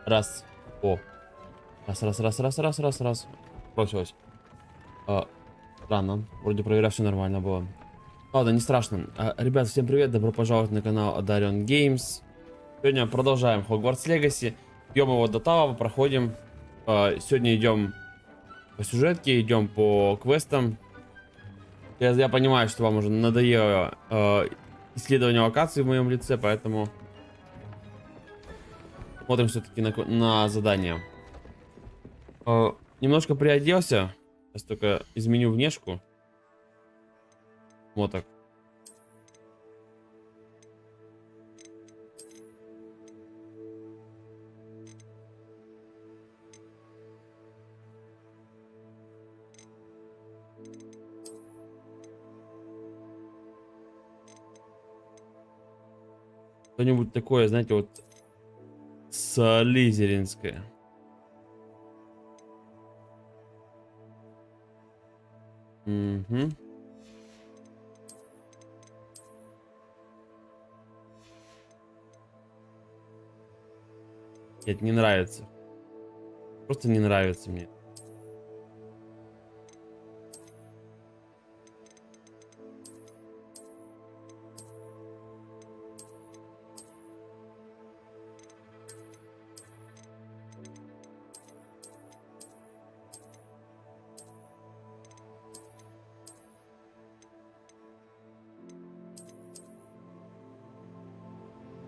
Раз. О. Раз. Бросилось. Странно. Вроде проверяю, все нормально было. Ладно, не страшно. Ребят, всем привет. Добро пожаловать на канал Одарен Games. Сегодня продолжаем Hogwarts Legacy. Идем его до Талова, проходим. Сегодня идем по сюжетке, идем по квестам. Я понимаю, что вам уже надоело исследование локаций в моем лице, поэтому смотрим все-таки на задание. Немножко приоделся. Сейчас только изменю внешку. Вот так. Что-нибудь такое, знаете, вот слизеринское. Угу. Нет, не нравится. Просто не нравится мне.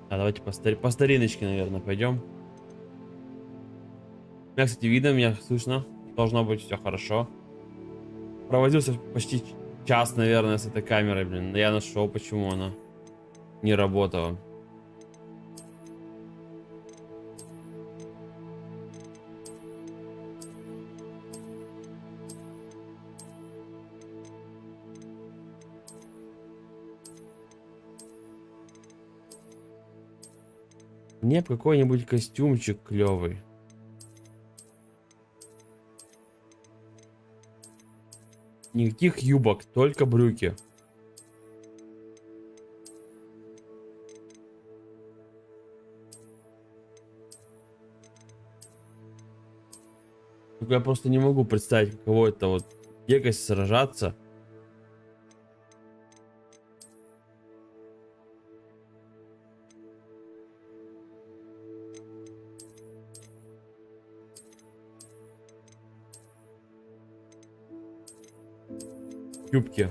Давайте по стариночке, наверное, пойдем. Меня, кстати, видно, меня слышно. Должно быть все хорошо. Провозился почти час, наверное, с этой камерой, блин. Я нашел, почему она не работала. Мне какой-нибудь костюмчик клевый. Никаких юбок, только брюки. Только я просто не могу представить, каково это вот бегать, сражаться. Юбки.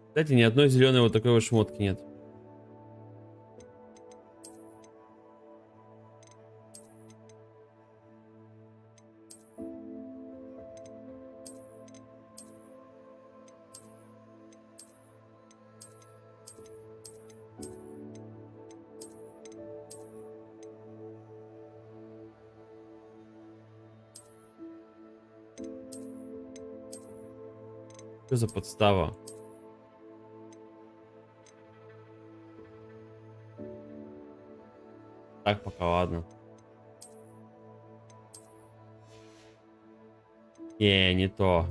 Кстати, ни одной зеленой вот такой вот шмотки нет. Что за подстава? Так, пока ладно. Не то.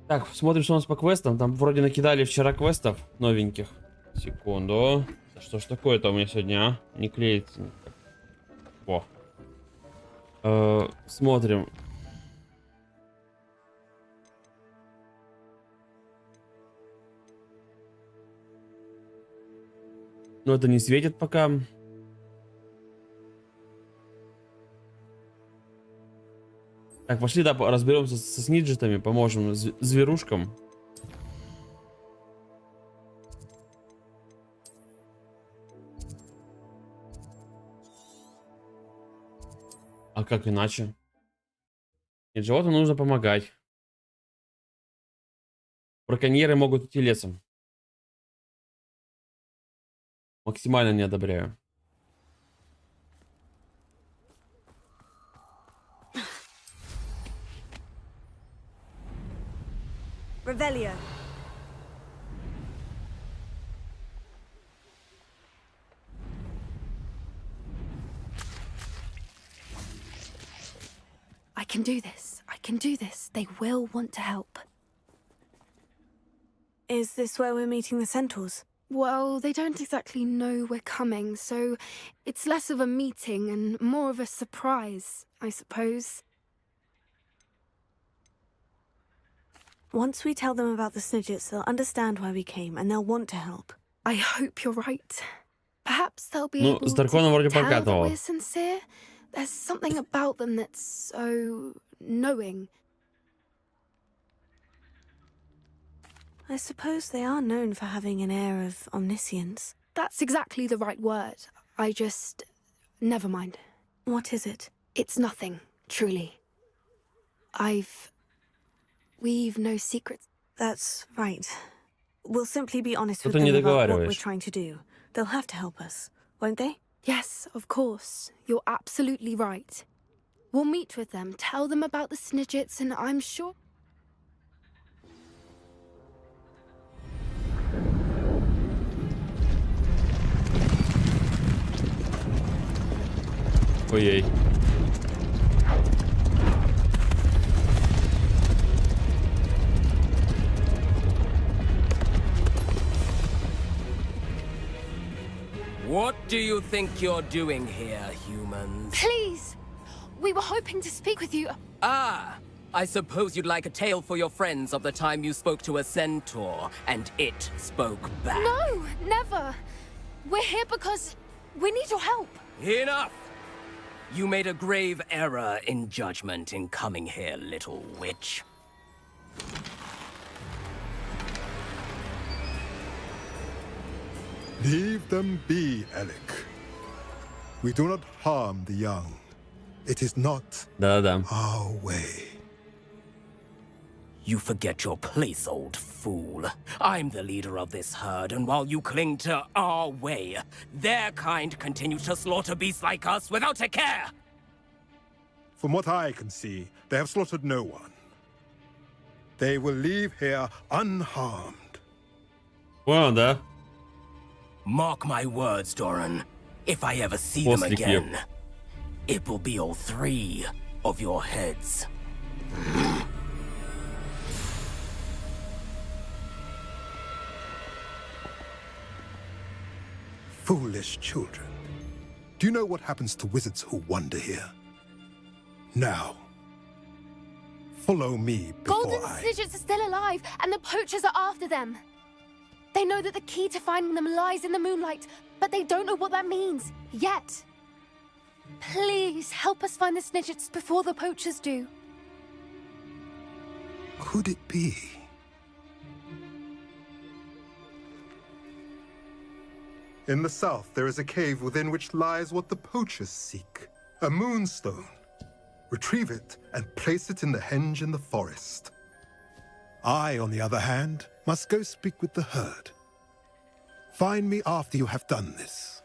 Так, смотрим, что у нас по квестам. Там вроде накидали вчера квестов новеньких. Секунду. Что ж такое-то у меня сегодня, а? Не клеится. О. Смотрим. Но это не светит пока. Так, пошли, да, разберемся со сниджетами, поможем зверушкам. А как иначе? Нет, животным нужно помогать. Браконьеры могут идти лесом. Максимально не одобряю. Revelio. I can do this. I can do this. They will want to help. Is this where we're meeting the centaurs? Well, they don't exactly know we're coming, so it's less of a meeting and more of a surprise, I suppose. Once we tell them about the Snidgets, they'll understand why we came, and they'll want to help. I hope you're right. Perhaps they'll be Ну, able с драконом to вроде tell that прокатывало. we're sincere. There's something about them that's so knowing. I suppose they are known for having an air of omniscience. That's exactly the right word. I just... Never mind. What is it? It's nothing, truly. We've no secrets. That's right. We'll simply be honest with Что-то не them about what we're договариваешь. trying to do. They'll have to help us, won't they? Yes, of course. You're absolutely right. We'll meet with them, tell them about the Snidgets, and I'm sure... Ой-ей. What do you think you're doing here, humans? Please! We were hoping to speak with you. Ah, I suppose you'd like a tale for your friends of the time you spoke to a centaur, and it spoke back. No, never. We're here because we need your help. Enough! You made a grave error in judgment in coming here, little witch. Leave them be, Alec. We do not harm the young. It is not Да-да-да. our way. You forget your place, old fool. I'm the leader of this herd, and while you cling to our way, their kind continues to slaughter beasts like us without a care! From what I can see, they have slaughtered no one. They will leave here unharmed. Понял, да? Mark my words, Doran. If I ever see them После again, it will be all 3 of your heads. Foolish children. Do you know what happens to wizards who wander here? Now, follow me before Golden Snidgets are still alive, and the poachers are after them. They know that the key to finding them lies in the moonlight, but they don't know what that means, yet. Please, help us find the Snidgets before the poachers do. Could it be? In the south, there is a cave within which lies what the poachers seek. A moonstone. Retrieve it and place it in the henge in the forest. I, on the other hand, must go speak with the herd. Find me after you have done this.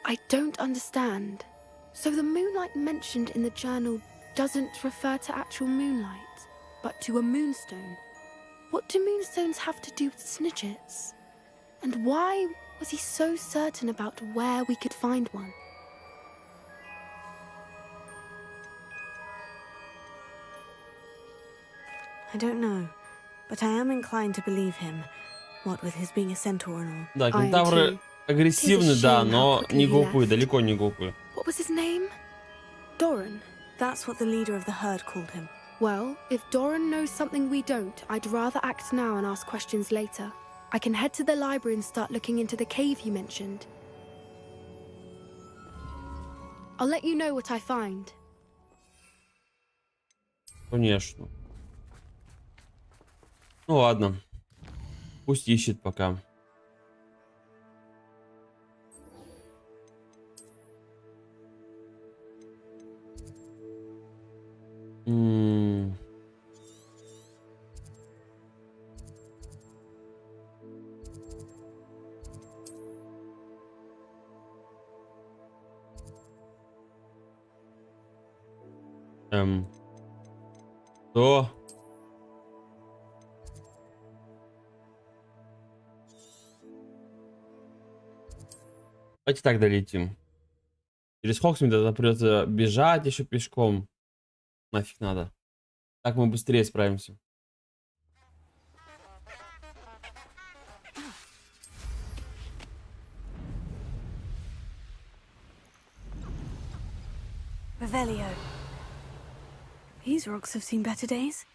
I don't understand. So the moonlight mentioned in the journal doesn't refer to actual moonlight, but to a moonstone. What do moonstones have to do with Snidgets? And why was he so certain about where we could find one? I don't know, but I am inclined to believe him, what with his being a centaur and all. Да, I am кентавры too. агрессивны, да, shame how но quickly не he глупые, left. далеко не глупые. What was his name? Doran. That's what the leader of the herd called him. Well, if Doran knows something we don't, I'd rather act now and ask questions later. I can head to the library and start looking into the cave you mentioned. I'll let you know what I find. Конечно. Ну ладно. Пусть ищет пока. То. Давайте так долетим. Через Хоксмит это придется бежать еще пешком. Нафиг надо. Так мы быстрее справимся. Revelio. These rocks have seen better days.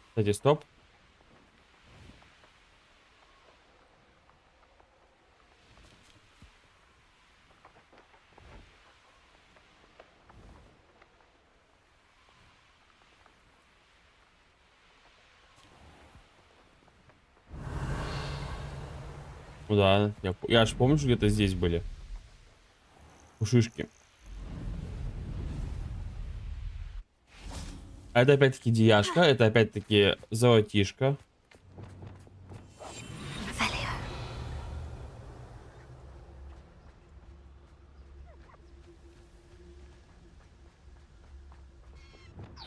Кстати, стоп. Ну да, я аж помню, что где-то здесь были пушишки. А это опять-таки дияшка, это опять-таки золотишко. Revelio.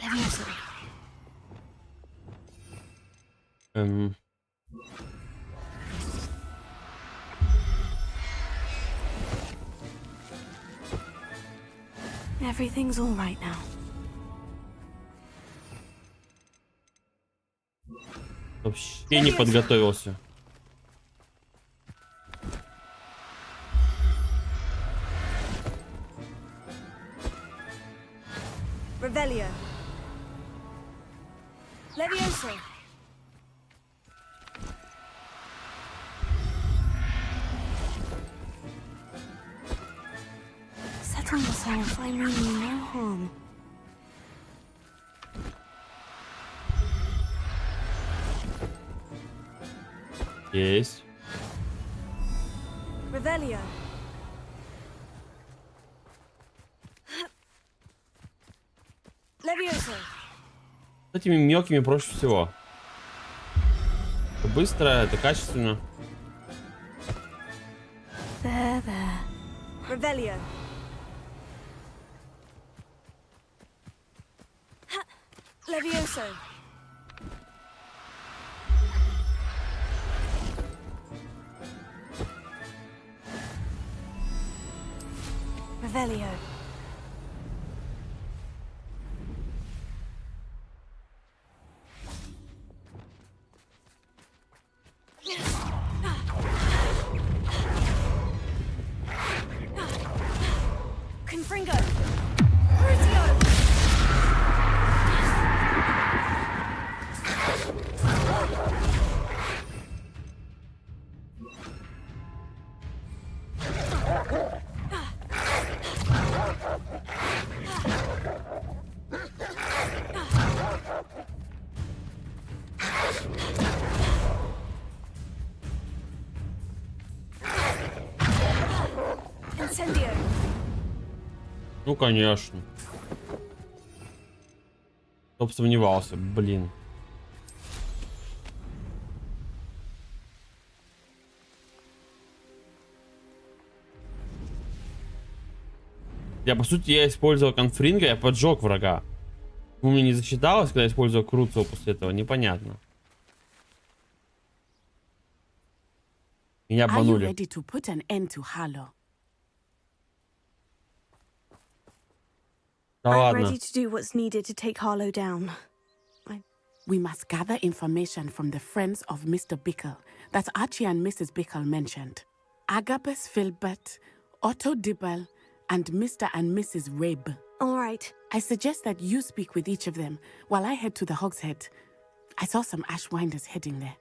Levioso. Everything's all right now. Вообще не подготовился. Revelio. Levioso. Settle yourself. I mean you no harm. Есть. Revelio. Levioso. С этими мелкими проще всего. Это быстро, это качественно. There. Revelio. Levioso. Revelio. Confringo. Crucio. Incendio. Ну, конечно. Кто бы сомневался, блин. По сути, я использовал конфринга, я поджег врага. У меня не засчиталось, когда я использовал Круцио после этого, непонятно. Меня Are you обманули. ready to put an end to Harlow? Да I'm ладно. ready to do what's needed to take Harlow down. We must gather information from the friends of Mr. Bickle that Archie and Mrs. Bickle mentioned. Agabus Filbert, Otto Dibble, and Mr. and Mrs. Rabe. All right. I suggest that you speak with each of them while I head to the Hogshead. I saw some Ashwinders heading there.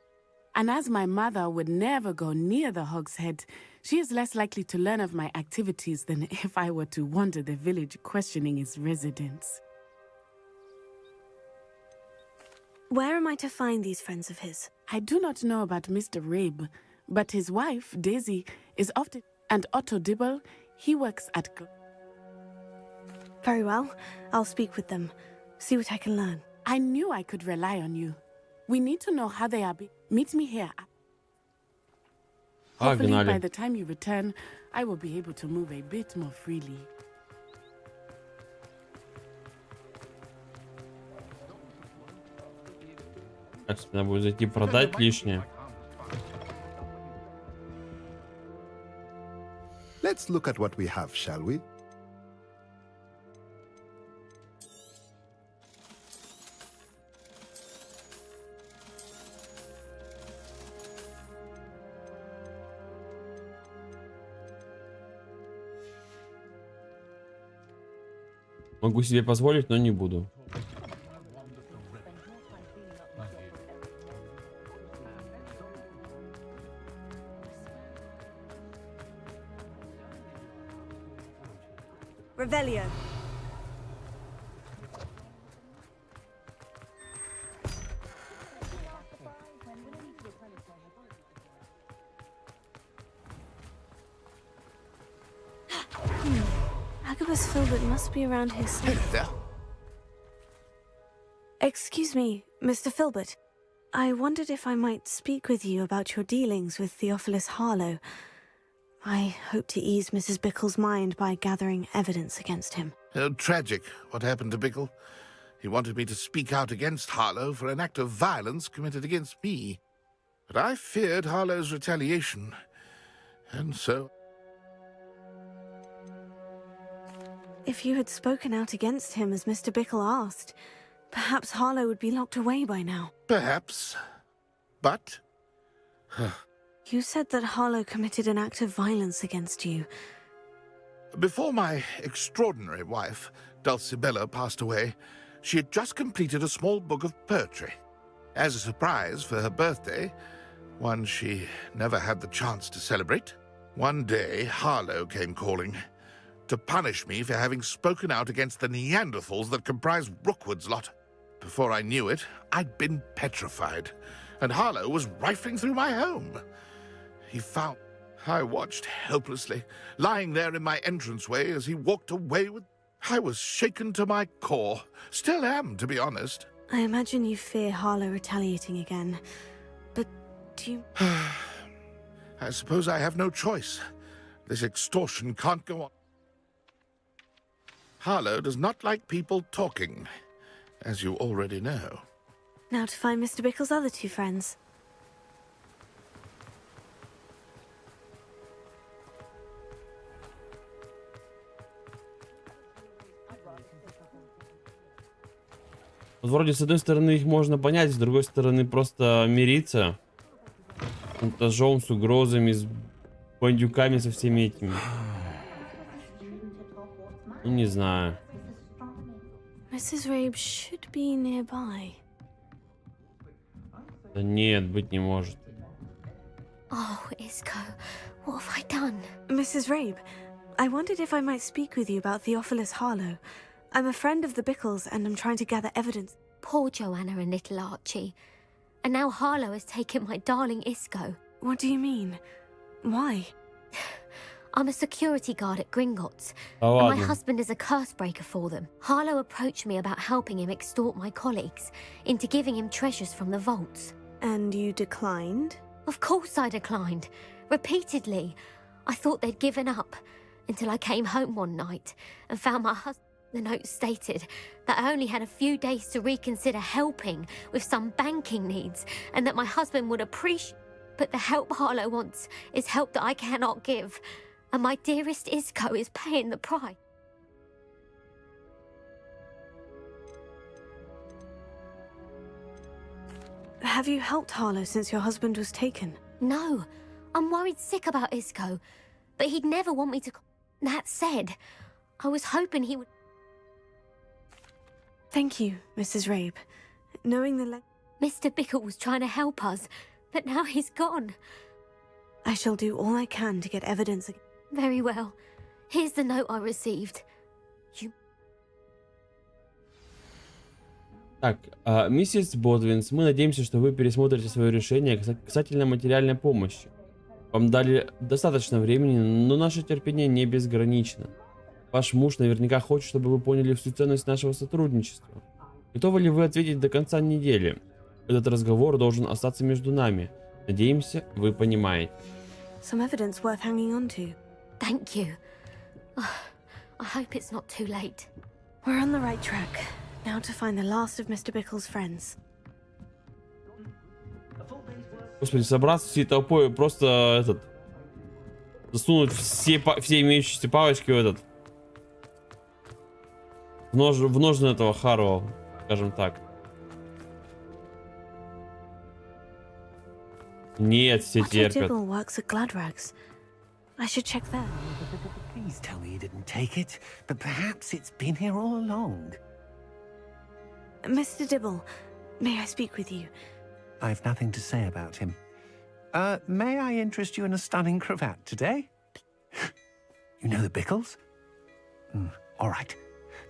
And as my mother would never go near the Hogshead, she is less likely to learn of my activities than if I were to wander the village questioning its residents. Where am I to find these friends of his? I do not know about Mr. Rabe, but his wife, Daisy, is often... And Otto Dibble, he works at... Very well. I'll speak with them. See what I can learn. I knew I could rely on you. We need to know how they are... Meet me here. Hopefully, by Погнали. the time you return, I will be able to move a bit more freely. Так, надо будет зайти продать лишнее. Let's look at what we have, shall we? Могу себе позволить, но не буду. Revelio. Agabus Filbert must be around here somewhere. Excuse me, Mr. Filbert. I wondered if I might speak with you about your dealings with Theophilus Harlow. I hope to ease Mrs. Bickle's mind by gathering evidence against him. Tragic, what happened to Bickle. He wanted me to speak out against Harlow for an act of violence committed against me. But I feared Harlow's retaliation, and so... If you had spoken out against him as Mr. Bickle asked, perhaps Harlow would be locked away by now. Perhaps. But... You said that Harlow committed an act of violence against you. Before my extraordinary wife, Dulcibella, passed away, she had just completed a small book of poetry. As a surprise for her birthday, one she never had the chance to celebrate, one day Harlow came calling to punish me for having spoken out against the Neanderthals that comprise Rookwood's lot. Before I knew it, I'd been petrified, and Harlow was rifling through my home. He found... I watched helplessly, lying there in my entranceway as he walked away with... I was shaken to my core. Still am, to be honest. I imagine you fear Harlow retaliating again. But do you... I suppose I have no choice. This extortion can't go on. Harlow does not like people talking, as you already know. Now to find Mr. Bickle's other two friends. Вот вроде с одной стороны их можно понять, с другой стороны просто мириться. Шантажом, с угрозами, с бандюками, со всеми этими. Ну, не знаю. Mrs. Rabe should be nearby. Да нет, быть не может. Oh, Isco, what have I done? Mrs. Rabe, I wondered if I might speak with you about Theophilus Harlow. I'm a friend of the Bickles and I'm trying to gather evidence. Poor Joanna and little Archie. And now Harlow has taken my darling Isco. What do you mean? Why? I'm a security guard at Gringotts, Oh, and my ладно. husband is a curse breaker for them. Harlow approached me about helping him extort my colleagues into giving him treasures from the vaults. And you declined? Of course I declined. Repeatedly. I thought they'd given up, until I came home one night and found my husband. The note stated that I only had a few days to reconsider helping with some banking needs, and that my husband would appreciate. But the help Harlow wants is help that I cannot give, and my dearest Isco is paying the price. Have you helped Harlow since your husband was taken? No, I'm worried sick about Isco, but he'd never want me to. That said, I was hoping he would. Thank you, Mrs. Rabe. Knowing the Mr. Bickle was trying to help us, but now he's gone. I shall do all I can to get evidence. Very well. Here's the note I received. Так, миссис Бодвинс, мы надеемся, что вы пересмотрите свое решение касательно материальной помощи. Вам дали достаточно времени, но наше терпение не безгранично. Ваш муж наверняка хочет, чтобы вы поняли всю ценность нашего сотрудничества. Готовы ли вы ответить до конца недели? Этот разговор должен остаться между нами. Надеемся, вы понимаете. Some evidence worth hanging on to. Thank you. I hope it's not too late. We're on the right track. Now to find the last of Mr. Bickle's friends. Господи, собраться всей толпой просто засунуть все имеющиеся палочки в этот. В ножны этого Харроу, скажем так. Нет, все терпят. Dibble works at Gladrags. I should check there. Please tell me you didn't take it, but perhaps it's been here all along. Mr. Dibble, may I speak with you? I've nothing to say about him. May I interest you in a stunning cravat today? You know the Bickles? All right,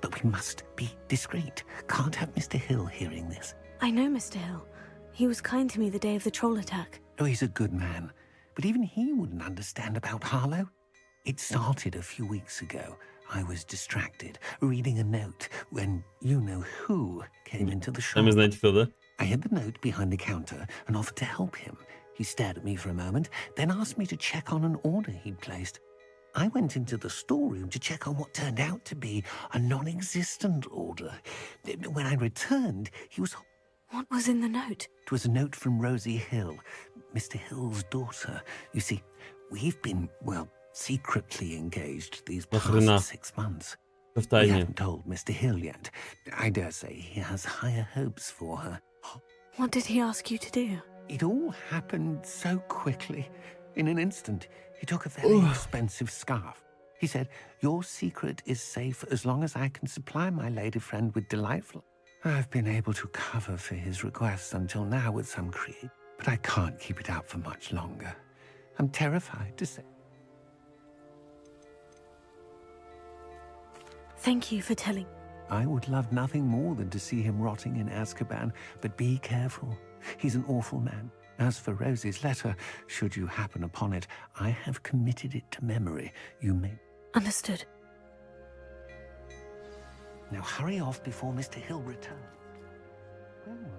but we must be discreet. Can't have Mr. Hill hearing this. I know Mr. Hill. He was kind to me the day of the troll attack. Oh, he's a good man, but even he wouldn't understand about Harlow. It started a few weeks ago. I was distracted, reading a note, when you-know-who came into the shop. I hid the note behind the counter and offered to help him. He stared at me for a moment, then asked me to check on an order he'd placed. I went into the storeroom to check on what turned out to be a non-existent order. When I returned, he was... What was in the note? It was a note from Rosie Hill, Mr. Hill's daughter. You see, we've been, well, secretly engaged these past 6 months. We haven't told Mr. Hill yet. I dare say he has higher hopes for her. What did he ask you to do? It all happened so quickly. In an instant, he took a very expensive scarf. He said, "Your secret is safe as long as I can supply my lady friend with delightful..." I've been able to cover for his requests until now with some creed, but I can't keep it out for much longer. I'm terrified to say. Thank you for telling. I would love nothing more than to see him rotting in Azkaban, but be careful. He's an awful man. As for Rosie's letter, should you happen upon it, I have committed it to memory. You may... Understood. Now hurry off before Mr. Hill returns. Where was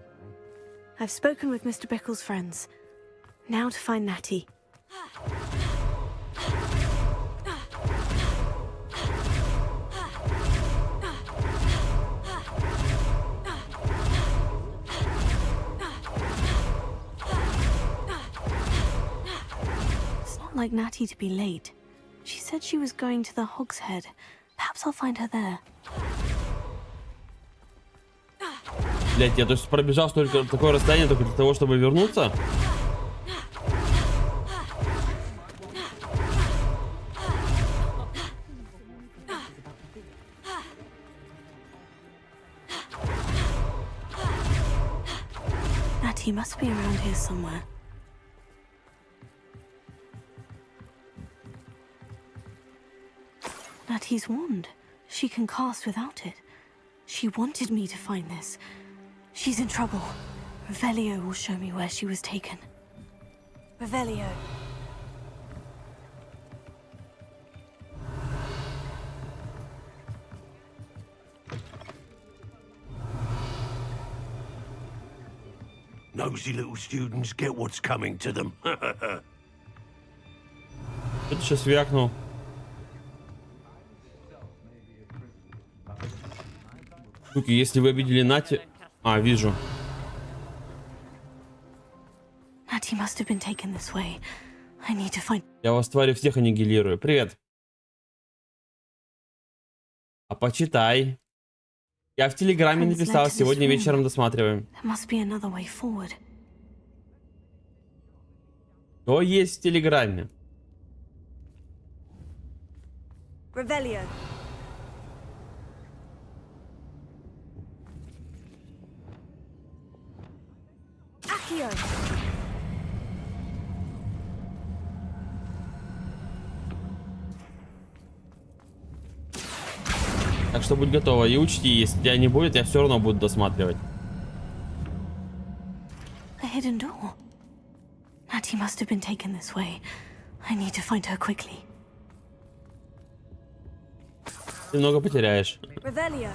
I? I've spoken with Mr. Bickle's friends. Now to find Natty. It's not like Natty to be late. She said she was going to the Hogshead. Perhaps I'll find her there. Блять, я то есть пробежал столько такое расстояние только для того, чтобы вернуться. Natty must be around here somewhere. Natty's wand. She can cast without it. She wanted me to find this. She's in trouble. Revelio will show me where she was taken. Revelio. Nosy little students get what's coming to them. Это сейчас вякнул. Суки, если вы видели Нати... А, вижу. Natty must have been taken this way. I need to find... Я вас, твари, всех аннигилирую. Привет. А почитай. Я в Телеграме написал, сегодня вечером досматриваем. There must be another way forward. Что есть в Телеграме? Revelio. Accio. Так что будь готова. И учти, если тебя не будет, я все равно буду досматривать. A hidden door. Natty must have been taken this way. I need to find her quickly. Ты много потеряешь. Revelio.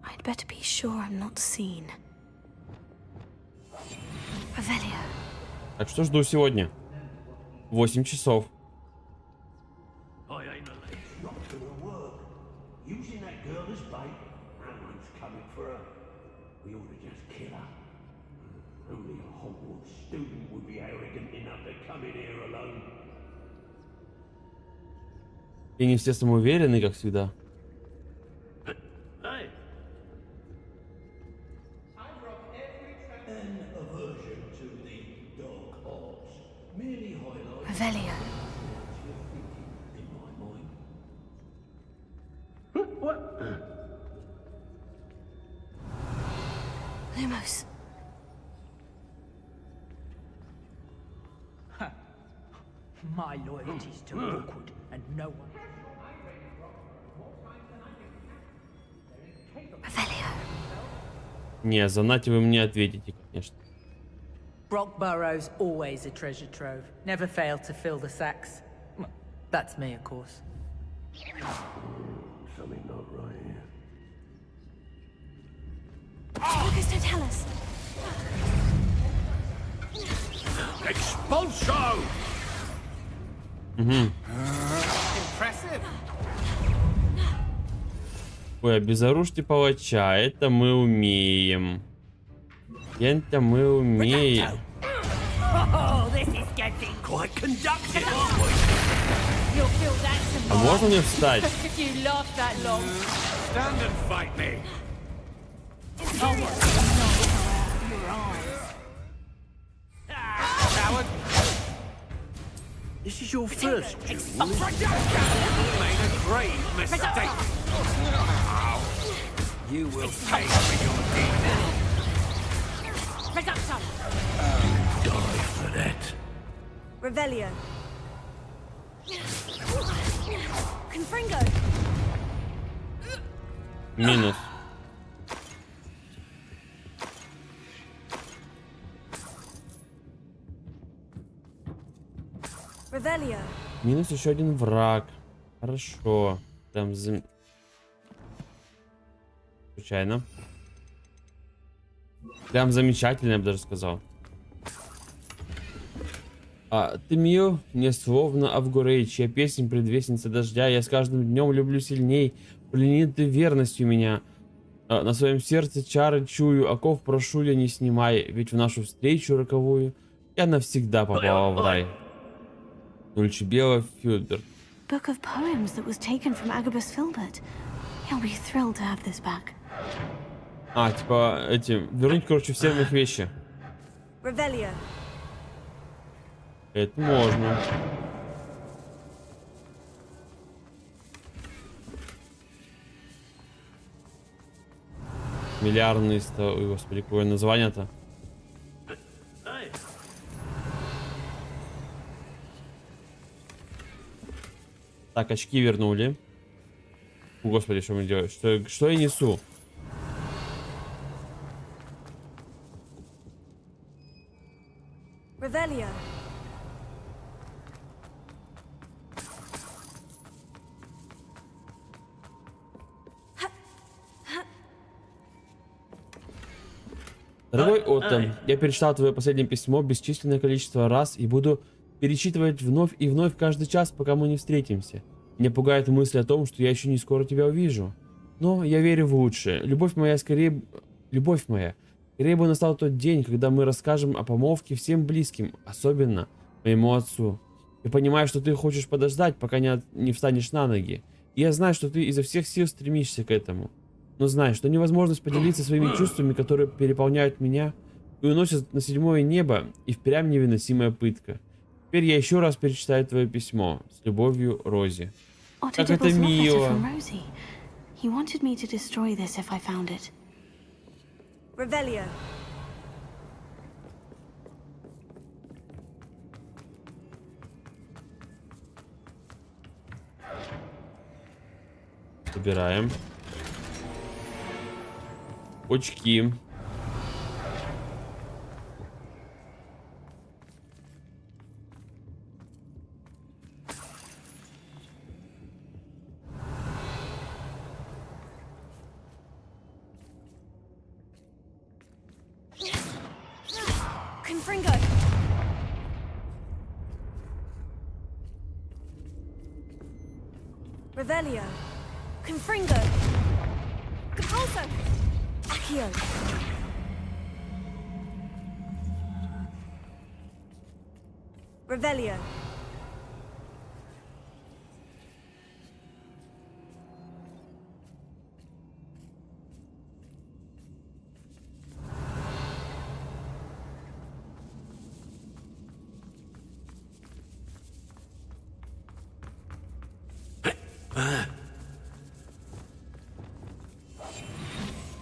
I'd better be sure I'm not seen. Revelio. Так что жду сегодня. 8 часов. I ain't a late shot to the work. Using that girl as bait, no one's coming for her. student would be arrogant enough to come in here alone? И не все самоуверены, как всегда. Hey. An aversion to the dark arts merely highlights Revelio. in my mind. What? Lumos. My loyalty's too awkward, and no one. Revelio. Не, за нате вы мне ответите, конечно. Brockburrow's always a treasure trove. Never failed to fill the sacks. Well, that's me, of course. Something not right here. Lucas, don't tell us. Expulso! Impressive. Ой, обезоружьте палача, это мы умеем. Это мы умеем. Oh, this is getting Quite conductive, aren't we? You'll feel that А можно мне встать? if you laugh that long. Stand and fight me! Coward. This is your first duel. You made a grave mistake. You will pay for your deeds. Die for that. Revelio. Confringo. Минус. Revelio. Минус еще один враг. Хорошо. Прям случайно. Прям замечательно, я бы даже сказал. Ты мил, не словно Авгурей, чья песня предвестница дождя. Я с каждым днем люблю сильней. Пленит ты верностью меня. На своем сердце чары чую, оков прошу я не снимай. Ведь в нашу встречу роковую я навсегда попала в рай. Дульчебела Фюльдер. Book of poems that was taken from Agabus Filbert. He'll be thrilled to have this back. Типа, вернуть, короче, все их вещи. Revelio. Это можно. Миллиардный ой, господи, какое название-то? Так, очки вернули. О, господи, что мы делаем? Что я несу? Revelio. Дорогой Отто, я перечитал твое последнее письмо бесчисленное количество раз и буду перечитывать вновь и вновь каждый час, пока мы не встретимся. Меня пугает мысль о том, что я еще не скоро тебя увижу. Но я верю в лучшее. Любовь моя, скорее бы настал тот день, когда мы расскажем о помолвке всем близким, особенно моему отцу. Я понимаю, что ты хочешь подождать, пока не встанешь на ноги. И я знаю, что ты изо всех сил стремишься к этому. Но знай, что невозможность поделиться своими чувствами, которые переполняют меня и уносят на седьмое небо, и впрямь невыносимая пытка. Теперь я еще раз перечитаю твое письмо. С любовью, Рози. Как это мило. He wanted me to destroy this if I found it. Revelio. Собираем. Очки. Confringo. Revelio. Confringo. Capulso. Accio. Revelio.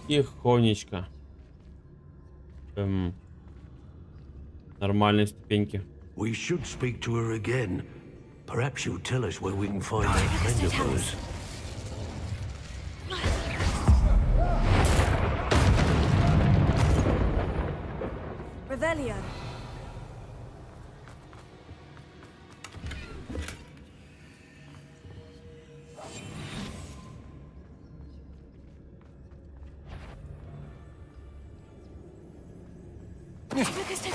Тихонечко. Нормальные ступеньки. We should speak to her again. Perhaps she'll tell us where we can find that friend of hers. Revelio.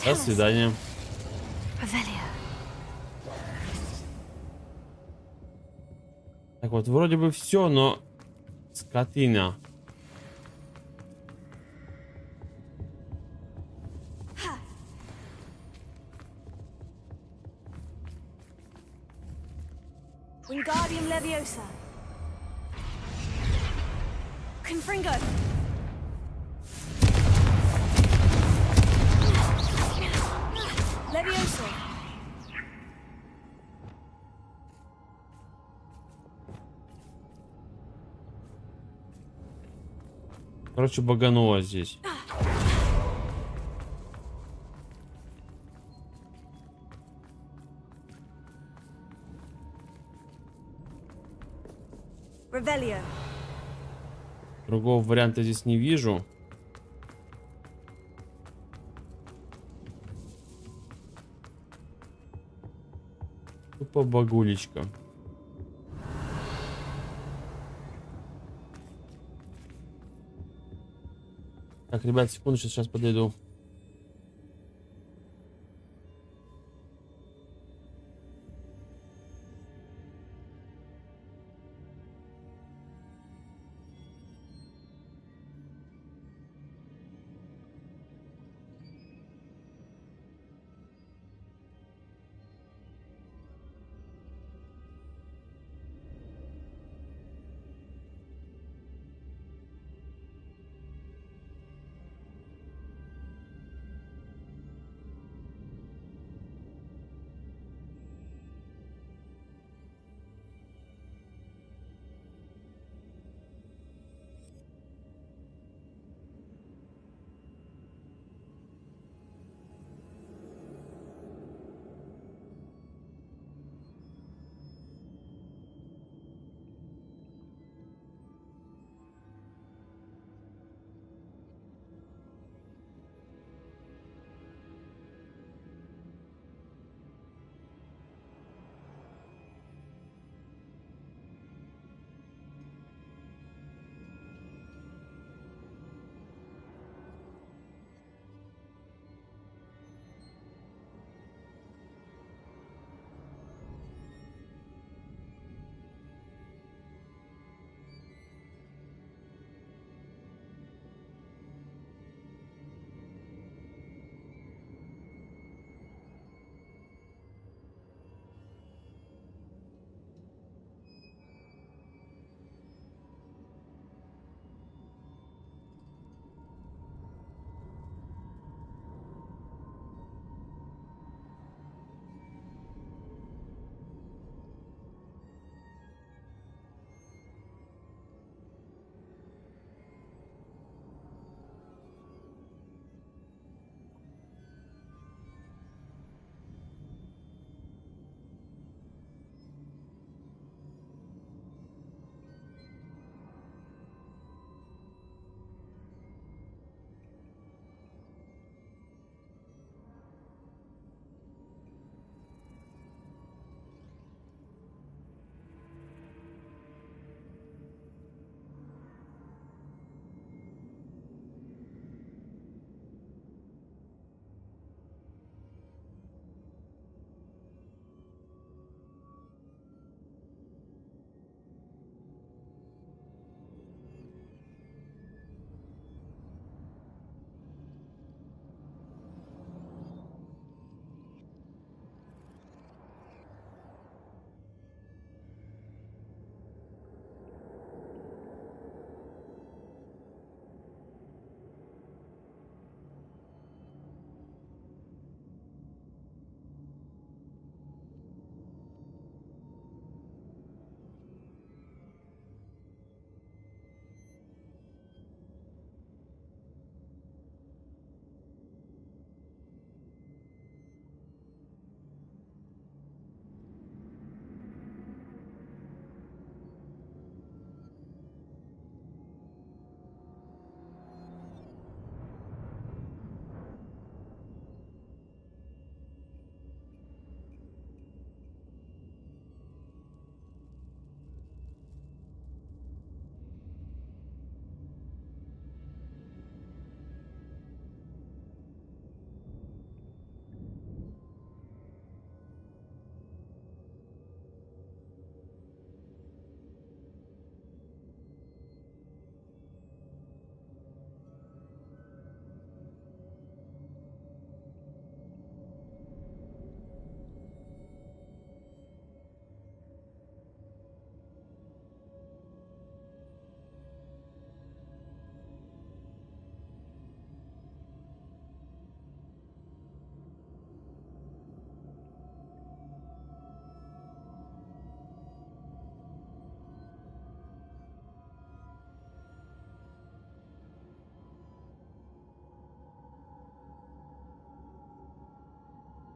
До свидания. Revelio. Так вот, вроде бы все, но скотина. Wingardium Leviosa. Confringo. Leviosa. Короче, багануло здесь. Revelio. Другого варианта здесь не вижу. Тупо багулечка. Так, ребят, секунду, сейчас подойду.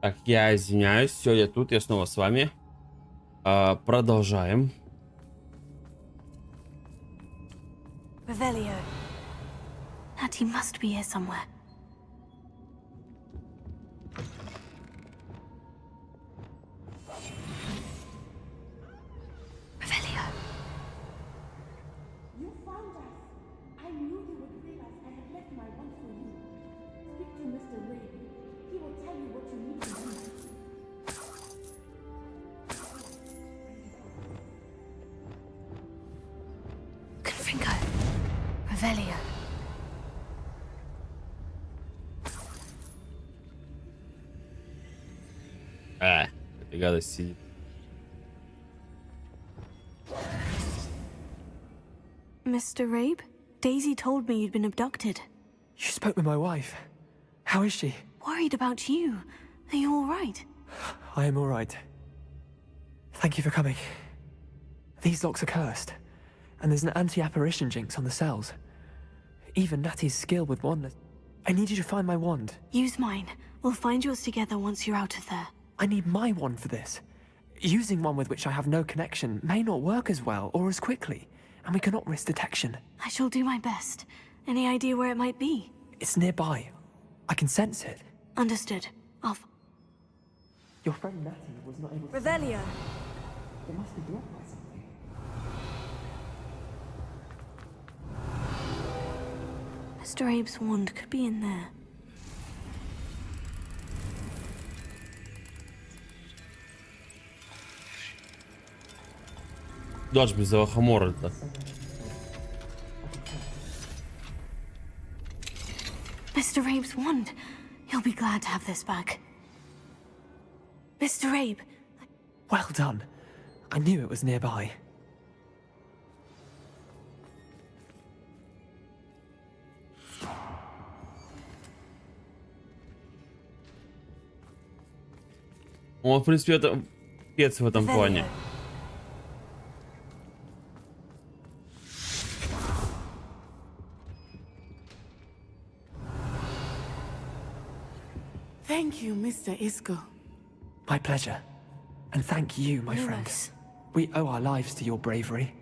Так, я извиняюсь. Все, я тут, я снова с вами. Продолжаем. Revelio. Natty must be here somewhere. Revelio. You found us. I knew you would realize I had left my wand for you. Speak to Mr. Ray. He will tell you what you need to do. Confringo. Revelio. Эта гадость сидит. Mr. Rabe, Daisy told me you'd been abducted. You spoke with my wife. How is she? Worried about you. Are you all right? I am all right. Thank you for coming. These locks are cursed, and there's an anti-apparition jinx on the cells. Even Natty's skill with wandless. I need you to find my wand. Use mine. We'll find yours together once you're out of there. I need my wand for this. Using one with which I have no connection may not work as well or as quickly, and we cannot risk detection. I shall do my best. Any idea where it might be? It's nearby. I can sense it. Understood. Off. Your friend Natty was not able to... Revelio. It must be blocked by something. Mr. Abe's wand could be in there. Дождь без Хамора-то. Mr. Abe's wand. He'll be glad to have this back. Mr. Abe. Well done. I knew it was nearby. Он, в принципе, это спец в этом плане. Thank you, Mr. Isco. My pleasure. And thank you, my friend. Lewis. We owe our lives to your bravery.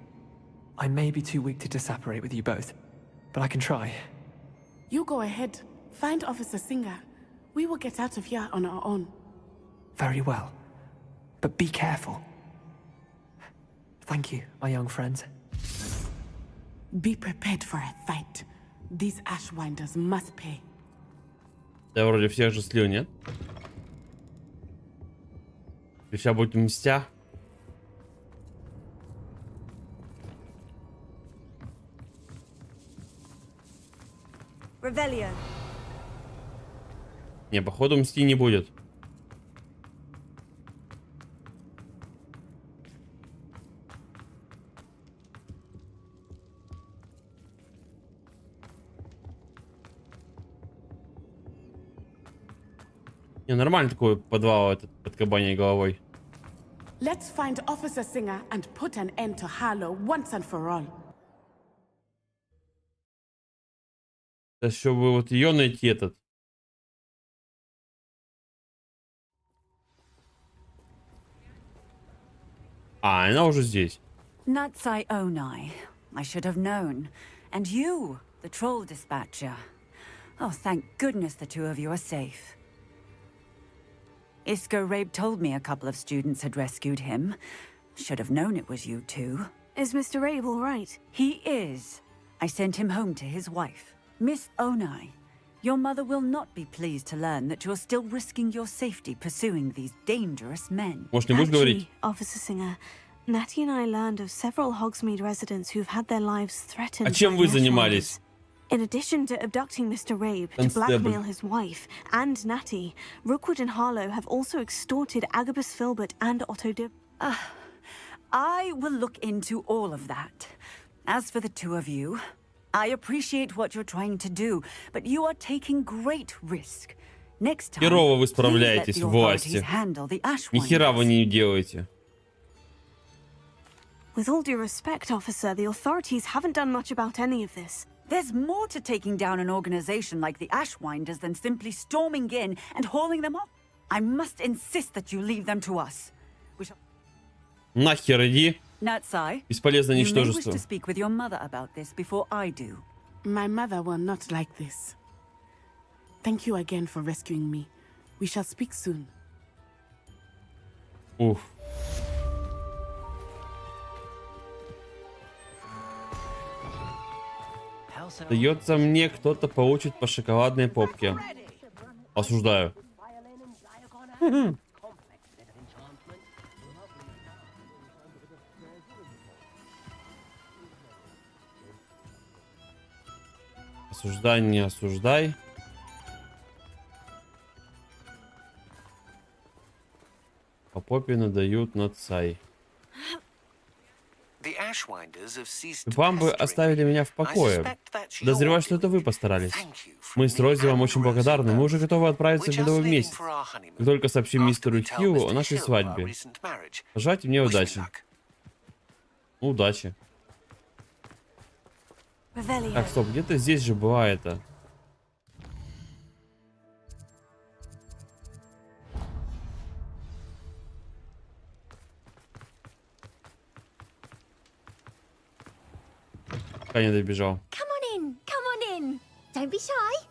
I may be too weak to disapparate with you both, but I can try. You go ahead. Find Officer Singer. We will get out of here on our own. Very well. But be careful. Thank you, my young friends. Be prepared for a fight. These Ashwinders must pay. Да, вроде всех же слил, нет? Сейчас будет мстя. Revelio. Не, походу мсти не будет. Не, нормально такой подвал этот под кабаней головой. Let's find Officer Singer and put an end to Harlow once and for all. Сейчас еще бы вот ее найти этот. А, она уже здесь. Natsai Onai. I should have known. And you, the troll dispatcher. Oh, thank goodness the two of you are safe. Isco Rabe told me a couple of students had rescued him. Should have known it was you two. Is Mr. Rabe all right? He is. I sent him home to his wife. Miss Onai, your mother will not be pleased to learn that you're still risking your safety pursuing these dangerous men. Может, не будешь говорить? Officer Singer, Natty and I learned of several Hogsmeade residents who've had their lives threatened. А чем вы by the занимались? In addition to abducting Mr. Rabe to blackmail his wife and Natty, Rookwood and Harlow have also extorted Agabus Filbert and Otto de... I will look into all of that. As for the two of you, I appreciate what you're trying to do, but you are taking great risk. Next time, Херово вы please let справляетесь the в власти. authorities handle the Ни хера вы Ashwinders. не делаете. With all due respect, officer, the authorities haven't done much about any of this. There's more to taking down an organization like the Ashwinders than simply storming in and hauling them off. I must insist that you leave them to us. Нахер иди. Natsai, Бесполезное you may wish ничтожество. to speak with your mother about this before I do. My mother will not like this. Thank you again for rescuing me. We shall speak soon. Уф. Сдается мне, кто-то получит по шоколадной попке. Осуждаю. Осуждай, не осуждай. По попе надают на цай. Вам бы оставили меня в покое. Подозреваю, что это вы постарались. Мы с Рози вам очень благодарны. Мы уже готовы отправиться в медовый месяц. Как только сообщим мистеру Хью о нашей свадьбе. Пожелайте мне удачи. Удачи. Так, стоп, где-то здесь же была это. Пока не добежал. Come on in. Don't be shy.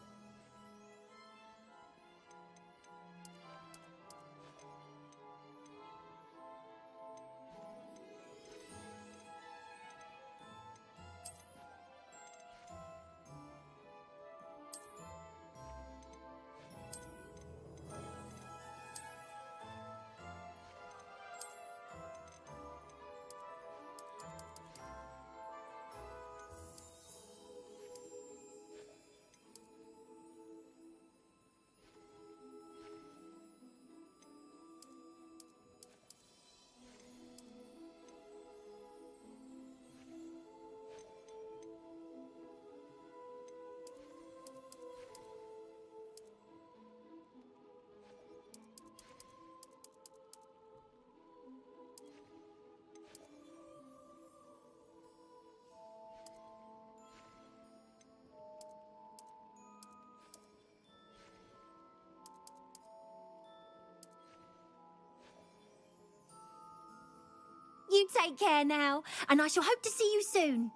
You take care now, and I shall hope to see you soon.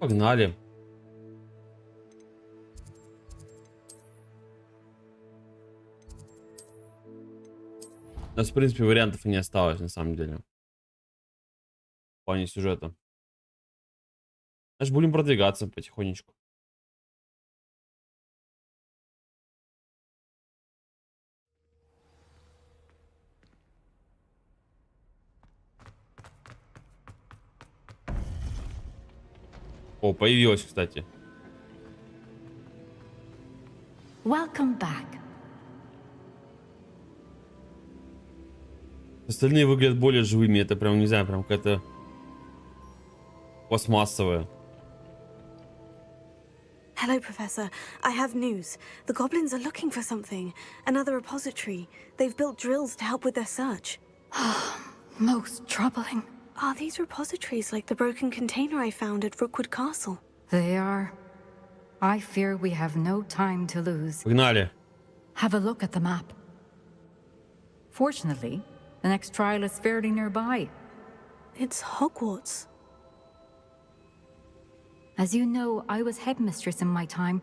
Погнали. У нас, в принципе, вариантов и не осталось, на самом деле. В плане сюжета. Значит, будем продвигаться потихонечку. О, появилась, кстати. Welcome back. Остальные выглядят более живыми. Это прям, не знаю, прям какая-то пластмассовая. Hello, Professor. I have news. The goblins are looking for something. Another repository. They've built drills to help with their search. Most troubling. Are these repositories like the broken container I found at Rookwood Castle? They are. I fear we have no time to lose. Погнали. Have a look at the map. Fortunately, the next trial is fairly nearby. It's Hogwarts. As you know, I was headmistress in my time.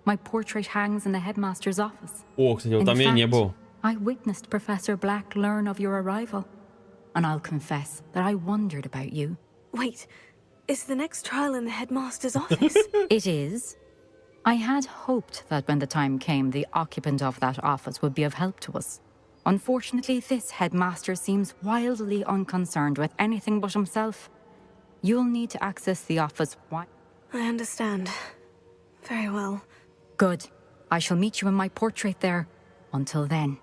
My portrait hangs in the headmaster's office. О, кстати, вот там я не был. I witnessed Professor Black learn of your arrival. And I'll confess that I wondered about you. Wait, is the next trial in the headmaster's office? It is. I had hoped that when the time came, the occupant of that office would be of help to us. Unfortunately, this headmaster seems wildly unconcerned with anything but himself. You'll need to access the office. I understand. Very well. Good. I shall meet you in my portrait there. Until then.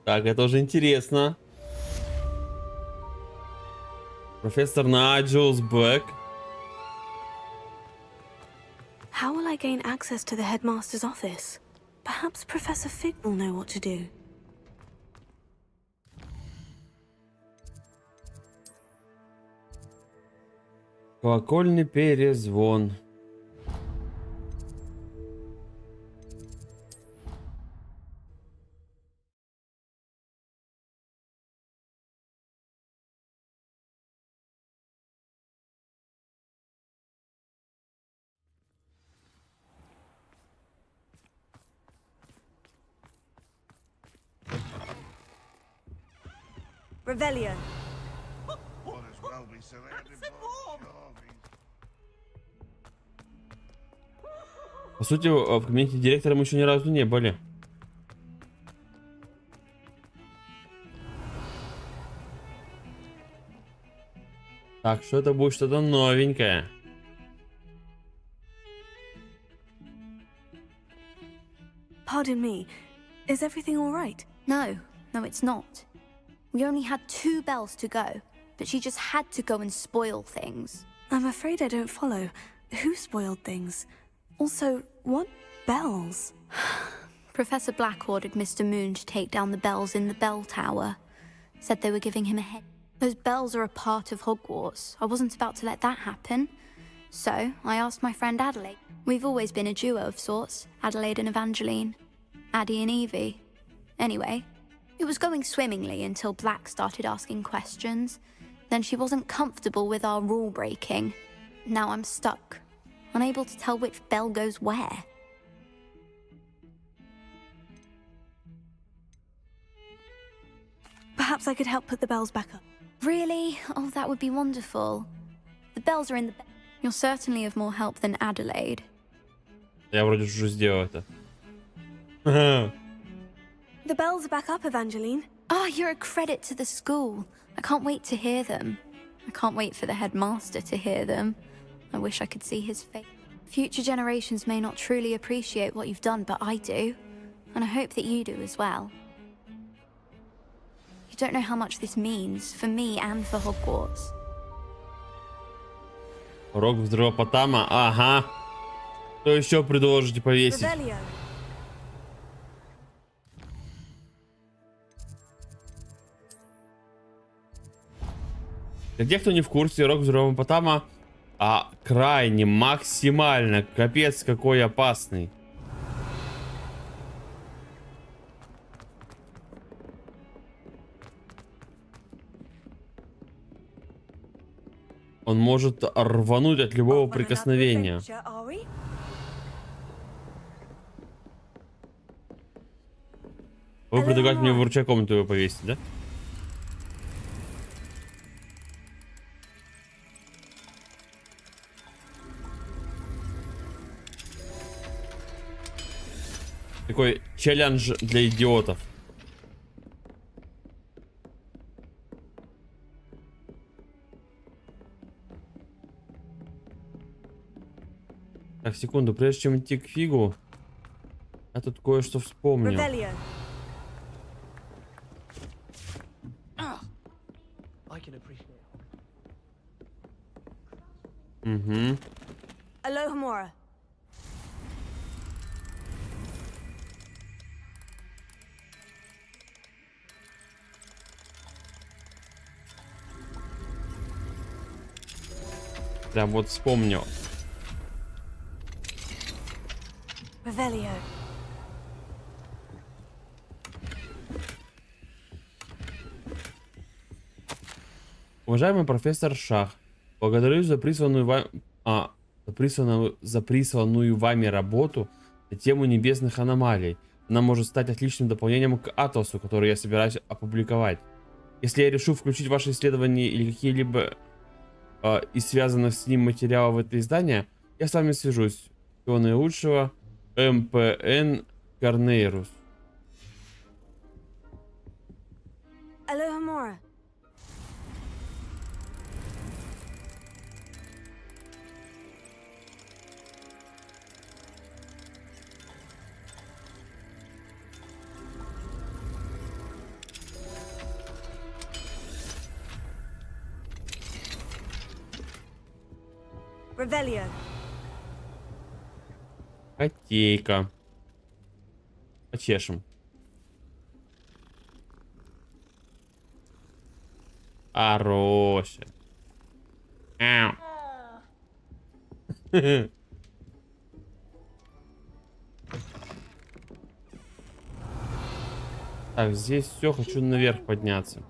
Так, это уже интересно. Профессор Nigel's back. How will I gain access to the headmaster's office? Perhaps Professor Fig will know what to do. Колокольный перезвон. Revelio. По сути, в кабинете директора мы еще ни разу не были. Так, что это будет что-то новенькое. Pardon me. Is everything all right? No, it's not. We only had 2 bells to go, but she just had to go and spoil things. I'm afraid I don't follow. Who spoiled things? Also, what bells? Professor Black ordered Mr. Moon to take down the bells in the bell tower. Said they were giving him a head. Those bells are a part of Hogwarts. I wasn't about to let that happen. So, I asked my friend Adelaide. We've always been a duo of sorts, Adelaide and Evangeline. Addie and Evie. Anyway, it was going swimmingly until Black started asking questions. Then she wasn't comfortable with our rule breaking. Now I'm stuck, unable to tell which bell goes where. Perhaps I could help put the bells back up. Really? Oh, that would be wonderful. The bells are in the... You're certainly of more help than Adelaide. Я вроде уже сделал это. The bells are back up, Evangeline. Oh, you're a credit to the school. I can't wait to hear them. I can't wait for the headmaster to hear them. I wish I could see his face. Future generations may not truly appreciate what you've done, but I do. And I hope that you do as well. You don't know how much this means for me and for Hogwarts. Урок взрывопотама. Ага. Что еще предложите повесить? Revelio. Для тех, кто не в курсе, урок взрывопотама крайне, максимально, капец какой опасный. Он может рвануть от любого прикосновения. Вы предлагаете мне в врача комнату его повесить, да? Такой челлендж для идиотов. Так, секунду, прежде чем идти к фигу, я тут кое-что вспомнил. Угу. Alohomora. Прям вот вспомнил. Revelio. Уважаемый профессор Шах, благодарю за присланную вами работу на тему небесных аномалий. Она может стать отличным дополнением к Атласу, который я собираюсь опубликовать. Если я решу включить ваши исследования или какие-либо из связанных с ним материалов в это издание, я с вами свяжусь. Всего наилучшего. МПН Корнейрус. Alohomora. Revelio. Котейка. Почешем. Хорошая. Ау. Так, здесь все, хочу наверх подняться.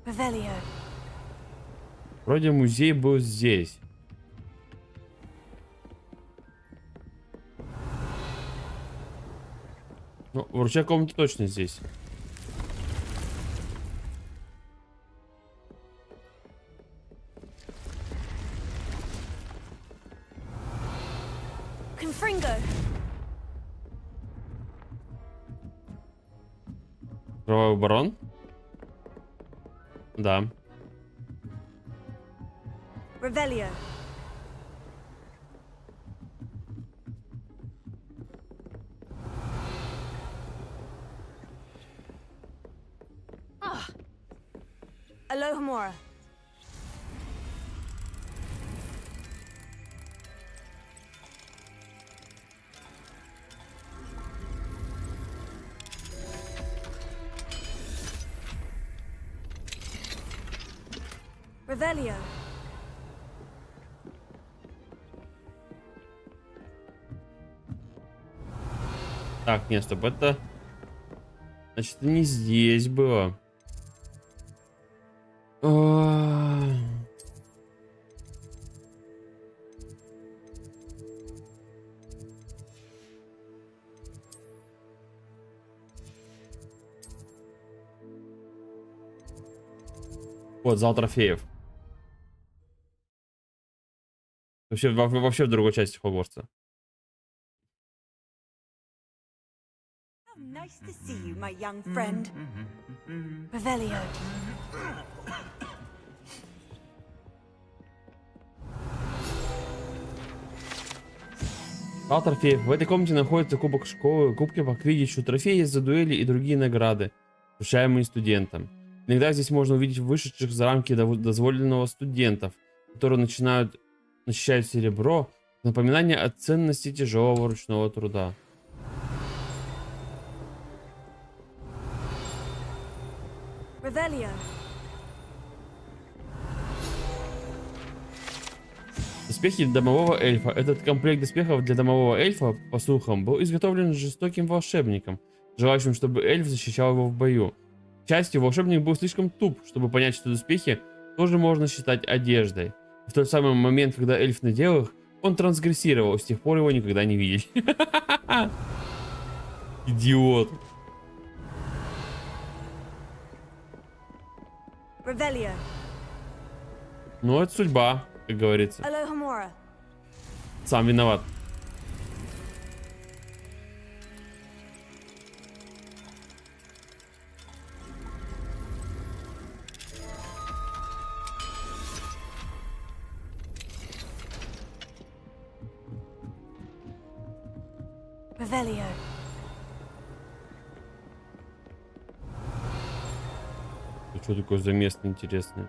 Revelio. Вроде музей был здесь. Ну, вручная комната точно здесь. Confringo. Кровавый барон? Да. Revelio. Alohomora. Revelio. Так, нет, стоп, это... Значит, это не здесь было. Вот, зал трофеев. Вообще в другой части Хогвартса. Nice to see you, my young friend. Revelio. Зал трофеев. В этой комнате находится кубок школы, кубки по квиддичу, трофеи за дуэли и другие награды, вручаемые студентам. Иногда здесь можно увидеть вышедших за рамки дозволенного студентов, которые начищают серебро, напоминание о ценности тяжелого ручного труда. Revelio. Доспехи домового эльфа. Этот комплект доспехов для домового эльфа, по слухам, был изготовлен жестоким волшебником, желающим, чтобы эльф защищал его в бою. К счастью, волшебник был слишком туп, чтобы понять, что доспехи тоже можно считать одеждой. И в тот самый момент, когда эльф надел их, он трансгрессировал, с тех пор его никогда не видели. Идиот. Revelio. Ну, это судьба, как говорится. Alohomora. Сам виноват. Revelio. Что такое за место интересное?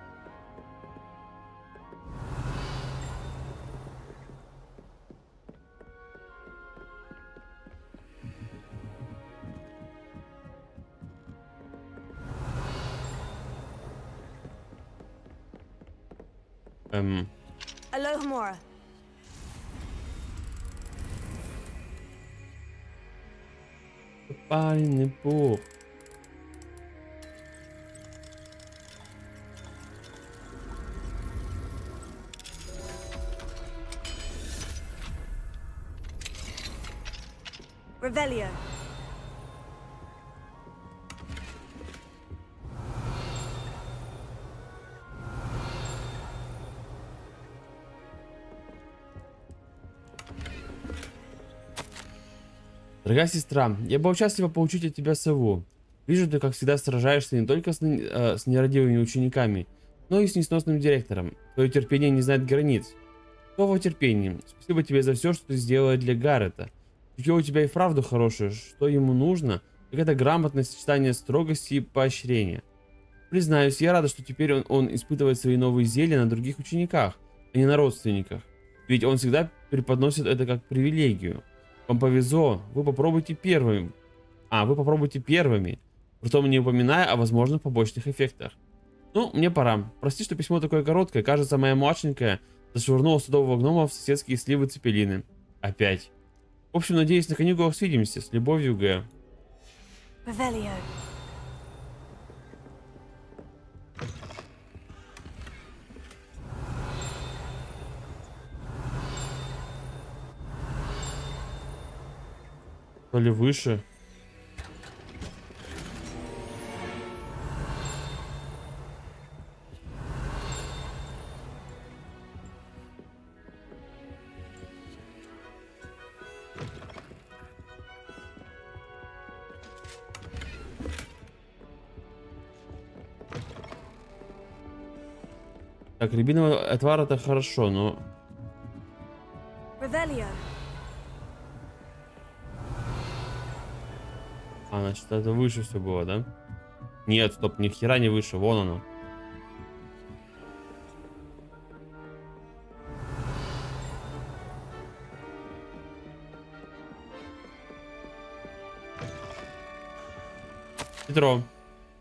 Alohomora. Парень бог. Revelio. Дорогая сестра, я был счастлива получить от тебя сову. Вижу, ты, как всегда, сражаешься не только с нерадивыми учениками, но и с несносным директором. Твое терпение не знает границ. Слово терпения. Спасибо тебе за все, что ты сделала для Гаррета. Чутье у тебя и вправду хорошее. Что ему нужно, так это грамотное сочетание строгости и поощрения. Признаюсь, я рада, что теперь он испытывает свои новые зелья на других учениках, а не на родственниках. Ведь он всегда преподносит это как привилегию. Вам повезло, вы попробуйте первыми. Притом не упоминая о возможных побочных эффектах. Ну, мне пора. Прости, что письмо такое короткое. Кажется, моя младшенькая зашвырнула судового гнома в соседские сливы цепелины. Опять. В общем, надеюсь, на каникулах свидимся. С любовью, Г. Revelio. То ли выше. Так, рябиновый отвар это хорошо, но... Revelio. А, значит, это выше все было, да? Нет, стоп, ни хера не выше, вон оно. Петро.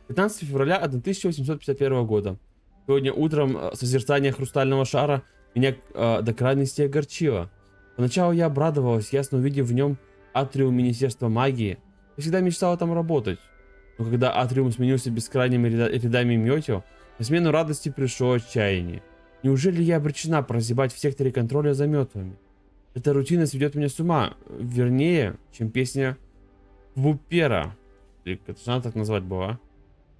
15 февраля 1851 года. Сегодня утром созерцание хрустального шара меня до крайности огорчило. Поначалу я обрадовалась, ясно увидев в нем атриум Министерства магии. Я всегда мечтала там работать. Но когда атриум сменился бескрайними рядами метел, на смену радости пришло отчаяние. Неужели я обречена прозябать в секторе контроля за метлами? Эта рутина сведет меня с ума. Вернее, чем песня Вупера. Это же надо так назвать было.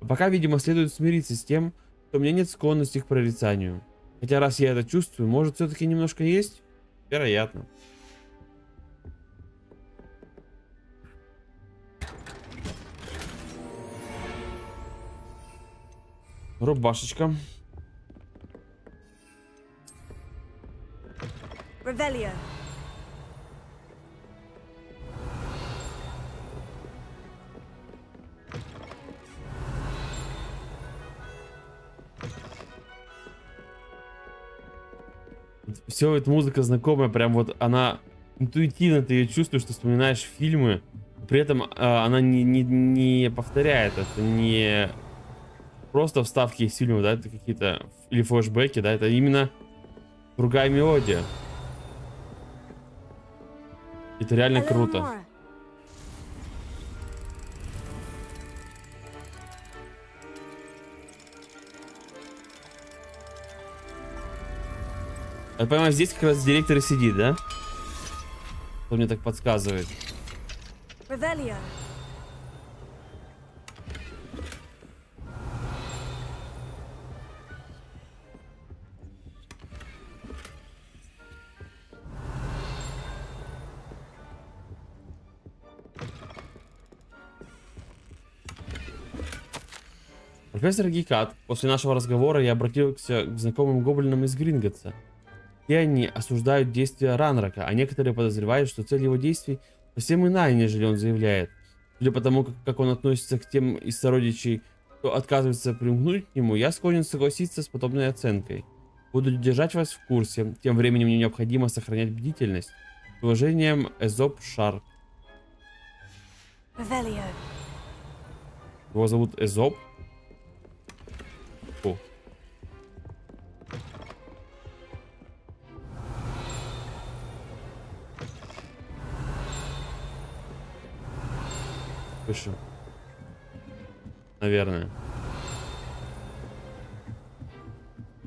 А пока, видимо, следует смириться с тем, что у меня нет склонности к прорицанию. Хотя раз я это чувствую, может все-таки немножко есть? Вероятно. Рубашечка. Revelio. Все, эта музыка знакомая, прям вот она интуитивно, ты ее чувствуешь, ты вспоминаешь фильмы, при этом она не повторяет, это не просто вставки из фильмов, да, это какие-то, или флешбеки, да, это именно другая мелодия. Это реально круто. Я понимаю, здесь как раз директор и сидит, да? Кто мне так подсказывает? Revelio. Профессор Гикат, после нашего разговора я обратился к знакомым гоблинам из Гринготса. И они осуждают действия Ранрака, а некоторые подозревают, что цель его действий совсем иная, нежели он заявляет. Судя по тому, как он относится к тем из сородичей, кто отказывается примкнуть к нему, я склонен согласиться с подобной оценкой. Буду держать вас в курсе. Тем временем мне необходимо сохранять бдительность. С уважением, Эзоп Шарп. Revelio. Его зовут Эзоп. О. Выше. Наверное.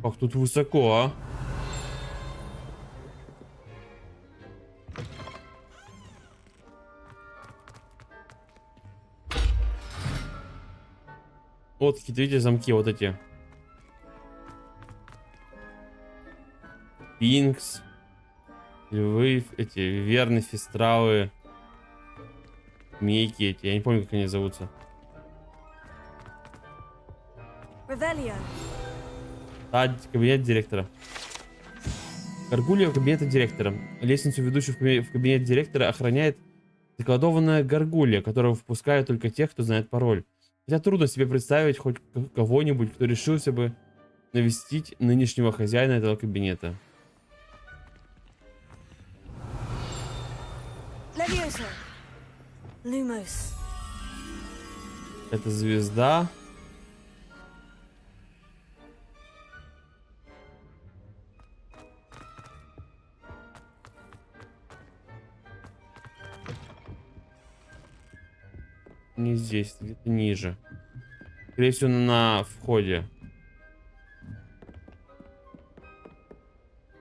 Как тут высоко, а? Вот какие-то, видите, замки вот эти. Пинкс. Львы, эти верны, фестралы. Мейки эти, я не помню, как они зовутся. Revelio. Кабинет директора. Гаргулья кабинета директора. Лестницу, ведущую в кабинет директора, охраняет заколдованная гаргулья, которую впускают только тех, кто знает пароль. Хотя трудно себе представить хоть кого-нибудь, кто решился бы навестить нынешнего хозяина этого кабинета. Levioso. Lumos. Это звезда. Не здесь, где-то ниже. Скорее всего, на входе.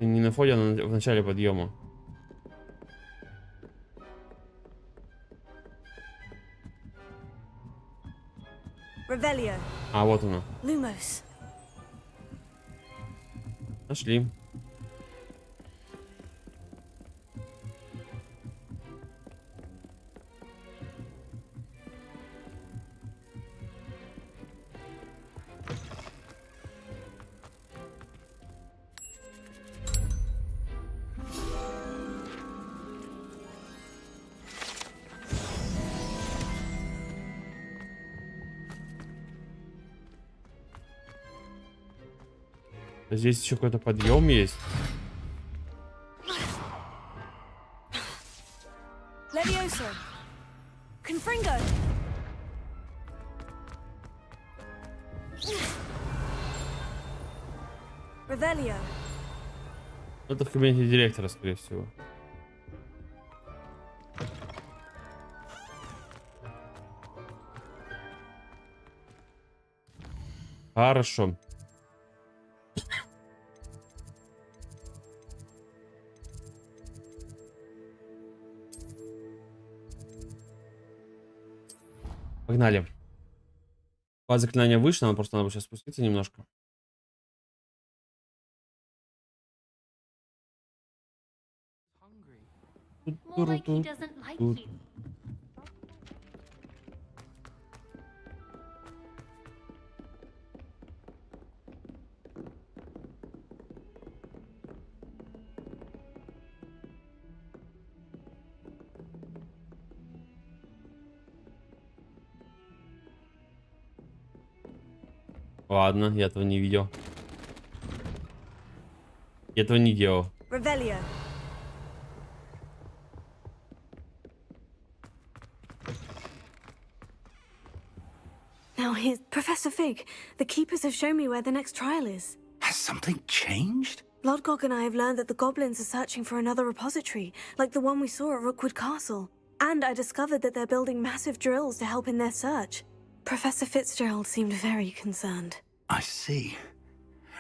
Не на входе, а в начале подъема. Revelio. А, вот она. Lumos. Нашли. Здесь еще какой-то подъем есть. Levioso. Confringo. Revelio. Это в кабинете директора, скорее всего. Хорошо. Погнали. По заклинанию выше, нам просто надо сейчас спуститься немножко. More like he doesn't like you. Ладно, я этого не видел. Я этого не делал. Revelio. Now here's Professor Fig. The keepers have shown me where the next trial is. Has something changed? Lodgok and I have learned that the goblins are searching for another repository, like the one we saw at Rookwood Castle. And I discovered that they're building massive drills to help in their search. Professor Fitzgerald seemed very concerned. I see.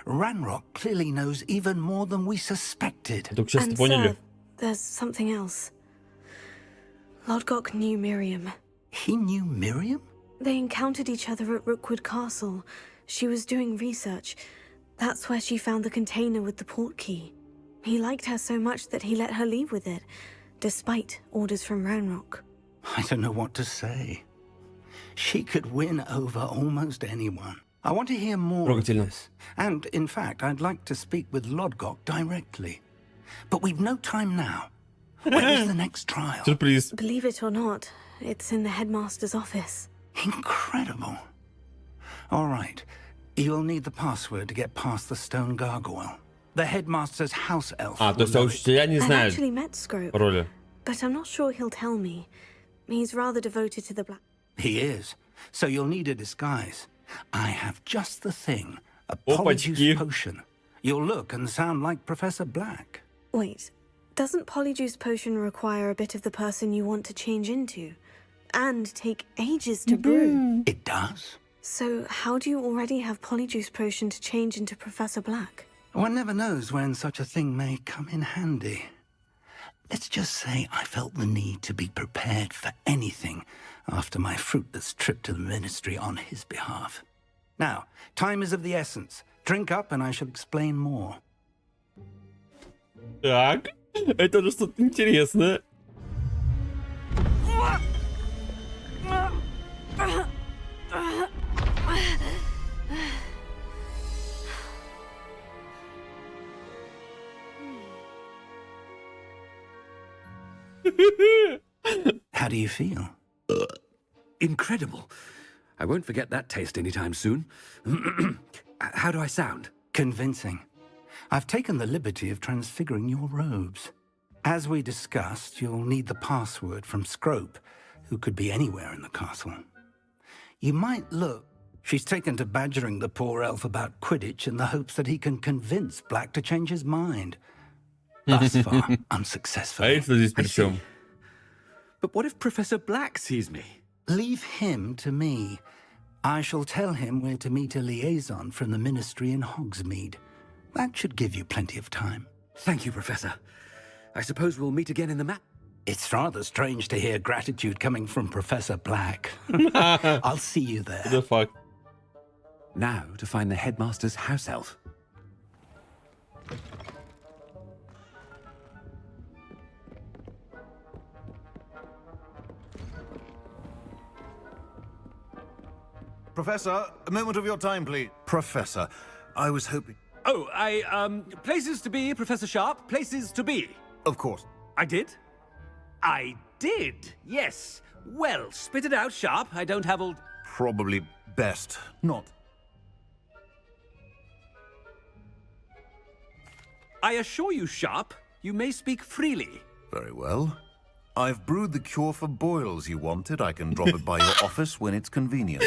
Ranrock clearly knows even more than we suspected. And sir, there's something else. Lodgok knew Miriam. He knew Miriam? They encountered each other at Rookwood Castle. She was doing research. That's where she found the container with the port key. He liked her so much that he let her leave with it, despite orders from Ranrock. I don't know what to say. She could win over almost anyone. I want to hear more of this. And, in fact, I'd like to speak with Lodgok directly. But we've no time now. When is the next trial? Surprise. Believe it or not, it's in the headmaster's office. Incredible. All right. You'll need the password to get past the stone gargoyle. The headmaster's house elf. А, то есть учителя не I've знают actually met Scrope, пароля. but I'm not sure he'll tell me. He's rather devoted to the black. He is. So you'll need a disguise. I have just the thing. A polyjuice potion. You'll look and sound like Professor Black. Wait, doesn't Polyjuice Potion require a bit of the person you want to change into? And take ages to brew? It does. So how do you already have Polyjuice Potion to change into Professor Black? One never knows when such a thing may come in handy. Let's just say I felt the need to be prepared for anything after my fruitless trip to the ministry on his behalf. Now, time is of the essence. Drink up and I shall explain more. Так, это уже что-то интересное. How do you feel? Incredible. I won't forget that taste anytime soon. How do I sound? Convincing. I've taken the liberty of transfiguring your robes. As we discussed, you'll need the password from Scrope, who could be anywhere in the castle. You might look. She's taken to badgering the poor elf about Quidditch in the hopes that he can convince Black to change his mind. Thus far, unsuccessful. I see. But what if Professor Black sees me? Leave him to me. I shall tell him where to meet a liaison from the Ministry in Hogsmeade. That should give you plenty of time. Thank you, Professor. I suppose we'll meet again in the map. It's rather strange to hear gratitude coming from Professor Black. I'll see you there. The fuck? Now to find the headmaster's house elf. Professor, a moment of your time, please. Professor, I was hoping... Oh, places to be, Professor Sharp, places to be. Of course. I did? I did, yes. Well, spit it out, Sharp. I don't have all... Probably best not. I assure you, Sharp, you may speak freely. Very well. I've brewed the cure for boils you wanted. I can drop it by your office when it's convenient.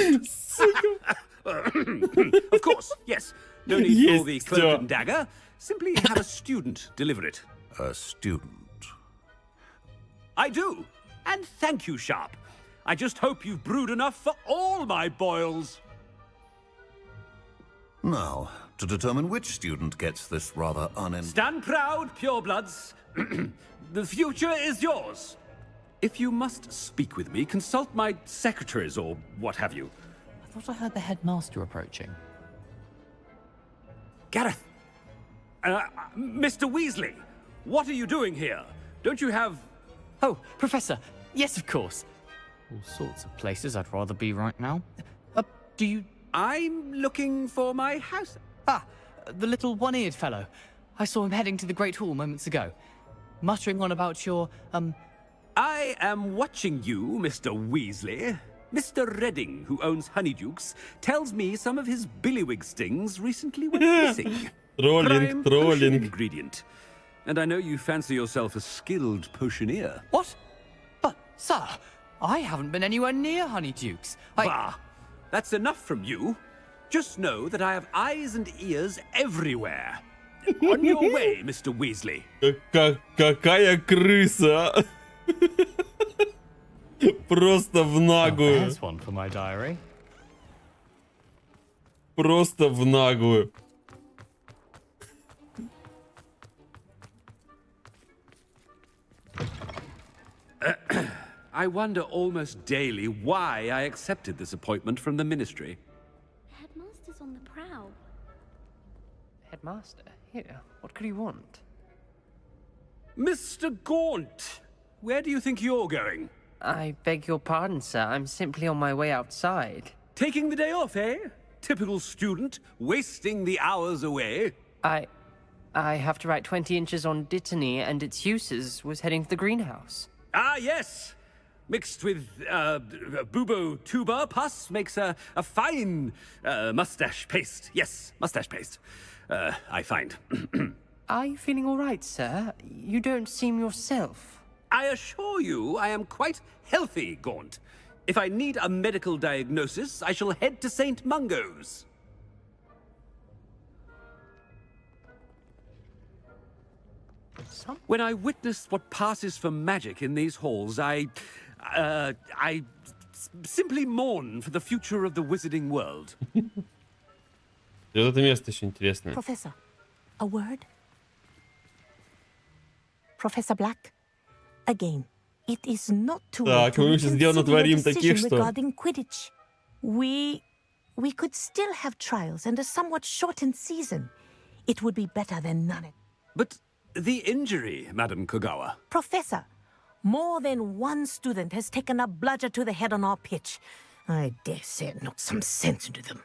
Of course, yes. No need for the cloak and dagger. Simply have a student deliver it. A student? I do. And thank you, Sharp. I just hope you've brewed enough for all my boils. Now, to determine which student gets this rather Stand proud, purebloods. The future is yours. If you must speak with me, consult my secretaries or what have you. I thought I heard the headmaster approaching. Gareth! Mr. Weasley, what are you doing here? Don't you have... Oh, Professor, yes, of course. All sorts of places I'd rather be right now. Do you... I'm looking for my house... Ah, the little one-eared fellow. I saw him heading to the Great Hall moments ago, muttering on about your, I am watching you, Mr. Weasley. Mr. Redding, who owns Honeydukes, tells me some of his billywig stings recently went missing. Prime potion ingredient. And I know you fancy yourself a skilled potioneer. What? But, sir, I haven't been anywhere near Honeydukes. Bah! That's enough from you. Just know that I have eyes and ears everywhere. On your way, Mr. Weasley. Какая крыса! Просто в наглую. There's one for my diary. Просто в наглую. I wonder almost daily why I accepted this appointment from the Ministry. Headmaster's on the prowl. Headmaster? Here, what could he want? Mr. Gaunt! Where do you think you're going? I beg your pardon, sir. I'm simply on my way outside. Taking the day off, eh? Typical student, wasting the hours away. I have to write 20 inches on Dittany and its uses. Was heading to the greenhouse. Ah, yes! Mixed with, bubo tuber pus makes a fine, mustache paste. Yes, mustache paste. I find. Are you feeling all right, sir? You don't seem yourself. I assure you I am quite healthy, Gaunt. If I need a medical diagnosis, I shall head to St. Mungo's. When I witness what passes for magic in these halls, I simply mourn for the future of the wizarding world. Это место еще интересное. Professor, a word? Professor Black, again, it is not too late to reconsider your decision regarding Quidditch. We could still have trials and a somewhat shortened season. It would be better than none. But the injury, Madam Kogawa. Professor, more than one student has taken a bludger to the head on our pitch. I dare say it knocked some sense into them.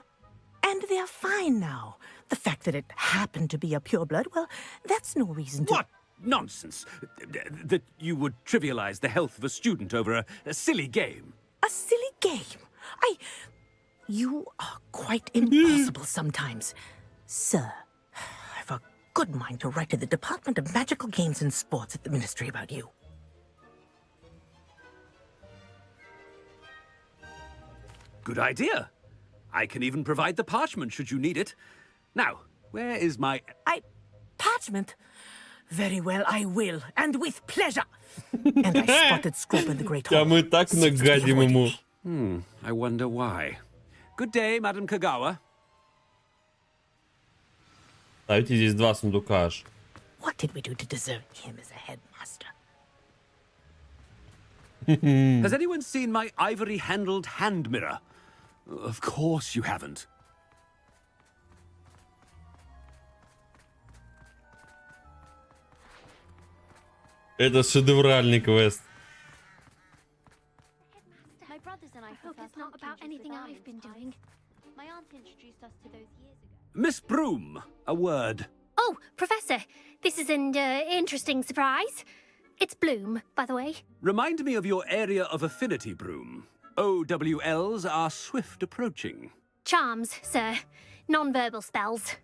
And they're fine now. The fact that it happened to be a pureblood, well, that's no reason to... What nonsense! That you would trivialize the health of a student over a silly game. A silly game? You are quite impossible sometimes. Sir, I've a good mind to write to the Department of Magical Games and Sports at the Ministry about you. Good idea. I can even provide the parchment should you need it. Now, where is my... Parchment? Very well, I will, and with pleasure. And I spotted Scrope in the Great Hall. Да мы так нагадим ему. I wonder why. Good day, Madam Kagawa. Ставите здесь 2 сундука аж. What did we do to deserve him as a headmaster? Has anyone seen my ivory-handled hand mirror? Of course you haven't. Это шедевральный квест. My brothers and I hope it's not about anything I've been doing. My aunt introduced us to those years ago. Miss Broom, a word. Oh, Professor, this is an interesting surprise. It's Bloom, by the way. Remind me of your area of affinity, Broom. OWLs are swift approaching. Charms, sir. Non-verbal spells.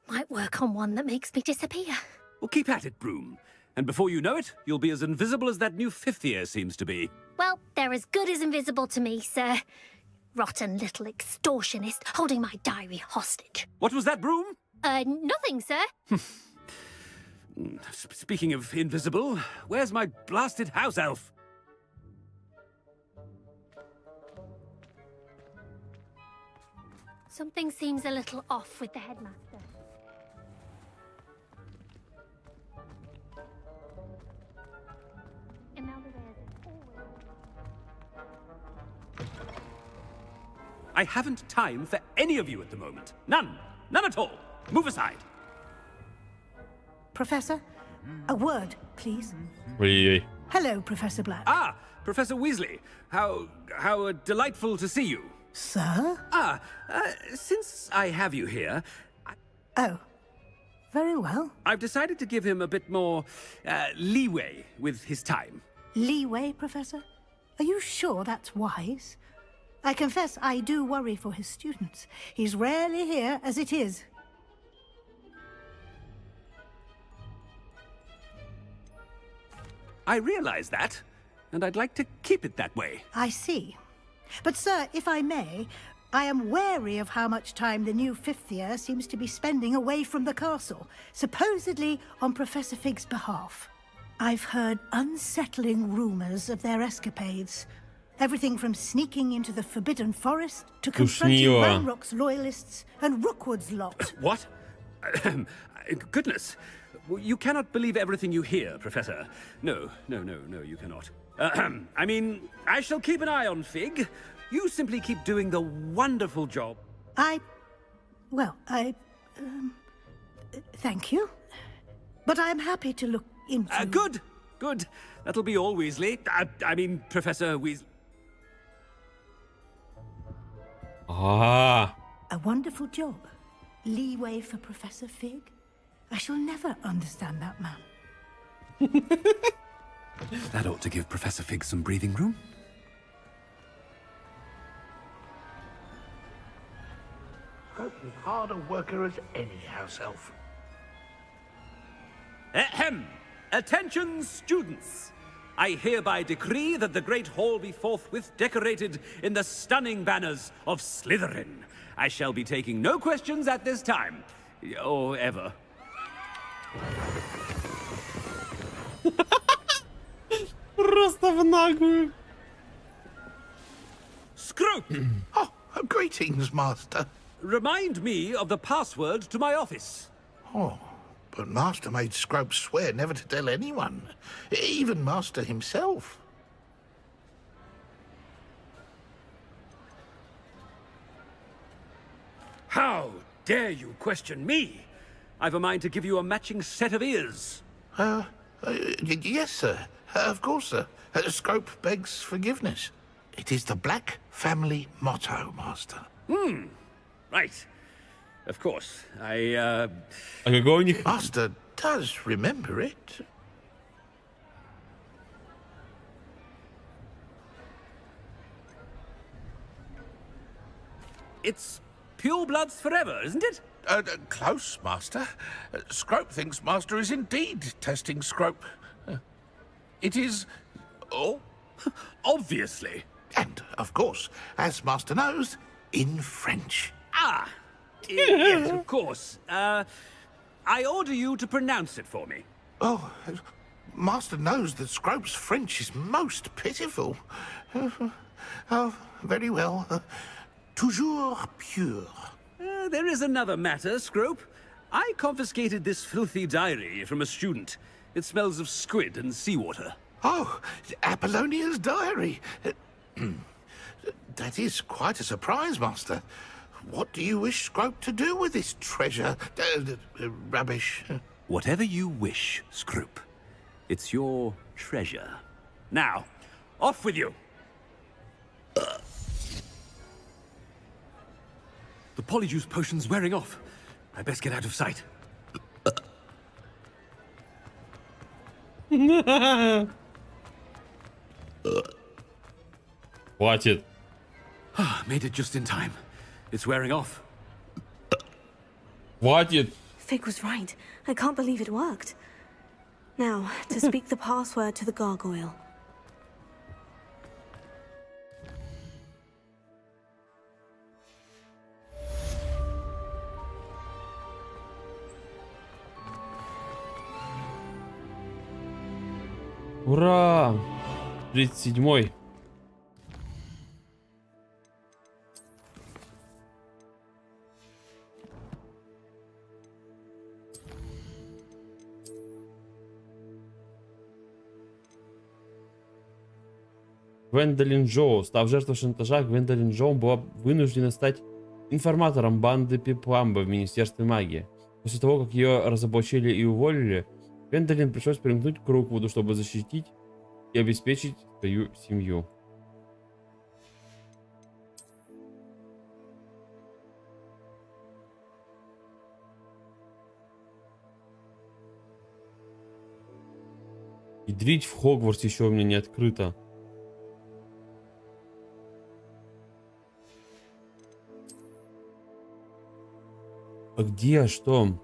Might work on one that makes me disappear. Well, keep at it, Broom. And before you know it, you'll be as invisible as that new 5th year seems to be. Well, they're as good as invisible to me, sir. Rotten little extortionist holding my diary hostage. What was that, Broom? Nothing, sir. Speaking of invisible, where's my blasted house elf? Something seems a little off with the headmaster. And now the wares are always... I haven't time for any of you at the moment. None. None at all. Move aside. Professor, a word, please. Ой-ой-ой. Hello, Professor Black. Ah, Professor Weasley. How delightful to see you. Sir? Since I have you here... Oh, very well. I've decided to give him a bit more leeway with his time. Leeway, Professor? Are you sure that's wise? I confess I do worry for his students. He's rarely here as it is. I realize that, and I'd like to keep it that way. I see. But, sir, if I may, I am wary of how much time the new 5th year seems to be spending away from the castle, supposedly on Professor Fig's behalf. I've heard unsettling rumors of their escapades. Everything from sneaking into the Forbidden Forest to confronting Ranrock's loyalists and Rookwood's lot. What? Goodness. You cannot believe everything you hear, Professor. No, you cannot. I mean, I shall keep an eye on Fig. You simply keep doing the wonderful job. Thank you. But I'm happy to look into... Good. That'll be all, Weasley. I mean, Professor Weasley. Ah. A wonderful job. Leeway for Professor Fig. I shall never understand that man. That ought to give Professor Fig some breathing room. Scope's as hard a worker as any house elf. Ahem! Attention, students! I hereby decree that the Great Hall be forthwith decorated in the stunning banners of Slytherin. I shall be taking no questions at this time. Or ever. Просто в наглую. Scrope! Oh, greetings, Master. Remind me of the password to my office. Oh, but Master made Scrope swear never to tell anyone, even Master himself. How dare you question me? I've a mind to give you a matching set of ears. Yes, sir. Of course, sir. Scrope begs forgiveness. It is the Black family motto, Master. Right. Of course. I Master does remember it. It's pure bloods forever, isn't it? Close, Master. Scrope thinks Master is indeed testing Scrope. It is... Oh? Obviously. And, of course, as Master knows, in French. Ah! Yes, of course. I order you to pronounce it for me. Oh, Master knows that Scrope's French is most pitiful. Oh, very well. Toujours pure. There is another matter, Scrope. I confiscated this filthy diary from a student. It smells of squid and seawater. Oh, Apollonia's diary. That is quite a surprise, Master. What do you wish Scrope to do with this treasure? Rubbish. Whatever you wish, Scrope. It's your treasure. Now, off with you! The polyjuice potion's wearing off. I best get out of sight. Хватит. Made it just in time. It's wearing off. Хватит. Fig was right. I can't believe it worked. Now, to speak the password to the gargoyle. Ура! 37-й. Гвендолин Джоу. Став жертвой шантажа, Гвендолин Джоу была вынуждена стать информатором банды Пипамба в Министерстве магии. После того, как ее разоблачили и уволили, Гвендолин пришлось примкнуть к Руквуду, чтобы защитить и обеспечить свою семью. Ядрить в Хогвартс еще у меня не открыто. А где? Что?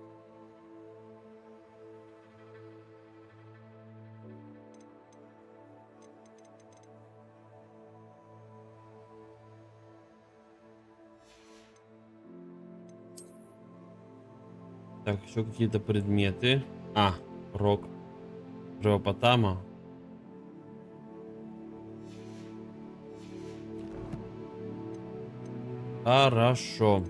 Так, еще какие-то предметы. А, рог Живопотама. Хорошо.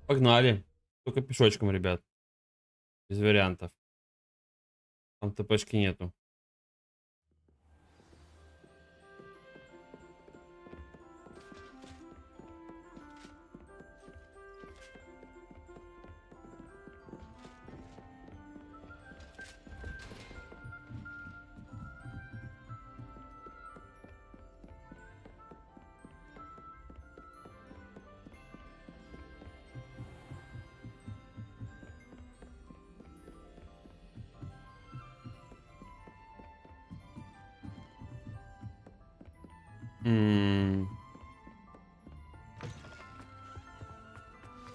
Погнали. Только пешочком, ребят. Без вариантов. Там ТПшки нету.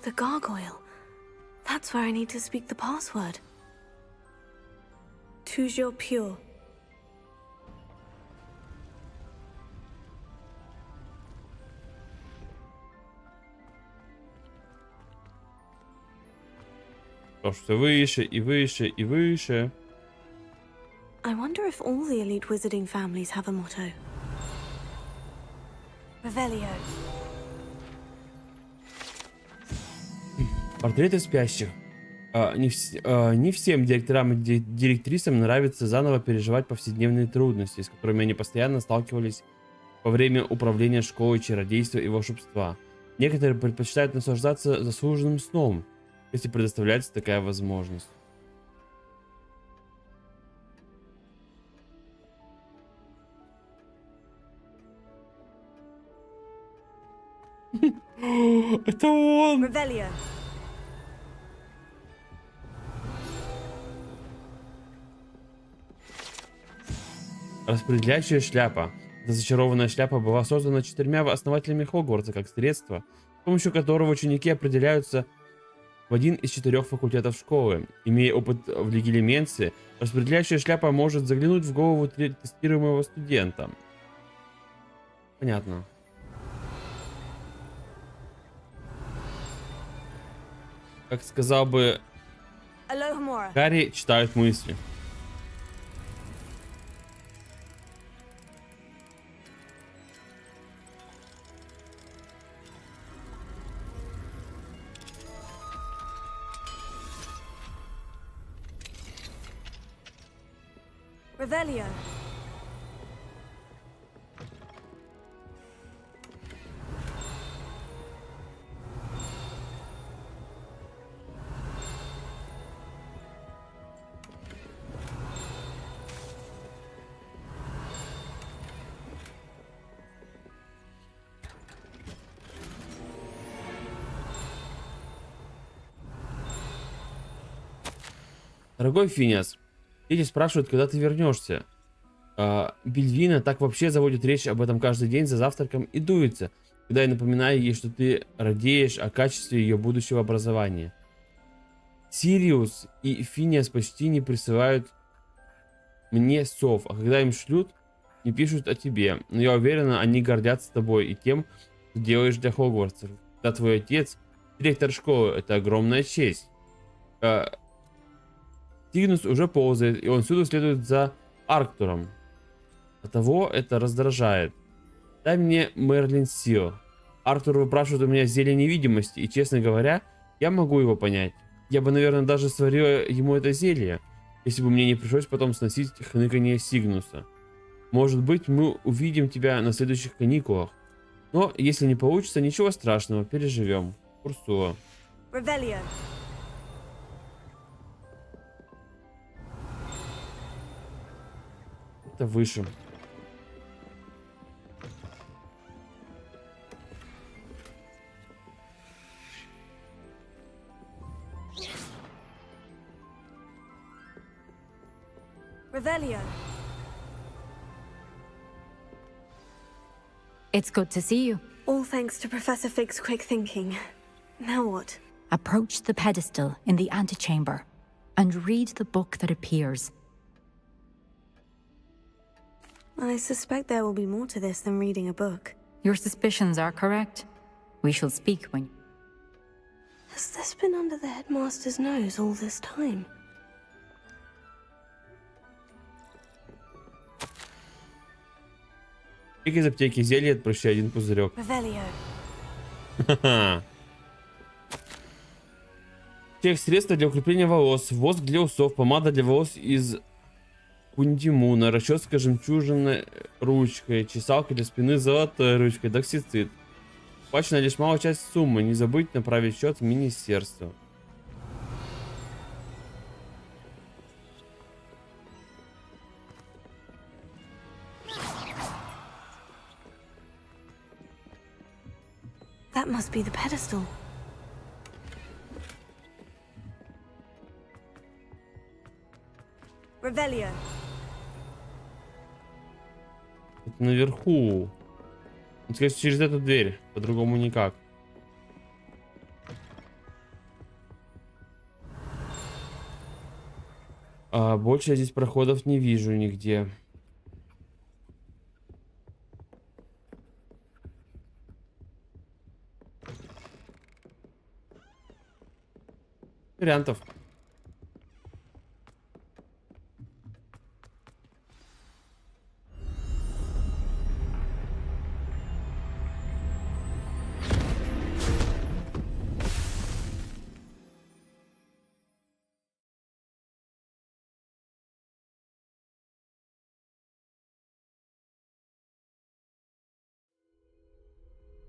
The gargoyle. That's where I need to speak the password. Toujours pure. То, что выше и выше и выше. I wonder if all the elite wizarding families have a motto. Revelio. Портреты спящих. Не всем директорам и директрисам нравится заново переживать повседневные трудности, с которыми они постоянно сталкивались во время управления школой чародейства и волшебства. Некоторые предпочитают наслаждаться заслуженным сном, если предоставляется такая возможность. Это он! Revelio. Распределяющая шляпа. Эта зачарованная шляпа была создана 4 основателями Хогвартса как средство, с помощью которого ученики определяются в один из 4 факультетов школы. Имея опыт в легилименции, распределяющая шляпа может заглянуть в голову тестируемого студента. Понятно. Как сказал бы Гарри, читают мысли. Revelio. Дорогой Финиас, дети спрашивают, когда ты вернешься. Бельвина так вообще заводит речь об этом каждый день за завтраком и дуется, когда я напоминаю ей, что ты радеешь о качестве ее будущего образования. Сириус и Финиас почти не присылают мне сов, а когда им шлют, не пишут о тебе. Но я уверена, они гордятся тобой и тем, что делаешь для Хогвартса. Когда твой отец директор школы, это огромная честь. Сигнус уже ползает, и он всюду следует за Арктуром. Оттого это раздражает. Дай мне Мерлин Сил. Арктур выпрашивает у меня зелье невидимости, и, честно говоря, я могу его понять. Я бы, наверное, даже сварила ему это зелье, если бы мне не пришлось потом сносить хныканье Сигнуса. Может быть, мы увидим тебя на следующих каникулах. Но, если не получится, ничего страшного, переживем. Урсула. Revelio. Это выше. Revelio. It's good to see you. All thanks to Professor Fig's quick thinking. Now what? Approach the pedestal in the antechamber and read the book that appears. I suspect there will be more to this than reading a book. Your suspicions are correct. We shall speak when... Has this been under the headmaster's nose all this time? Из аптеки зелье от прыща 1 пузырек. Тех средства для укрепления волос, воск для усов, помада для волос из кундимуна, расческа жемчужной ручкой, чесалка для спины золотой ручкой, доксицит. Оплачена лишь малая часть суммы. Не забудь направить счет в министерство. That must be the pedestal. Revelio. Это наверху. Скажите, через эту дверь. По-другому никак. Больше я здесь проходов не вижу нигде. Вариантов.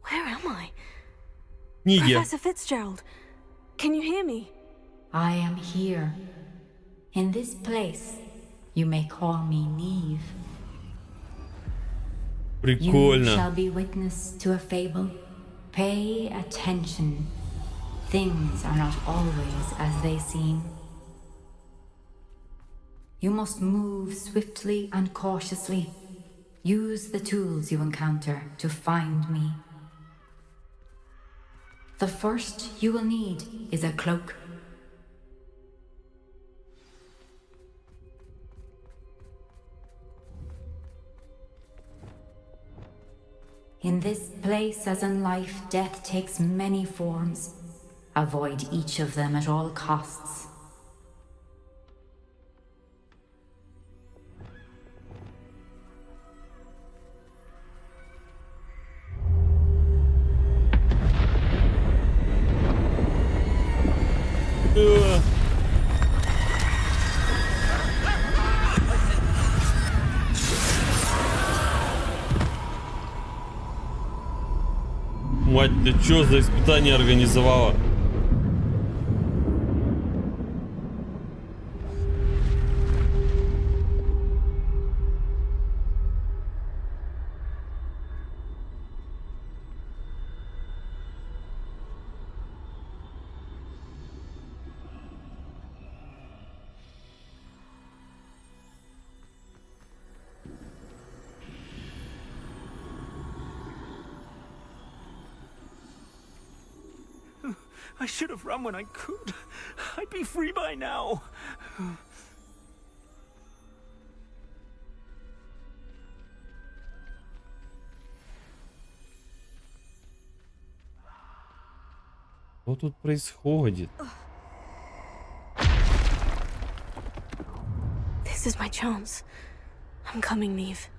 Where am I? Книги. Professor Fitzgerald, can you hear me? I am here. In this place, you may call me Neve. Прикольно. You shall be witness to a fable. Pay attention. Things are not always as they seem. You must move swiftly and cautiously. Use the tools you encounter to find me. The first you will need is a cloak. In this place, as in life, death takes many forms. Avoid each of them at all costs. Мать, ты чё за испытание организовала? I should have run when I could. I'd be free by now. Что тут происходит? This is my chance. I'm coming, Neve.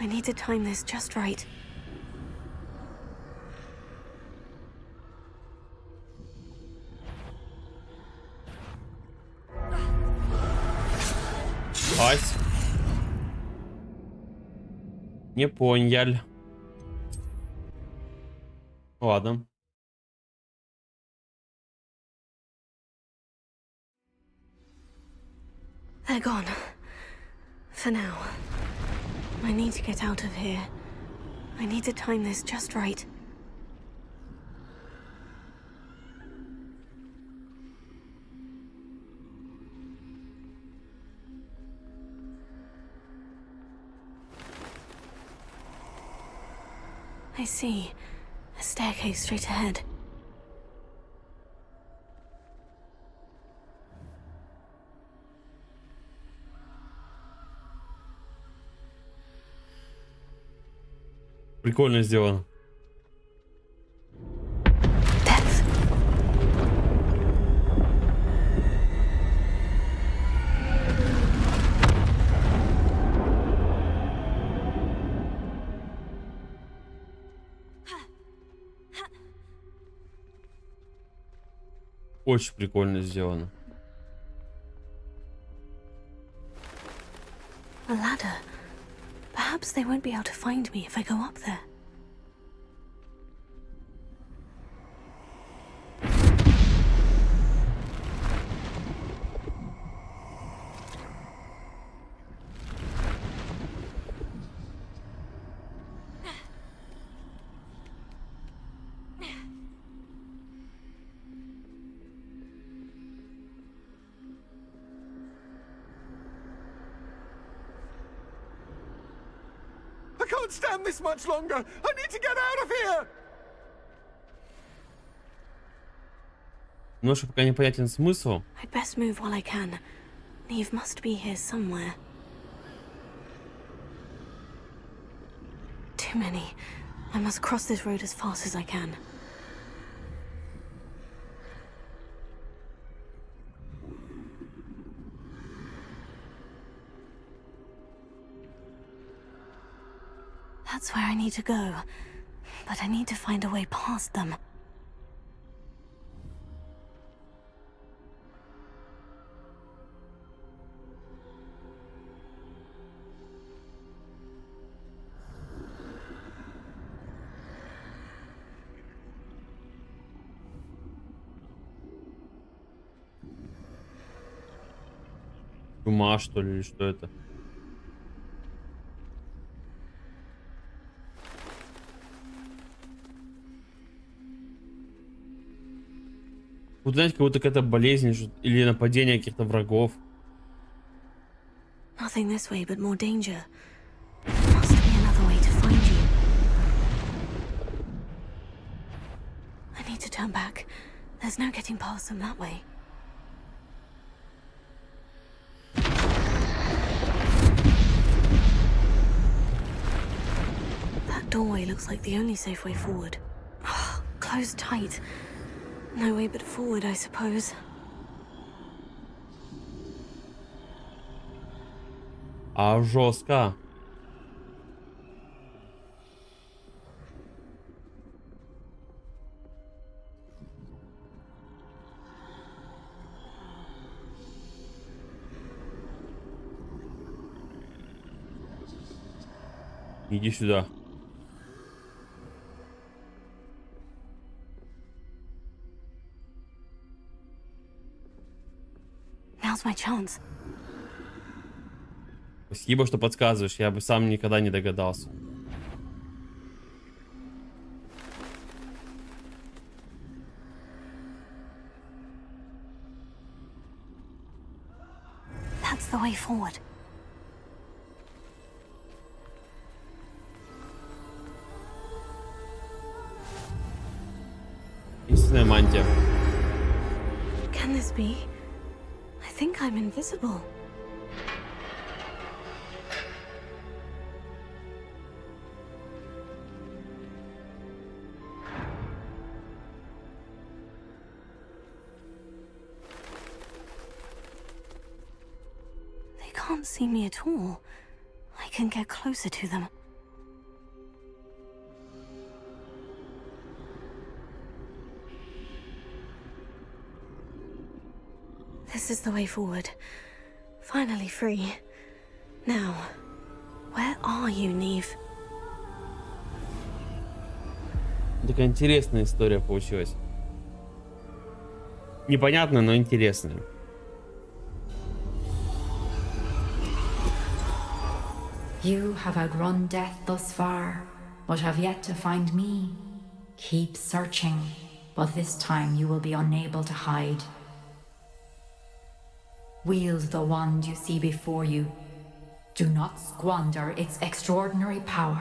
I need to time this just right. Ась. Не понял. Ладно. They're gone. For now. I need to get out of here. I need to time this just right. I see. A staircase straight ahead. Прикольно сделано. Очень прикольно сделано. A ladder. Perhaps they won't be able to find me if I go up there. I can't stand this much longer. I need to get out of here. Немножко пока непонятен смысл. I'd best move while I can. Neve must be here somewhere. Too many. I must cross this road as fast as I can. That's where I need to go. But I need to find a way past them. Чума, что ли, или что это? Вот знаете, как будто какая-то болезнь или нападение каких-то врагов. Nothing this way, but more danger. Must be another way to find you. I need to turn back. There's no getting past them that way. That doorway looks like the only safe way forward. Oh, closed tight. No way but forward, I suppose. А жестко. Иди сюда. Now's my chance. Спасибо, что подсказываешь. Я бы сам никогда не догадался. That's the way forward. Истинная мантия. Can this be? I think I'm invisible. They can't see me at all. I can get closer to them. This is the way forward. Finally free. Now, where are you, Neve? Такая интересная история получилась. Непонятная, но интересная. You have outrun death thus far, but have yet to find me. Keep searching, but this time you will be unable to hide. Wield the wand you see before you. Do not squander its extraordinary power.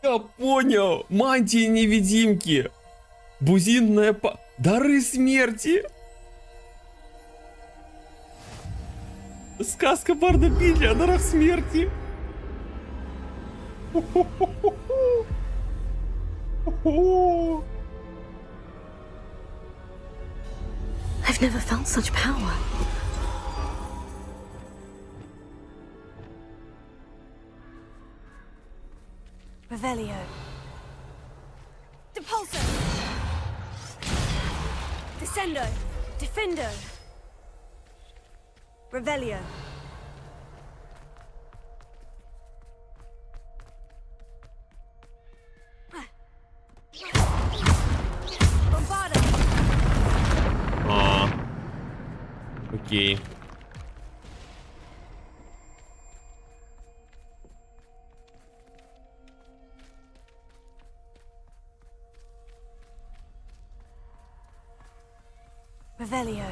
Я понял! Мантии-невидимки! Бузинная дары смерти! Сказка Барда Билли о дарах смерти! I've never felt such power. Revelio. Depulso. Descendo. Defendo. Revelio. Bombarda. Окей. Revelio.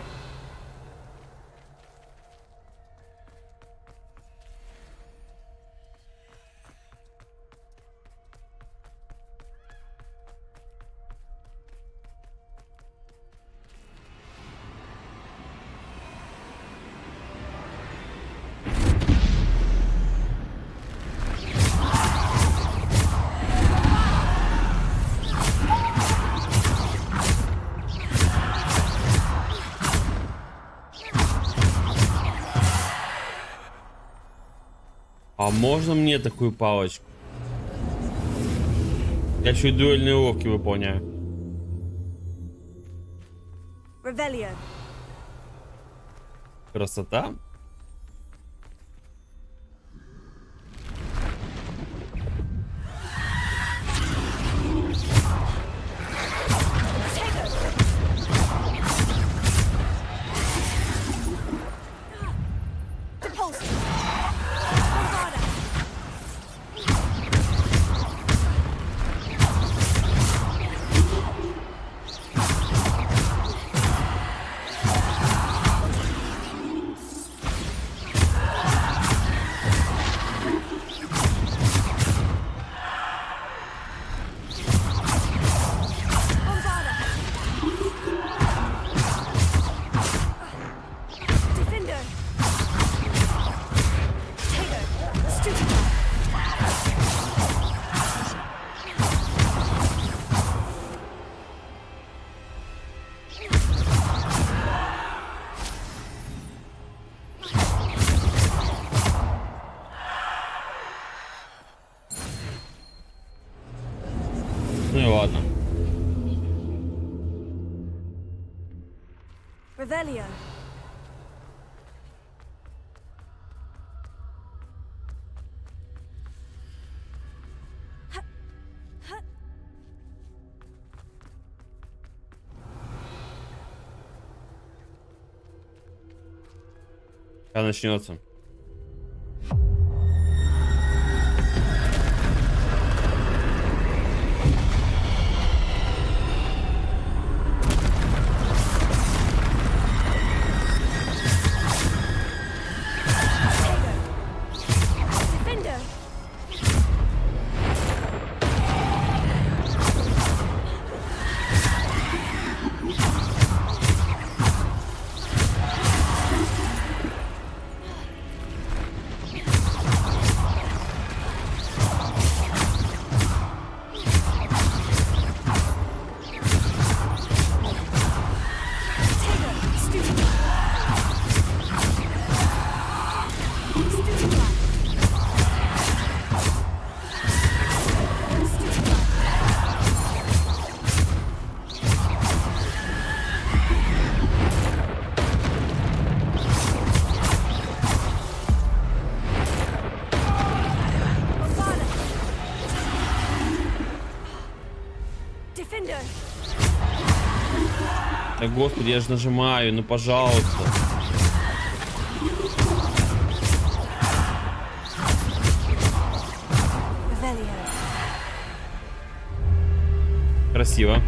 А можно мне такую палочку? Я еще и дуэльные уловки выполняю. Revelio. Красота. Ну и ладно. Revelio. Когда начнется. Да господи, я же нажимаю, ну пожалуйста. Красиво.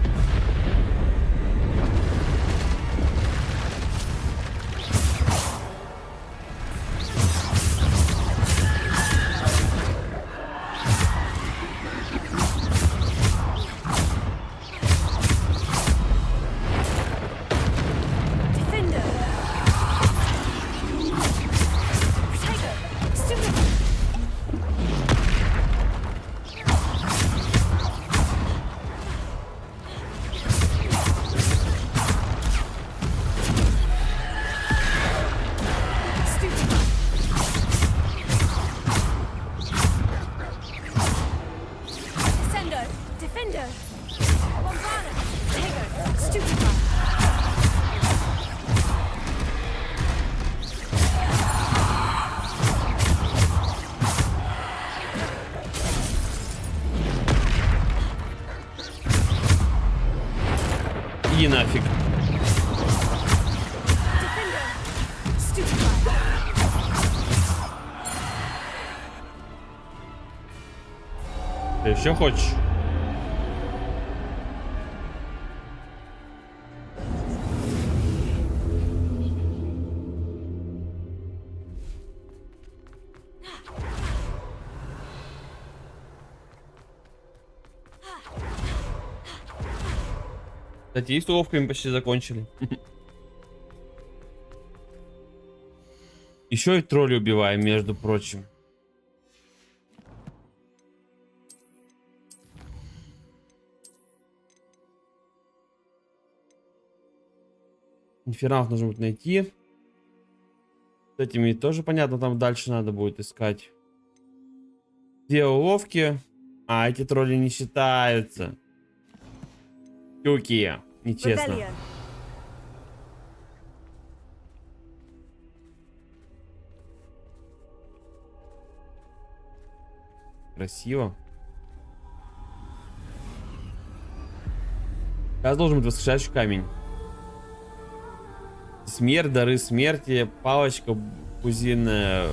И нафиг. Ты еще хочешь? Кстати, и с уловками почти закончили. Еще и тролли убиваем, между прочим. Инфернов нужно будет найти. С этими тоже понятно, там дальше надо будет искать. 2 уловки. А, эти тролли не считаются. Тюки. Нечестно. Красиво. Сейчас должен быть воскрешающий камень. Смерть, дары смерти, палочка кузина,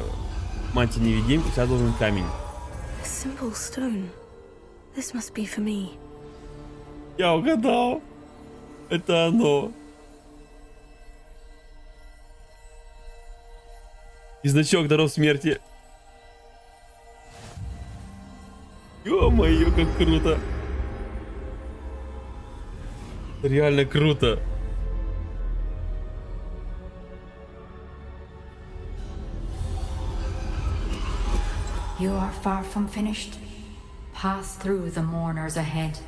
мантия-невидимка. Сейчас должен быть камень. Simple stone. This must be for me. Я угадал. Это оно. И значок даров смерти. Ё-моё, как круто. Реально круто. You are far from finished. Pass through the mourners ahead.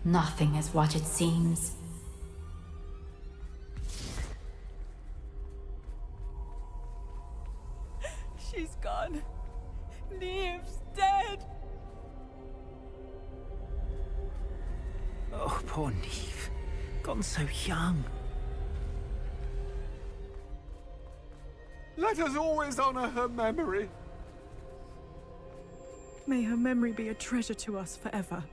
Nothing is what it seems. She's gone. Neve's dead. Poor Neve. Gone so young. Let us always honor her memory. May her memory be a treasure to us forever.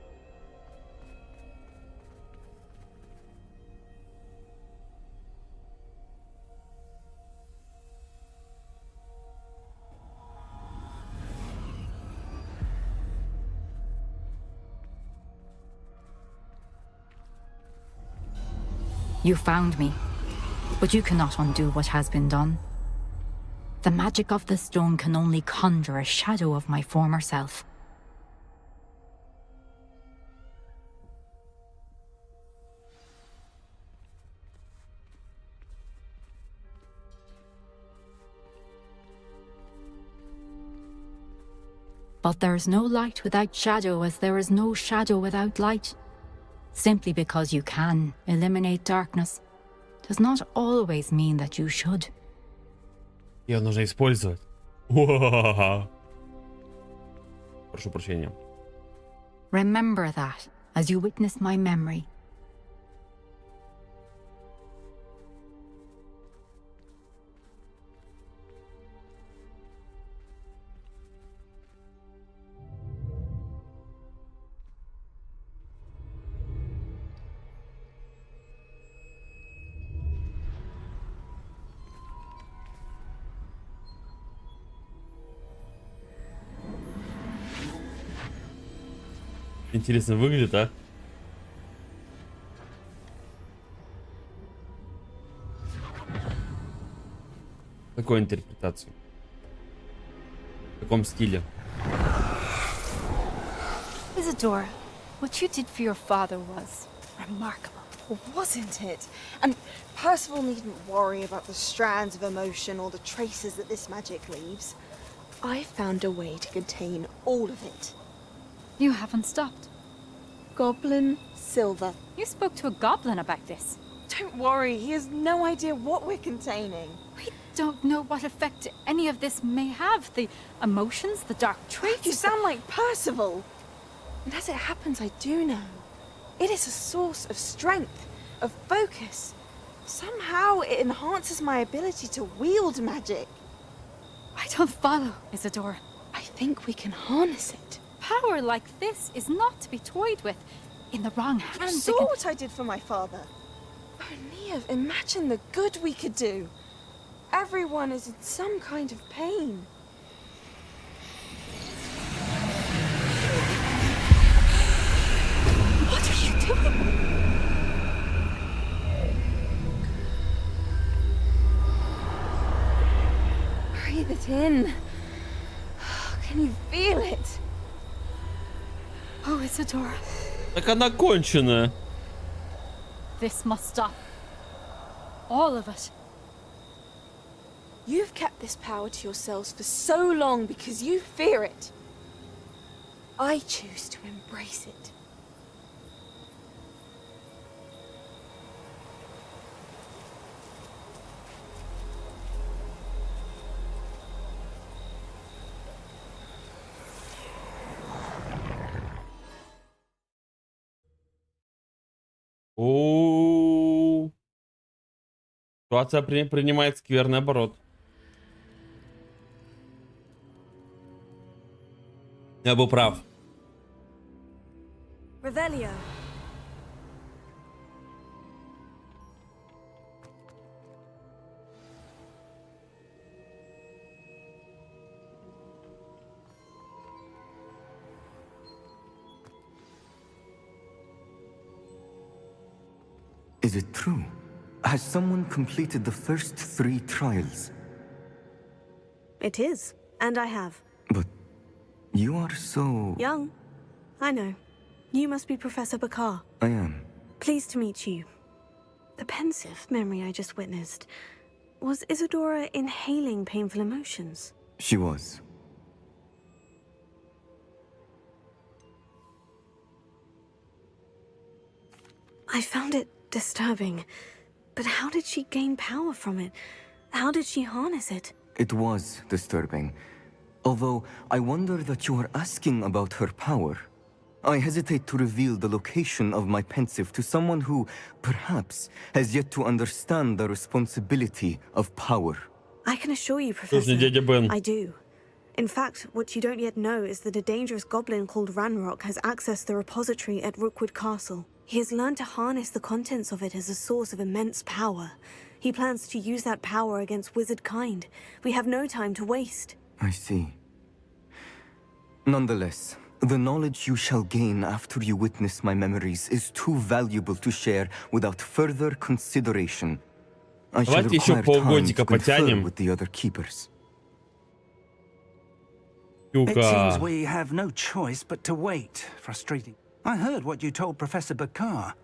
You found me, but you cannot undo what has been done. The magic of the stone can only conjure a shadow of my former self. But there is no light without shadow, as there is no shadow without light. Simply because you can eliminate darkness does not always mean that you should. Ее нужно использовать. Прошу прощения. Remember that as you witness my memory. Интересно выглядит, а? Какой интерпретации? В каком стиле? Isadora, what you did for your father was remarkable, wasn't it? And Percival needn't worry about the strands of emotion or the traces that this magic leaves. I found a way to contain all of it. You haven't stopped. Goblin Silver. You spoke to a goblin about this. Don't worry, he has no idea what we're containing. We don't know what effect any of this may have. The emotions, the dark traits. You sound like Percival. And as it happens, I do know. It is a source of strength, of focus. Somehow it enhances my ability to wield magic. I don't follow, Isadora. I think we can harness it. Power like this is not to be toyed with. In the wrong hands. You saw what I did for my father. Oh, Neve, imagine the good we could do. Everyone is in some kind of pain. What are you doing? Breathe it in. Can you feel it? Oh, Isadora. Так она конченая. This must stop. All of it. You've kept this power to yourselves for so long because you fear it. I choose to embrace it. О, ситуация принимает скверный оборот. Я был прав. Revelio. Is it true? Has someone completed the first 3 trials? It is, and I have. But you are so... Young. I know. You must be Professor Bakar. I am. Pleased to meet you. The pensive memory I just witnessed. Was Isadora inhaling painful emotions? She was. I found it disturbing. But how did she gain power from it? How did she harness it? It was disturbing. Although, I wonder that you are asking about her power. I hesitate to reveal the location of my pensive to someone who, perhaps, has yet to understand the responsibility of power. I can assure you, Professor, I do. In fact, what you don't yet know is that a dangerous goblin called Ranrock has accessed the repository at Rookwood Castle. He has learned to harness the contents of it as a source of immense power. He plans to use that power against wizard kind. We have no time to waste. I see. Nonetheless, the knowledge you shall gain after you witness my memories is too valuable to share without further consideration. I shall require time to confer with the other keepers. It seems we have no choice but to wait. Frustrating. I heard what you told Professor Bakar.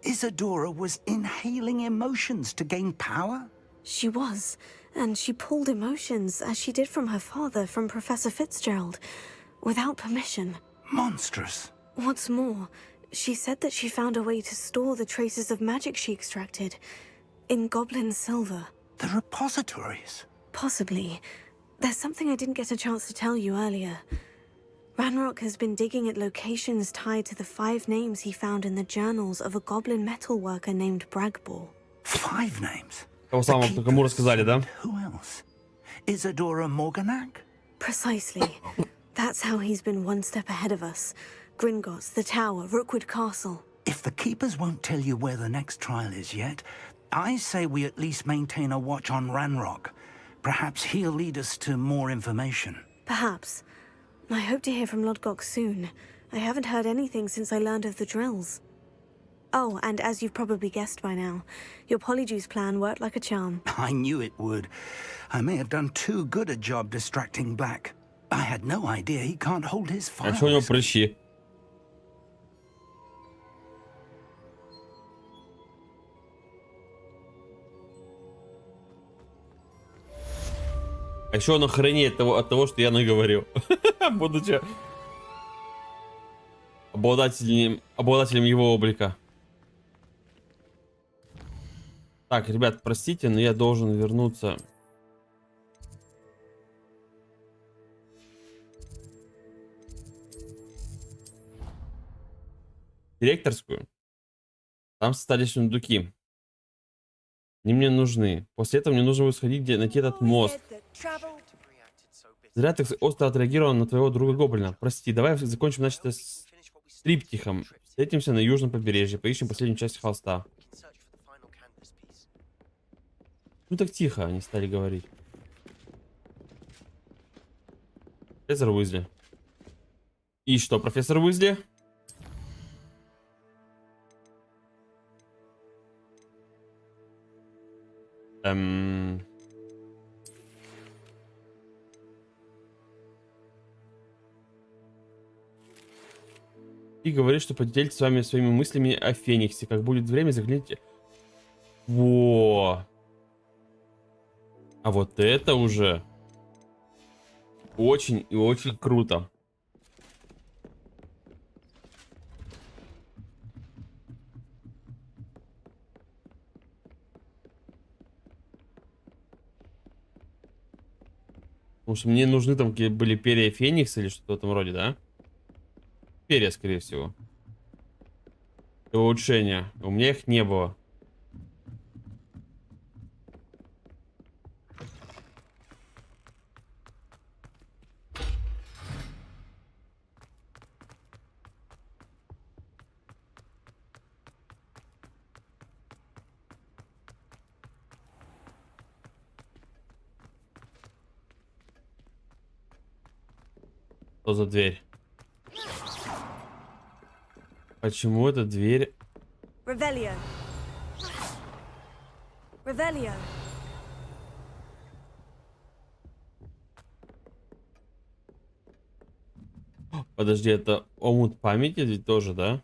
Isadora was inhaling emotions to gain power? She was, and she pulled emotions, as she did from her father, from Professor Fitzgerald, without permission. Monstrous. What's more, she said that she found a way to store the traces of magic she extracted in goblin silver. The repositories? Possibly. There's something I didn't get a chance to tell you earlier. Ranrock has been digging at locations tied to the 5 names he found in the journals of a goblin metalworker named Bragbor. 5 names? Того самого, кому рассказали, да? Who else? Isadora Morganac? Precisely. That's how he's been one step ahead of us. Gringotts, the Tower, Rookwood Castle. If the Keepers won't tell you where the next trial is yet, I say we at least maintain a watch on Ranrock. Perhaps he'll lead us to more information. Perhaps. I hope to hear from Lodgok soon. I haven't heard anything since I learned of the drills. Oh, and as you've probably guessed by now, your Polyjuice plan worked like a charm. I knew it would. I may have done too good a job distracting Black. I had no idea he can't hold his fire. А что у него прыщи? А еще он охренеет от того, что я наговорил. Будучи обладателем его облика. Так, ребят, простите, но я должен вернуться. В директорскую. Там остались сундуки. Они мне нужны. После этого мне нужно будет сходить, найти этот мост. Зря ты остро отреагировал на твоего друга Гоблина. Прости, давай закончим начатое с триптихом. Встретимся на южном побережье. Поищем последнюю часть холста. Ну так тихо они стали говорить. Профессор Уизли. И что, профессор Уизли? И говорит, что поделитесь с вами своими мыслями о Фениксе. Как будет время, загляните. Во! А вот это уже очень и очень круто. Потому что мне нужны там были перья Феникса или что-то в этом роде, да? Перья, скорее всего. Для улучшения. У меня их не было. Что за дверь? Почему эта дверь? Revelio. Revelio. Подожди, это омут памяти ведь тоже, да?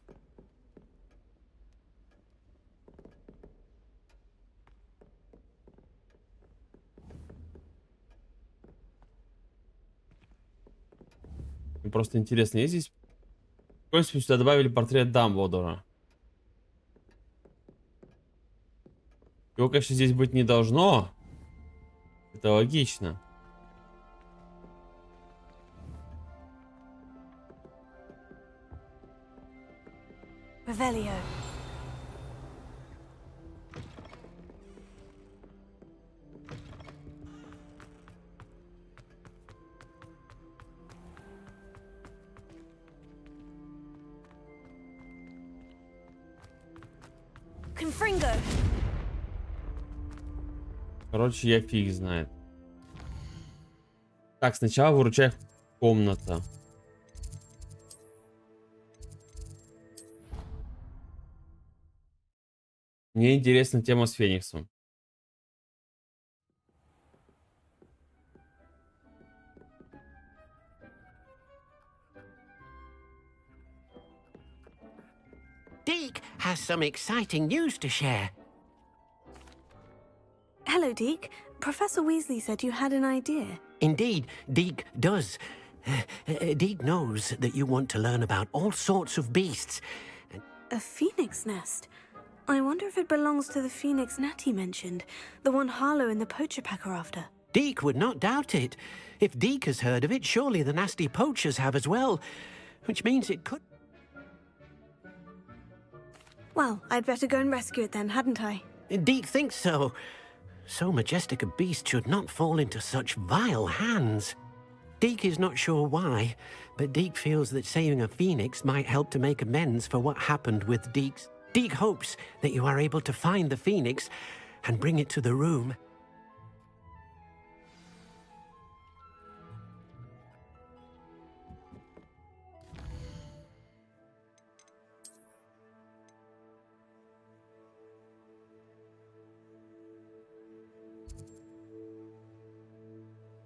Мне просто интересно, есть здесь... В принципе, сюда добавили портрет Дамблдора. Его, конечно, здесь быть не должно. Это логично. Revelio. Confringo. Короче, я фиг знает. Так, сначала выручай комната. Мне интересна тема с Фениксом. Deke has some exciting news to share. Hello, Deke. Professor Weasley said you had an idea. Indeed, Deke does. Deke knows that you want to learn about all sorts of beasts. A phoenix nest? I wonder if it belongs to the phoenix Natty mentioned, the one Harlow and the poacher pack are after. Deke would not doubt it. If Deke has heard of it, surely the nasty poachers have as well. Which means it could... Well, I'd better go and rescue it then, hadn't I? Deke thinks so. So majestic a beast should not fall into such vile hands. Deke is not sure why, but Deke feels that saving a phoenix might help to make amends for what happened with Deke's. Deke hopes that you are able to find the phoenix and bring it to the room.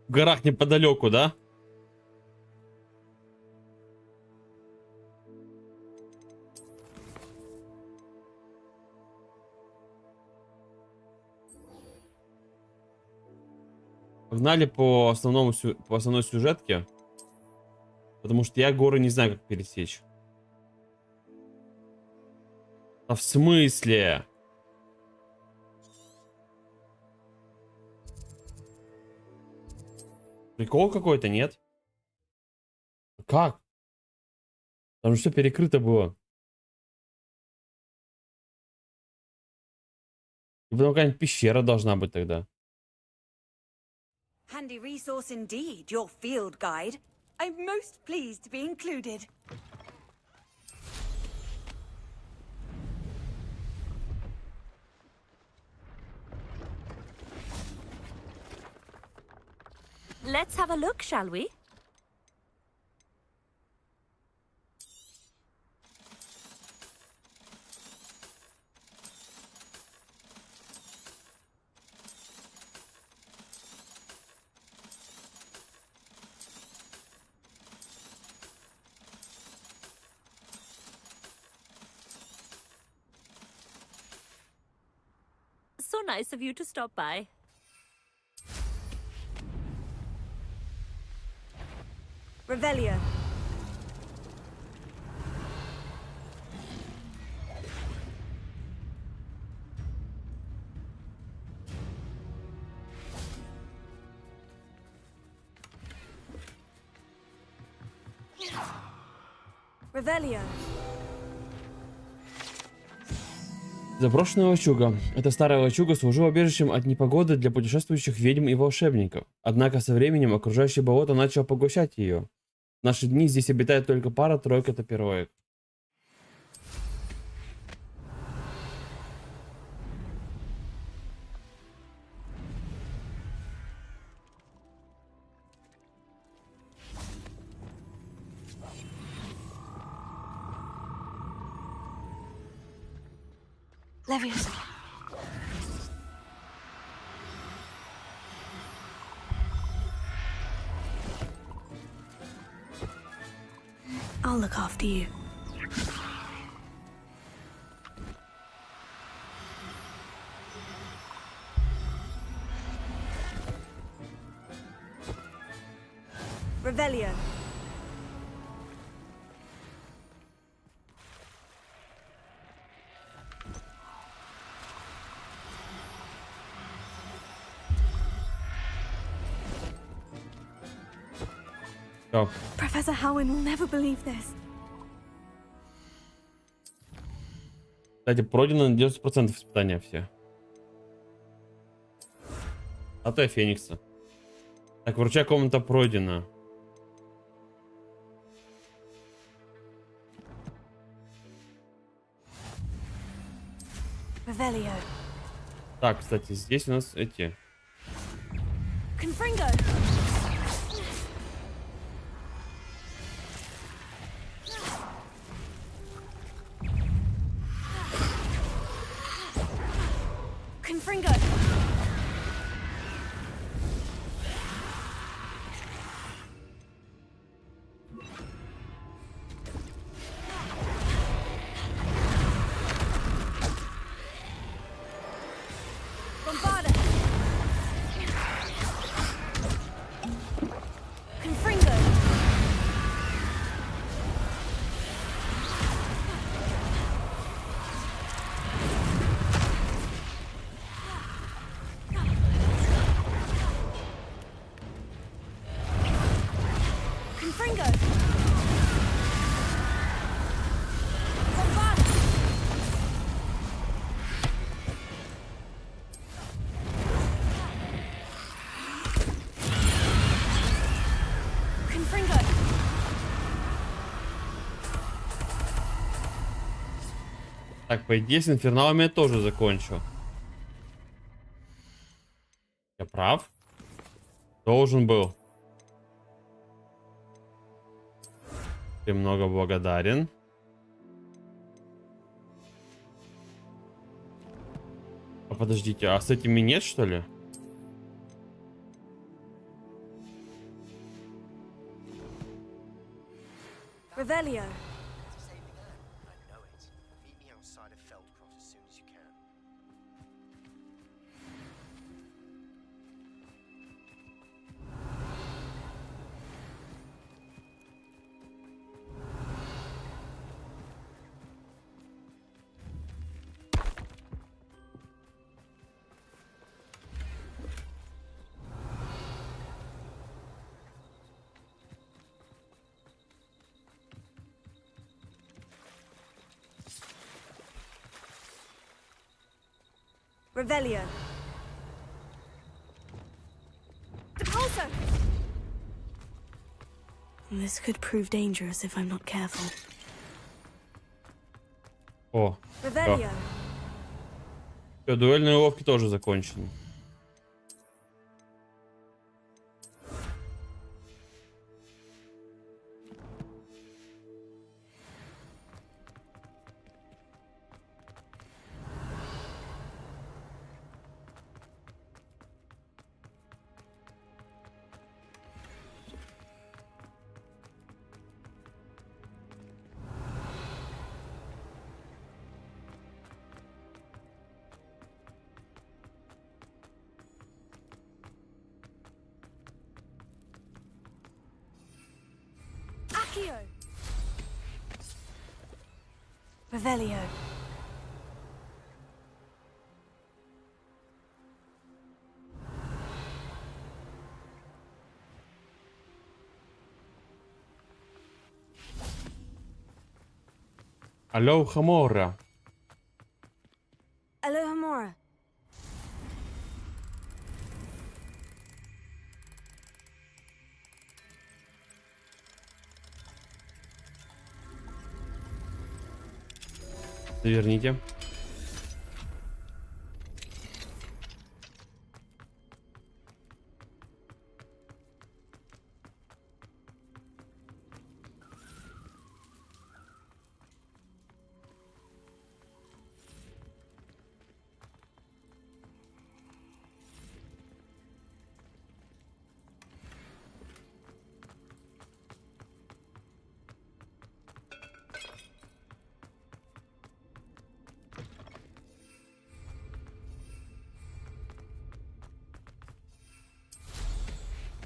В горах неподалеку, да? Погнали по основной сюжетке. Потому что я горы не знаю, как пересечь. А в смысле? Прикол какой-то, нет? Как? Там же все перекрыто было. И потом какая-нибудь пещера должна быть тогда. Handy resource indeed, your field guide. I'm most pleased to be included. Let's have a look, shall we? So nice of you to stop by. Revelio. Revelio. Заброшенная лачуга. Эта старая лачуга служила убежищем от непогоды для путешествующих ведьм и волшебников. Однако со временем окружающее болото начало поглощать ее. В наши дни здесь обитает только пара-тройка топироек. Leviosa. I'll look after you. Revelio. Go. Professor Howin will never believe this. Кстати, пройдено на 90% испытания все. А то я Феникса. Так, вручай, комната пройдена. Revelio. Так, кстати, здесь у нас эти. Confringo. Confringo. Bombarda. Confringo. Confringo. Bombarda. Confringo. Так, по идее, с инферналами я тоже закончу. Я прав? Должен был. Много благодарен. А подождите, а с этими нет, что ли? Revelio. Revelio. Depulso! This could prove dangerous if I'm not careful. О, Revelio. все, дуэльные уловки тоже закончены. Accio. Revelio. Алло, Хамора. Alohomora. Верните.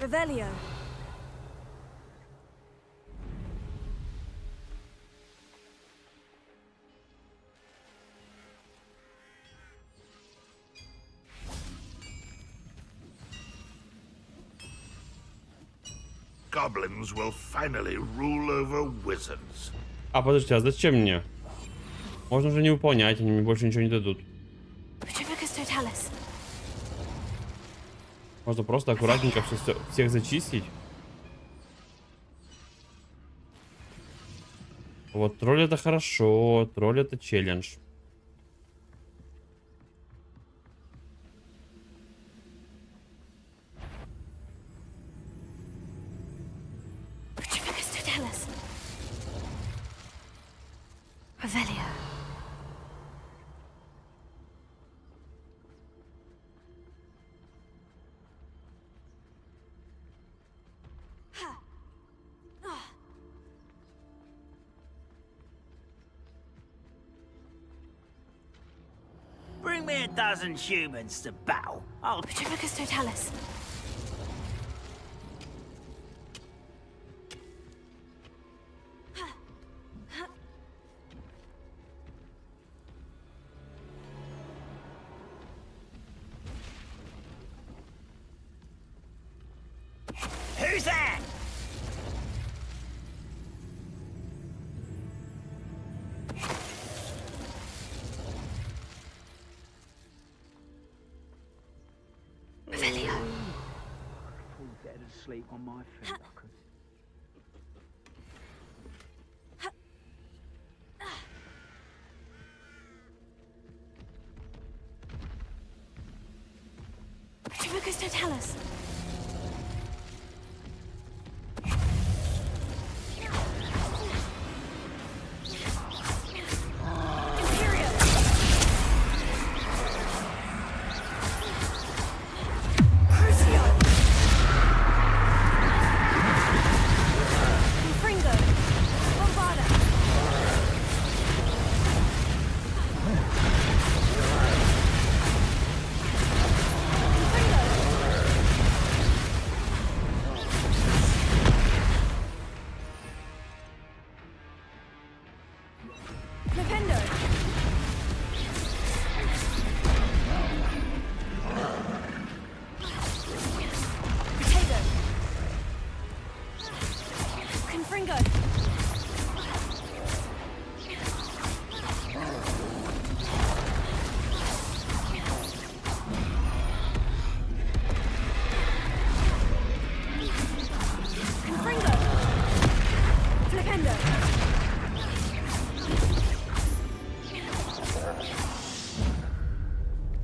Revelio. Goblins will finally rule over wizards. А подождите, а зачем мне? Можно уже не выполнять, они мне больше ничего не дадут. Можно просто аккуратненько всех зачистить. Вот тролль это хорошо, тролль это челлендж. Bring me a dozen humans to battle. I'll... Patrivicus totalis. Who's that? Dead asleep on my feet. Patrivicus totalis.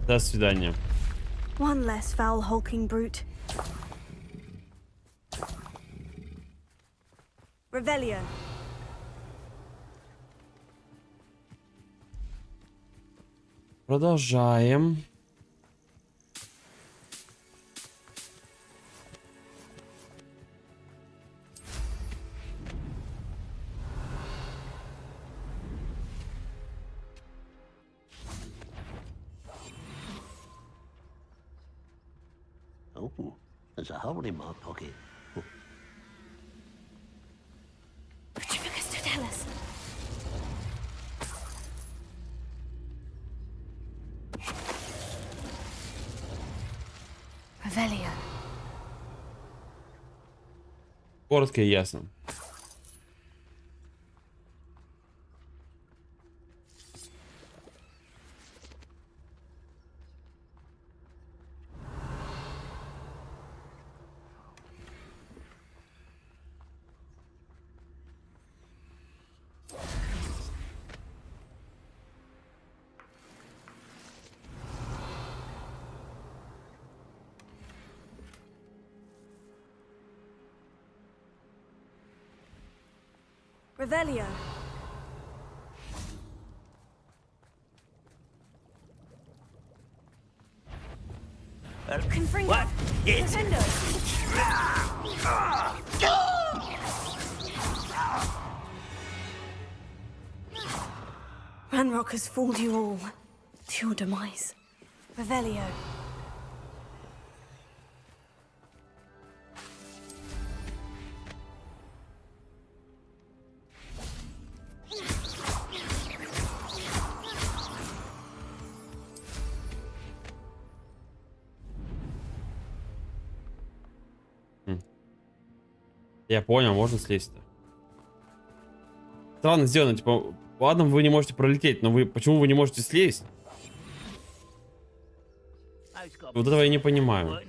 До свидания. One less foul hulking brute. Revelio. Продолжаем. Oh, there's a hole in my pocket. Patrivicus totalis. Revelio. Коротко и ясно. Revelio. Confringo. What? Yes. Defendo. Ranrock has fooled you all to your demise. Revelio. Я понял, можно слезть-то. Странно сделано, типа, Ладно, вы не можете пролететь, но вы почему вы не можете слезть? Вот этого я не понимаю.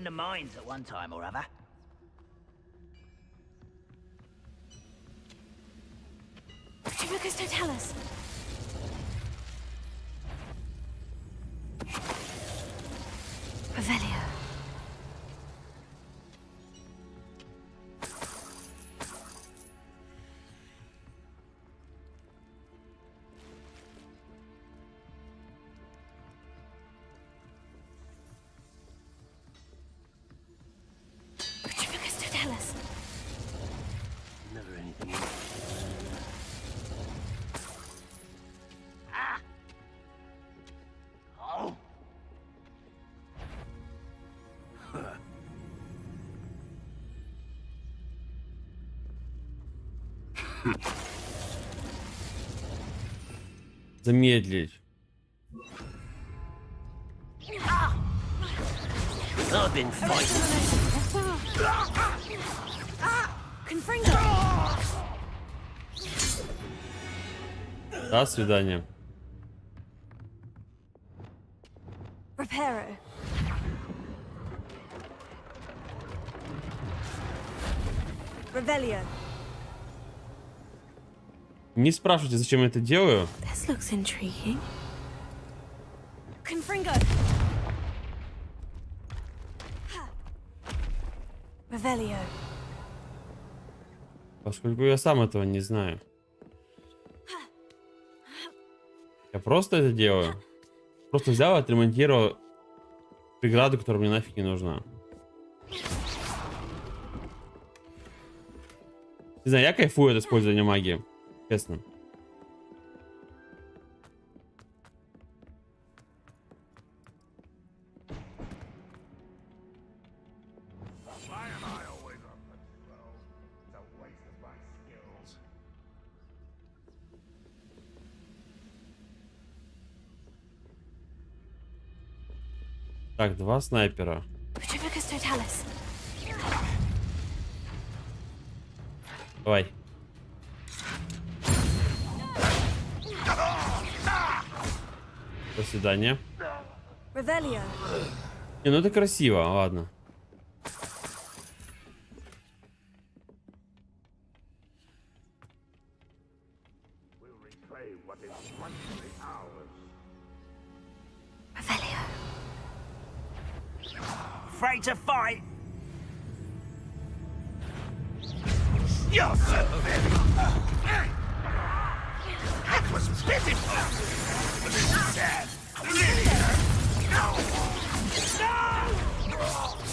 Замедлить. До свидания. Не спрашивайте, зачем я это делаю. This looks intriguing. Поскольку я сам этого не знаю. Я просто это делаю. Просто взял и отремонтировал преграду, которая мне нафиг не нужна. Не знаю, я кайфую от использования магии. Честно. Так, 2 снайпера. Давай. До свидания. Не, ну это красиво, ладно. Afraid to fight? You're so very... That was pitiful! Sad. Really? No!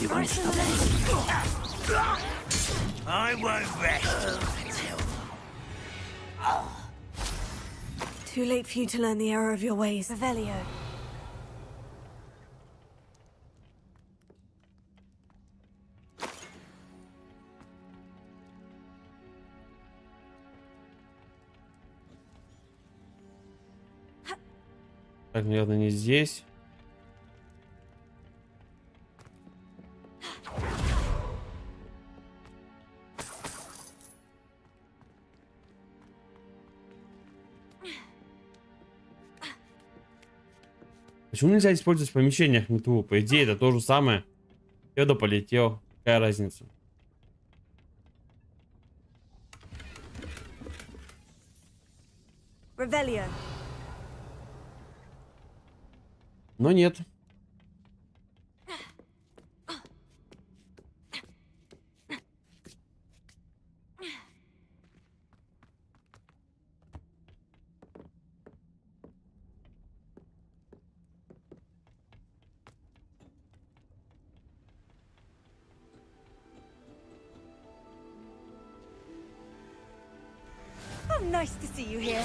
You won't stop. I won't rest until... Too late for you to learn the error of your ways. Revelio. Так, наверное, не здесь. Почему нельзя использовать в помещениях метлу? По идее, это то же самое. Федо полетел. Какая разница? Revelio. Но нет. Oh, nice to see you here.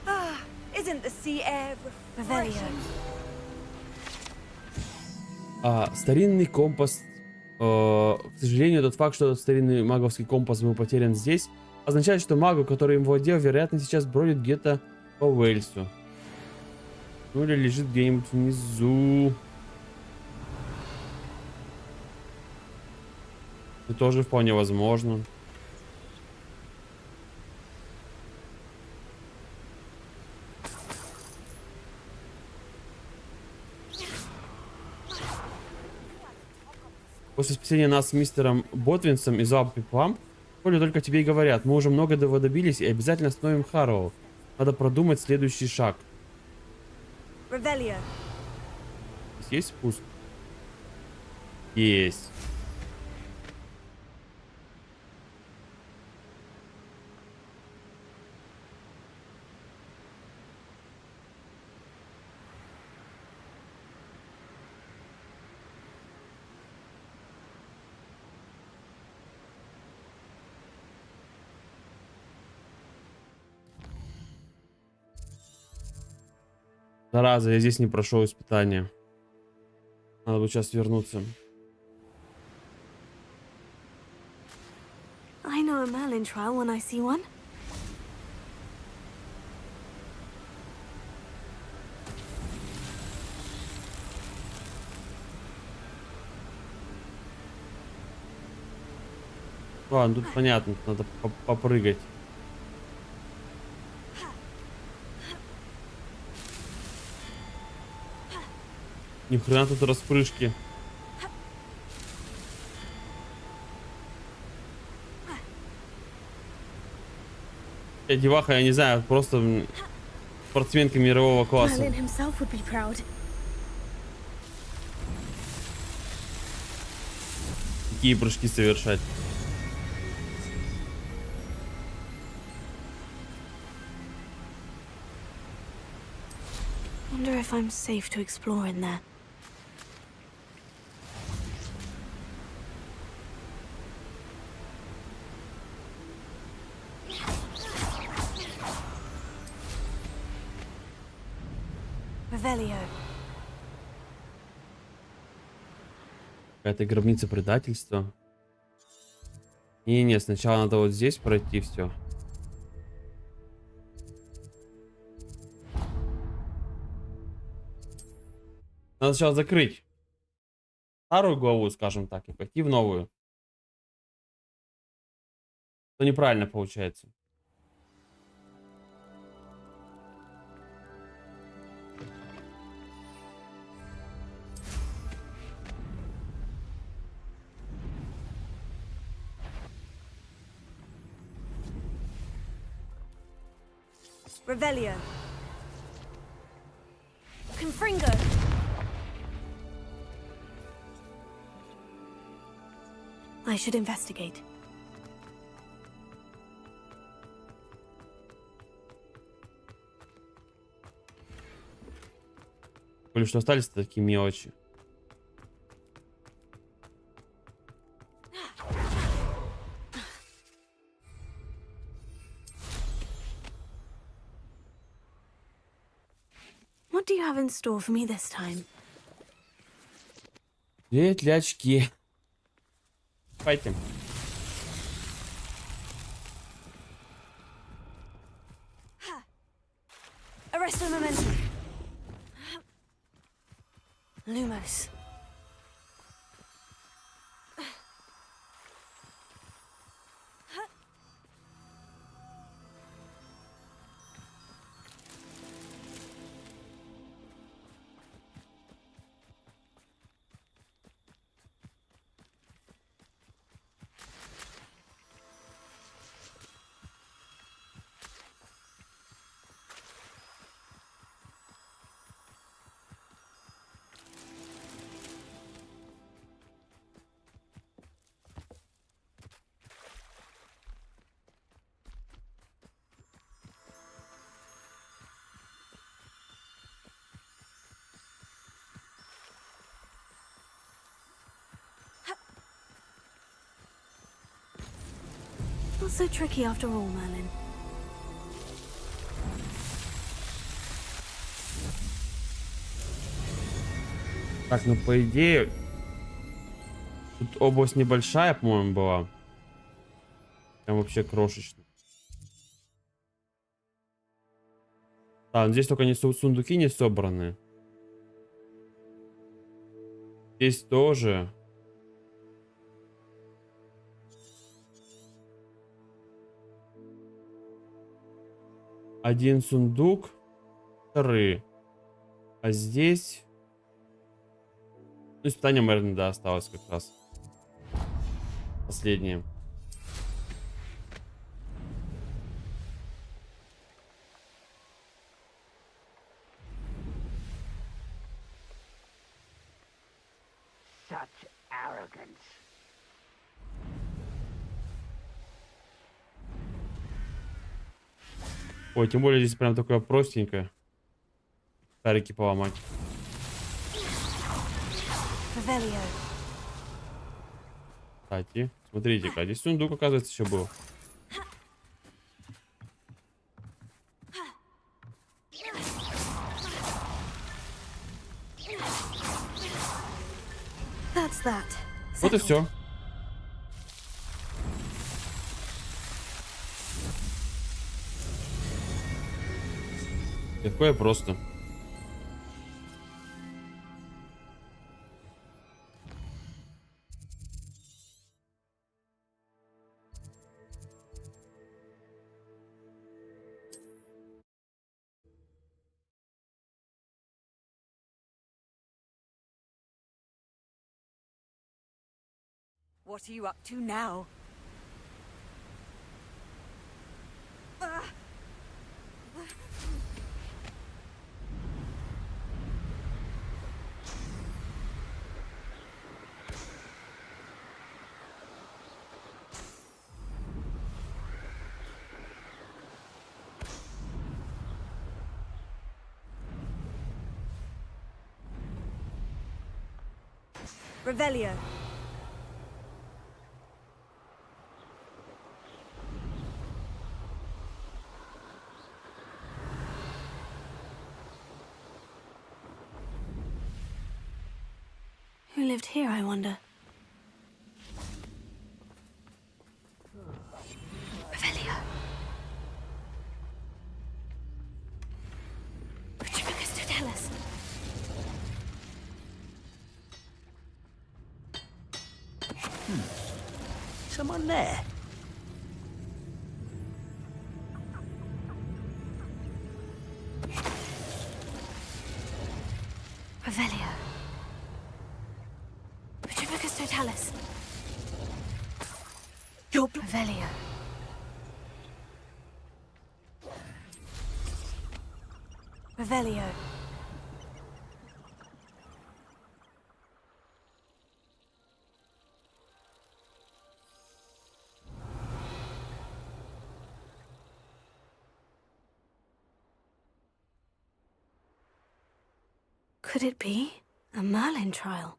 Ah, isn't the sea air refreshing? Старинный компас. К сожалению, тот факт, что старинный маговский компас был потерян здесь, означает, что магу, который им владел, вероятно, сейчас бродит где-то по Уэльсу. Ну или лежит где-нибудь внизу. Это тоже вполне возможно. После спасения нас с мистером Ботвинсом и Зоапи Пламп, Коля только тебе и говорят. Мы уже многого добились и обязательно остановим Харроу. Надо продумать следующий шаг. Revelio. Здесь есть спуск? Есть. Зараза, я здесь не прошел испытание. Надо будет сейчас вернуться. I know a Merlin trial when I see one. Ладно, тут понятно, надо попрыгать. Ни хрена тут распрыжки. Деваха, я не знаю, просто спортсменка мирового класса. Merlin himself would be proud. Какие прыжки совершать? Wonder if I'm safe to explore in there. Revelio. Какая-то гробница предательства. Не, сначала надо вот здесь пройти все. Надо сначала закрыть старую главу, скажем так, и пойти в новую. То неправильно получается. Revelio. Confringo. I should investigate. Коли что остались такие мелочи. What do you have in store for me this time? 9 очки. Пойдем. Arresto momentum. Lumos. Not so tricky after all, Merlin. Так, ну по идее... Тут область небольшая, по-моему, была. Прям вообще крошечная. Да, здесь только не сундуки не собраны. Здесь тоже. Один сундук. Вторые. А здесь... Ну, испытание, наверное, да, осталось как раз. Последние. Such arrogance. Ой, тем более здесь прям такое простенькое. Шарики поломать. Кстати, смотрите-ка, здесь сундук, оказывается, еще был. Вот и все. Легко и просто. What are you up to now? Revelio. Who lived here, I wonder? Revelio. Would you like us to tell us? Someone there? Revelio. Would you like us to tell us? Your Revelio. Revelio. Could it be a Merlin trial?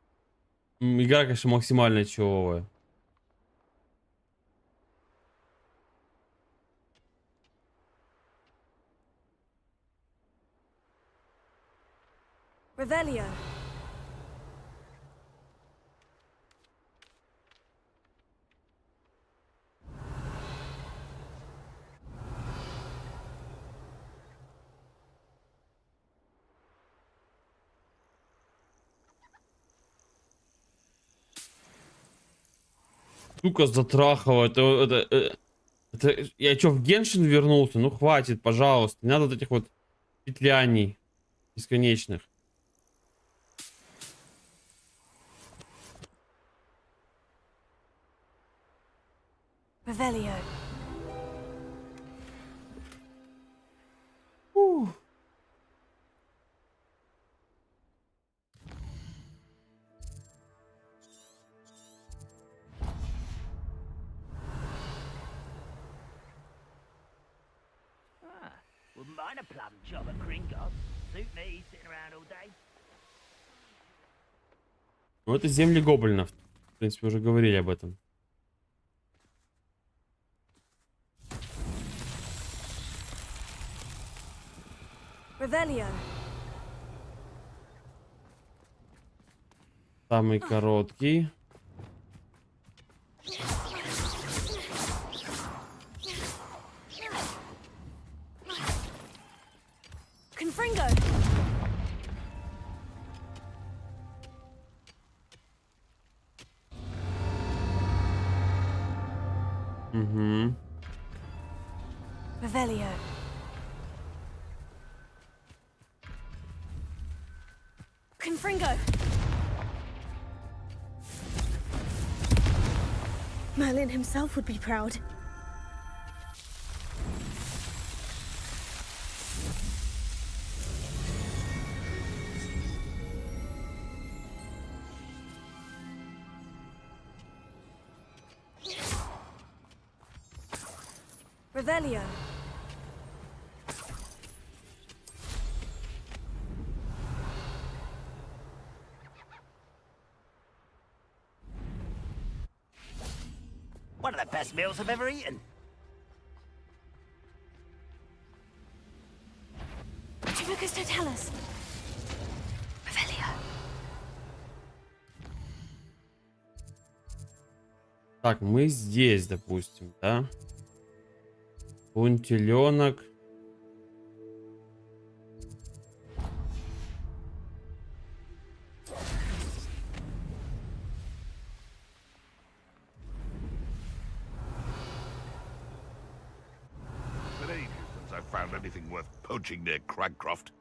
Игра, конечно, максимально чёвая. Revelio. Сука, затрахала. Это я чё, в Геншин вернулся? Ну хватит, пожалуйста. Не надо вот этих вот петляний бесконечных. Revelio. Wouldn't mind a plum job at Gringotts. Suit me sitting around all day. Ну это земли гоблинов. В принципе, уже говорили об этом. Revelio. Самый короткий. Confringo. Угу. Revelio. Confringo. Merlin himself would be proud. Revelio. One of the best meals I've ever eaten. Tribicus totalis. Revelio. Так, мы здесь, допустим, да? Бунтеленок. Been ages since I've found anything worth poaching near Cragcroft.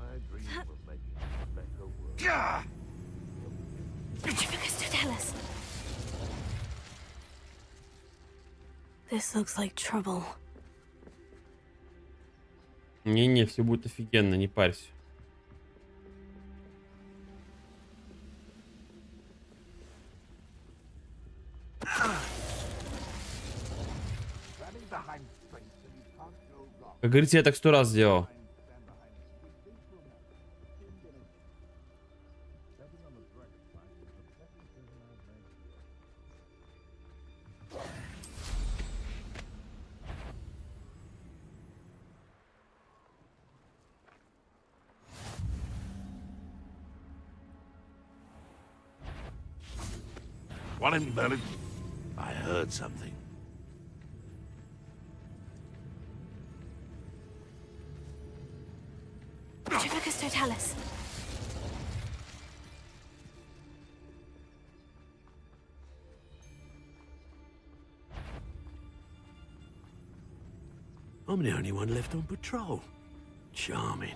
I dream of making a better world. Gah! Tribicus totalis. This looks like trouble. Не-не, все будет офигенно, не парься. Как говорится, я так 100 раз сделал. One in Berlin. I heard something. Tribicus totalis. I'm the only one left on patrol. Charming.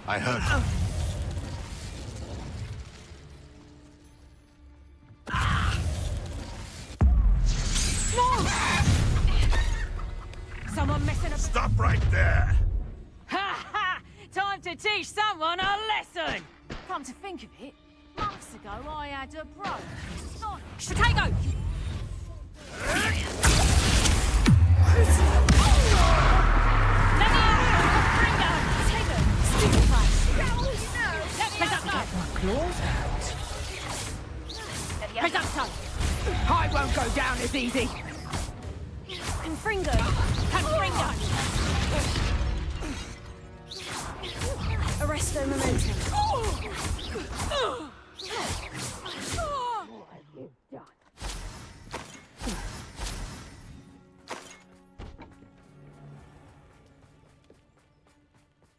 I heard. Someone messing up. Stop right there! Ha ha! Time to teach someone a lesson! Come to think of it, months ago I had a bro. Potato! I won't go down as easy. Confringo. Confringo. Arresto momentum.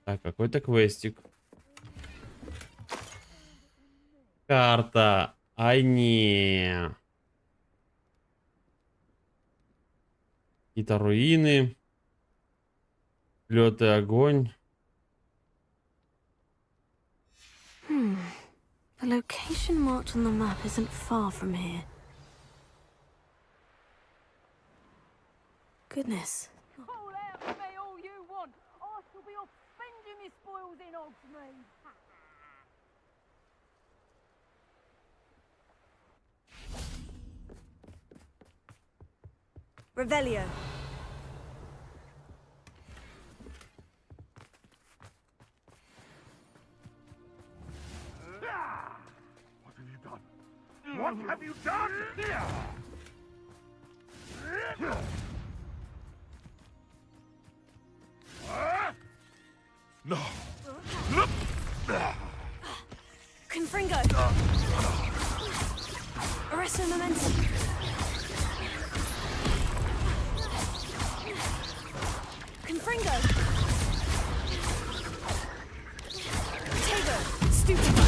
Так, какой-то квестик. Карта. Ай, не. Какие-то руины. Лед и огонь. The location marked on the map isn't far from here. Goodness. Call out to me all you want. I shall be off spending my spoils in Hogsmeade. Revelio. What have you done? No. Confringo. Arresto momentum. Confringo. Potato. Stupefy.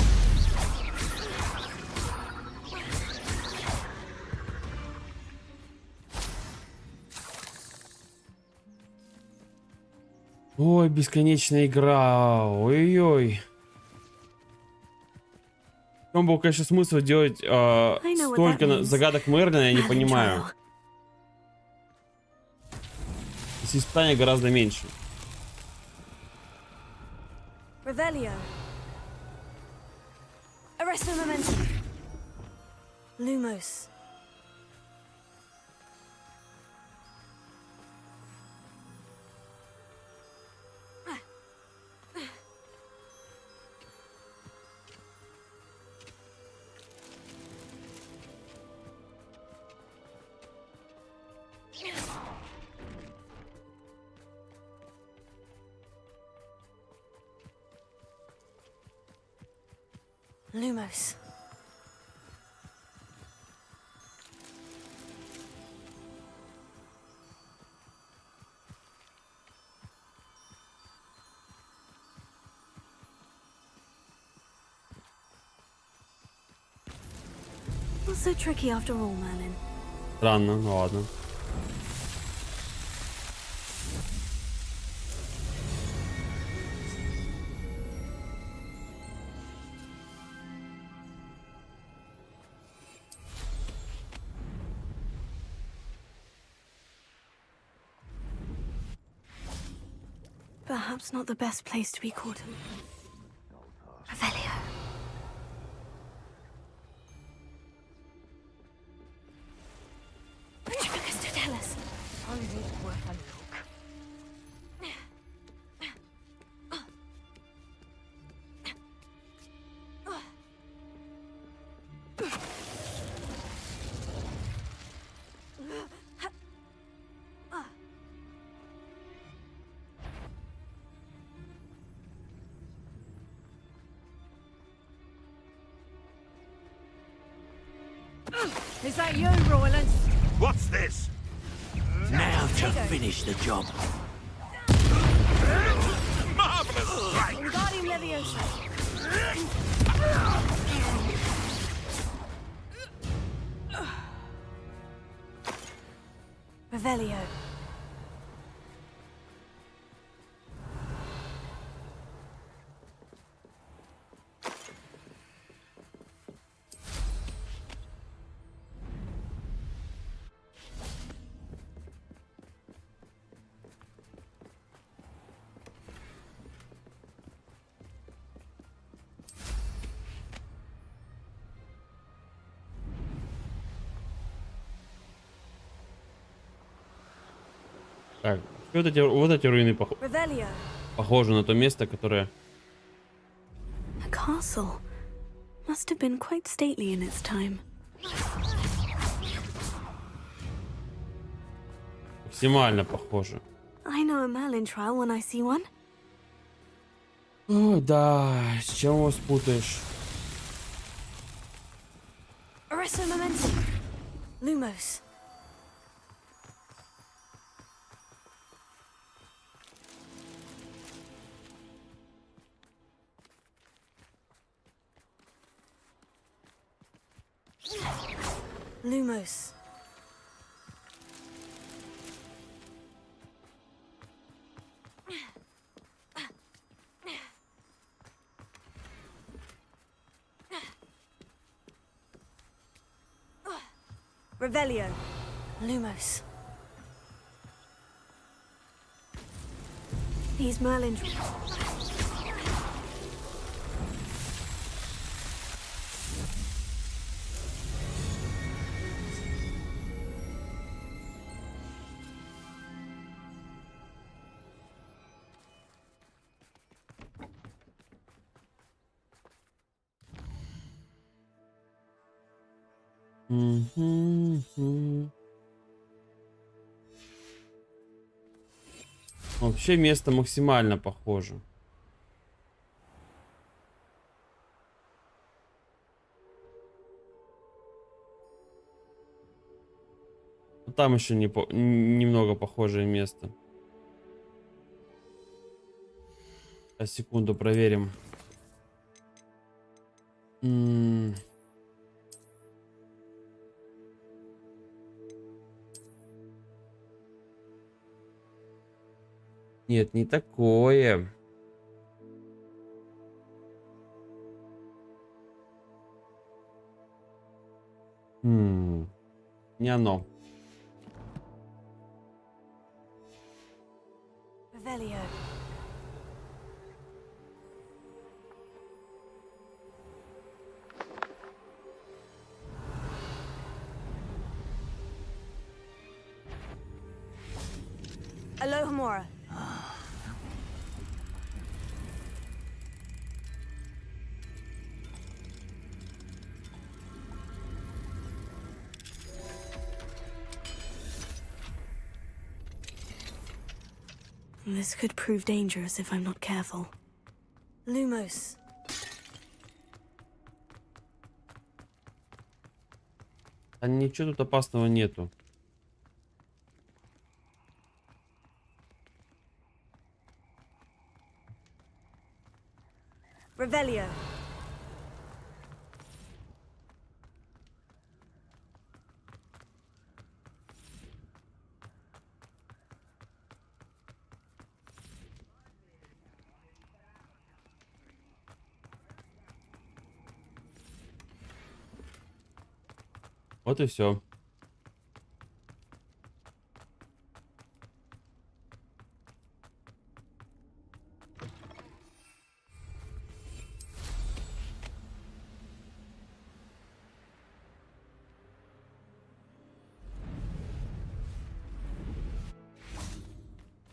Ой, бесконечная игра. Ой-ой. чем был, конечно, смысл делать столько загадок Мерлина, я не понимаю. Если испытания гораздо меньше. Revelio. Arresto momentum. Lumos. Lumos. Not so tricky after all, Merlin. Странно, ну ладно. Perhaps not the best place to be caught in. Revelio. Tribicus Totalis. Only worth a look. Is that you, Royland? What's this? Now to finish the job. Marvelous! Right. Wingardium Leviosa. Revelio. Так, вот эти руины Revelio. похожи на то место, которое... A castle. Must have been quite stately in its time. Максимально похоже. I know a Merlin trial when I see one. О, да, с чем его спутаешь? Arresto momentum. Lumos. Lumos. Revelio. Lumos. These Merlin... Вообще место максимально похоже. Там еще немного похожее место. Сейчас, секунду, проверим. Нет, не такое. Не оно. Revelio. Alohomora. This could prove dangerous if I'm not careful. Lumos. А ничего тут опасного нету. Revelio. Вот и все.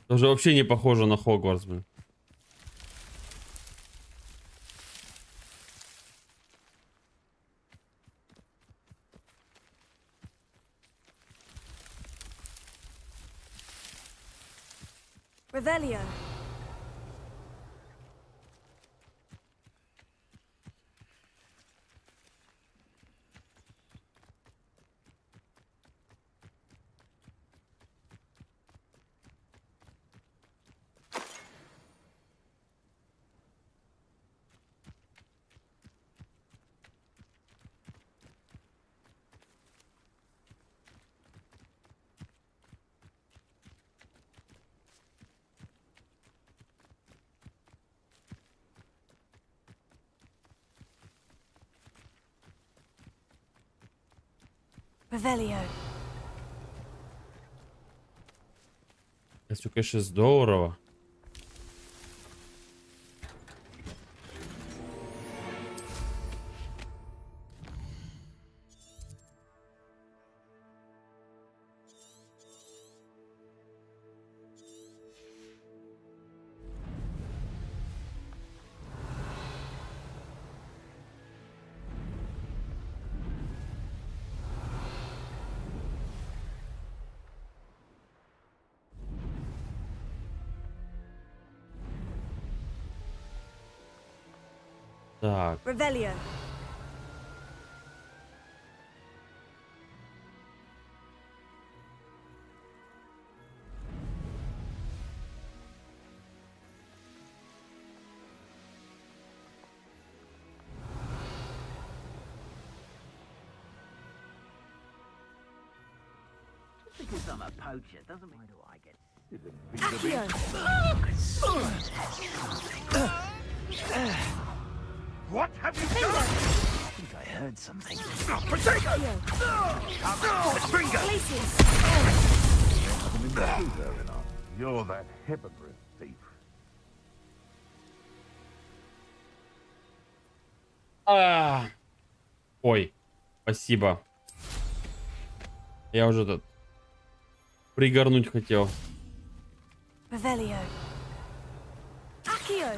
Тоже вообще не похоже на Хогвартс, блин. Revelio. Revelio. Это все, конечно, здорово. Так. Revelio. Because I'm a poacher doesn't mean I get. Accio. What have you done? I think I heard something. Potato! Bingo! You're that hypocrite thief. Ой, спасибо. Я уже тут пригорнуть хотел. Revelio. Accio.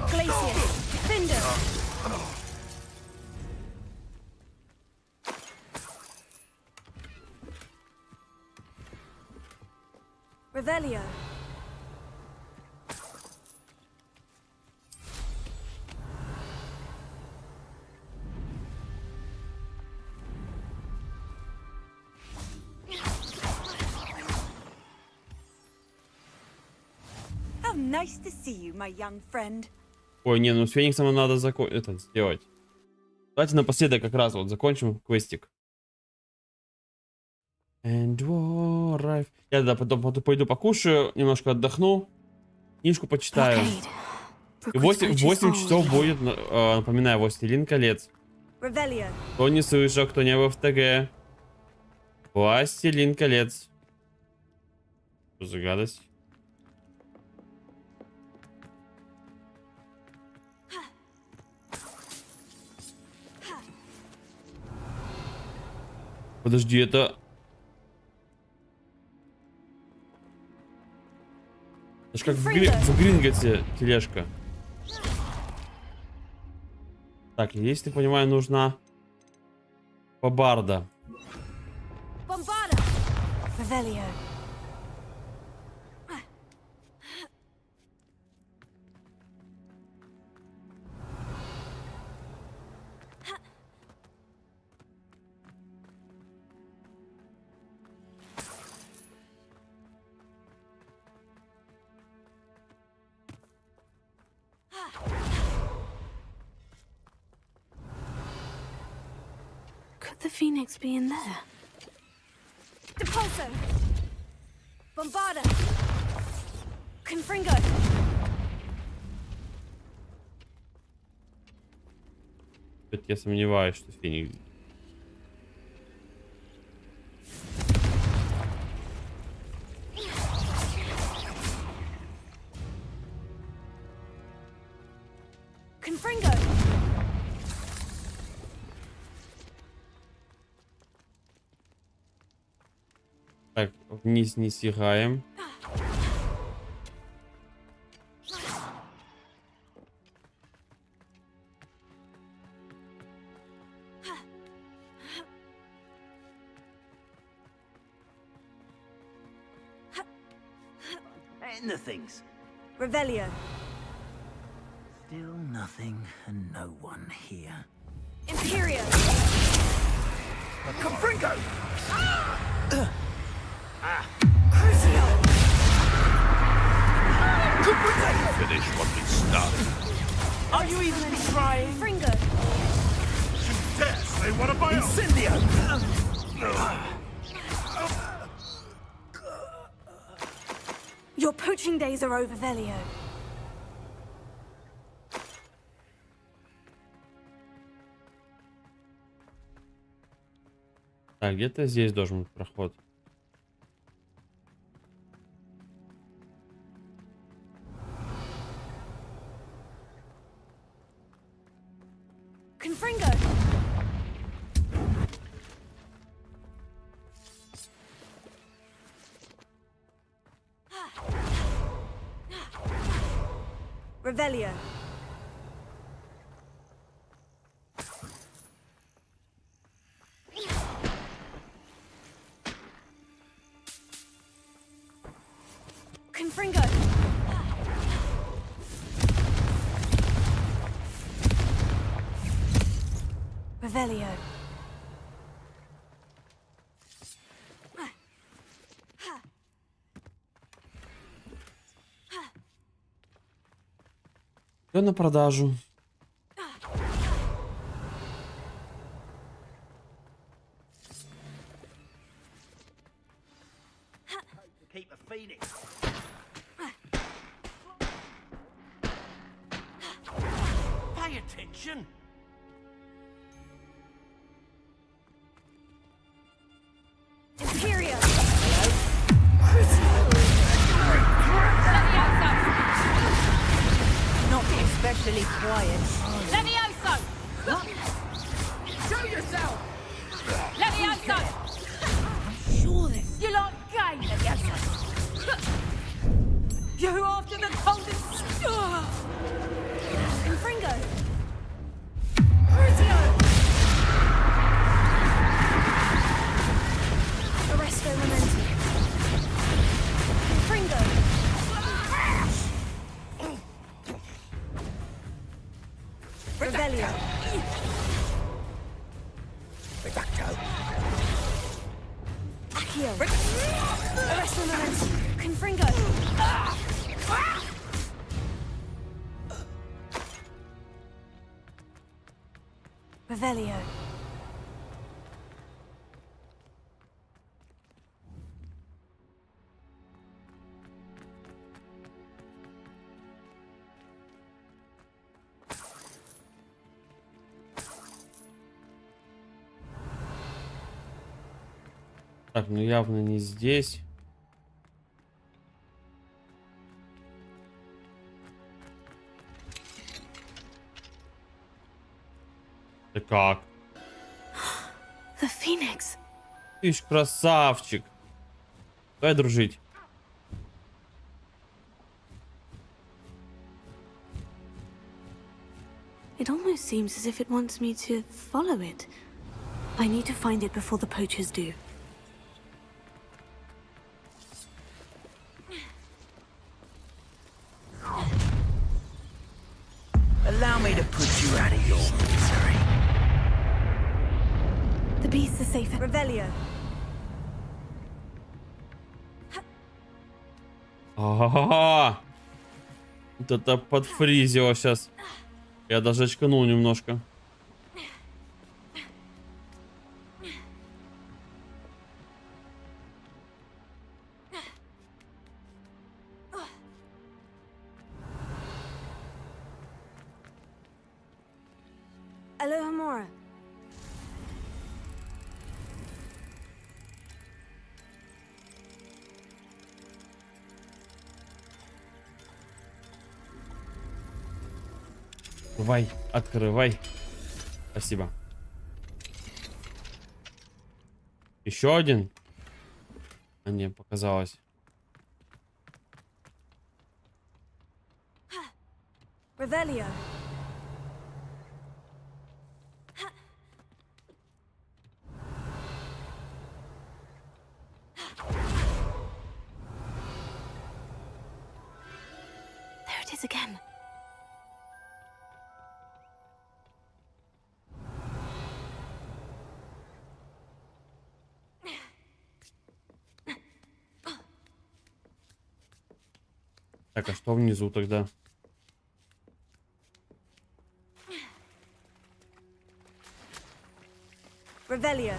Glacius. Finder. Revelio. How nice to see you, my young friend. Ой, не, ну с Фениксом надо это сделать. Давайте напоследок как раз вот закончим квестик. And drive. Я тогда потом пойду покушаю, немножко отдохну, книжку почитаю. И 8 часов будет, напоминаю, «Властелин колец». Revelio. Кто не слышал, кто не был в ТГ. Властелин колец. Что за гадость? Подожди, это... Это ж как в Гринготсе тележка. Так, если ты понимаю, нужна бомбарда. Revelio. Could the Phoenix be in there? Depulso. Bombarda. Confringo. Я сомневаюсь, что Феникс. Confringo. Так, вниз не съезжаем. And the things. Revelio. Still nothing and no one here. Imperio. Confringo! Crucio. Finish what we started. Are you even trying? Fringo. Dare say what about Incendio! Your poaching days are over, Velio. Так, где-то здесь должен быть проход. Confringo. Revelio. Confringo. Revelio. Все на продажу. Keep a phoenix. Pay attention. Imperio. Not especially quiet. Levioso! Show yourself! Levioso! Sure this. You like gay, Levioso? You after the coldest... Confringo. Crucio. Arresto Memento. Confringo. Revelio. Accio. Arresto Memento. Confringo. Revelio. Так, ну явно не здесь. Ты как? The Phoenix. Ты ж красавчик. Давай дружить. It almost seems as if it wants me to follow it. I need to find it before the poachers do. Allow me to put you out of your misery. The beasts are safe at Revelio. Ага. Вот это подфризило сейчас. Я даже очканул немножко. Alohomora. Открывай, открывай. Спасибо. Еще один? А не, показалось. Revelio. There it is again. Так, а что внизу тогда? Revelio.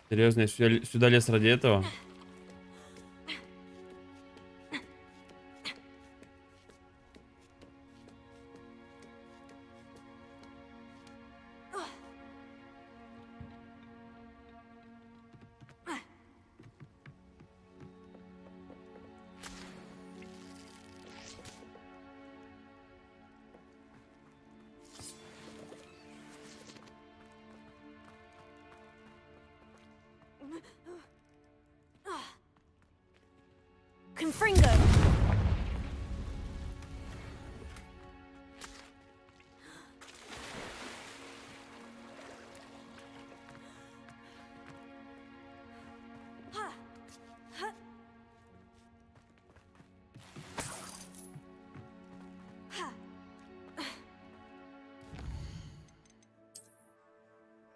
Серьезно, я сюда лез ради этого? Confringo.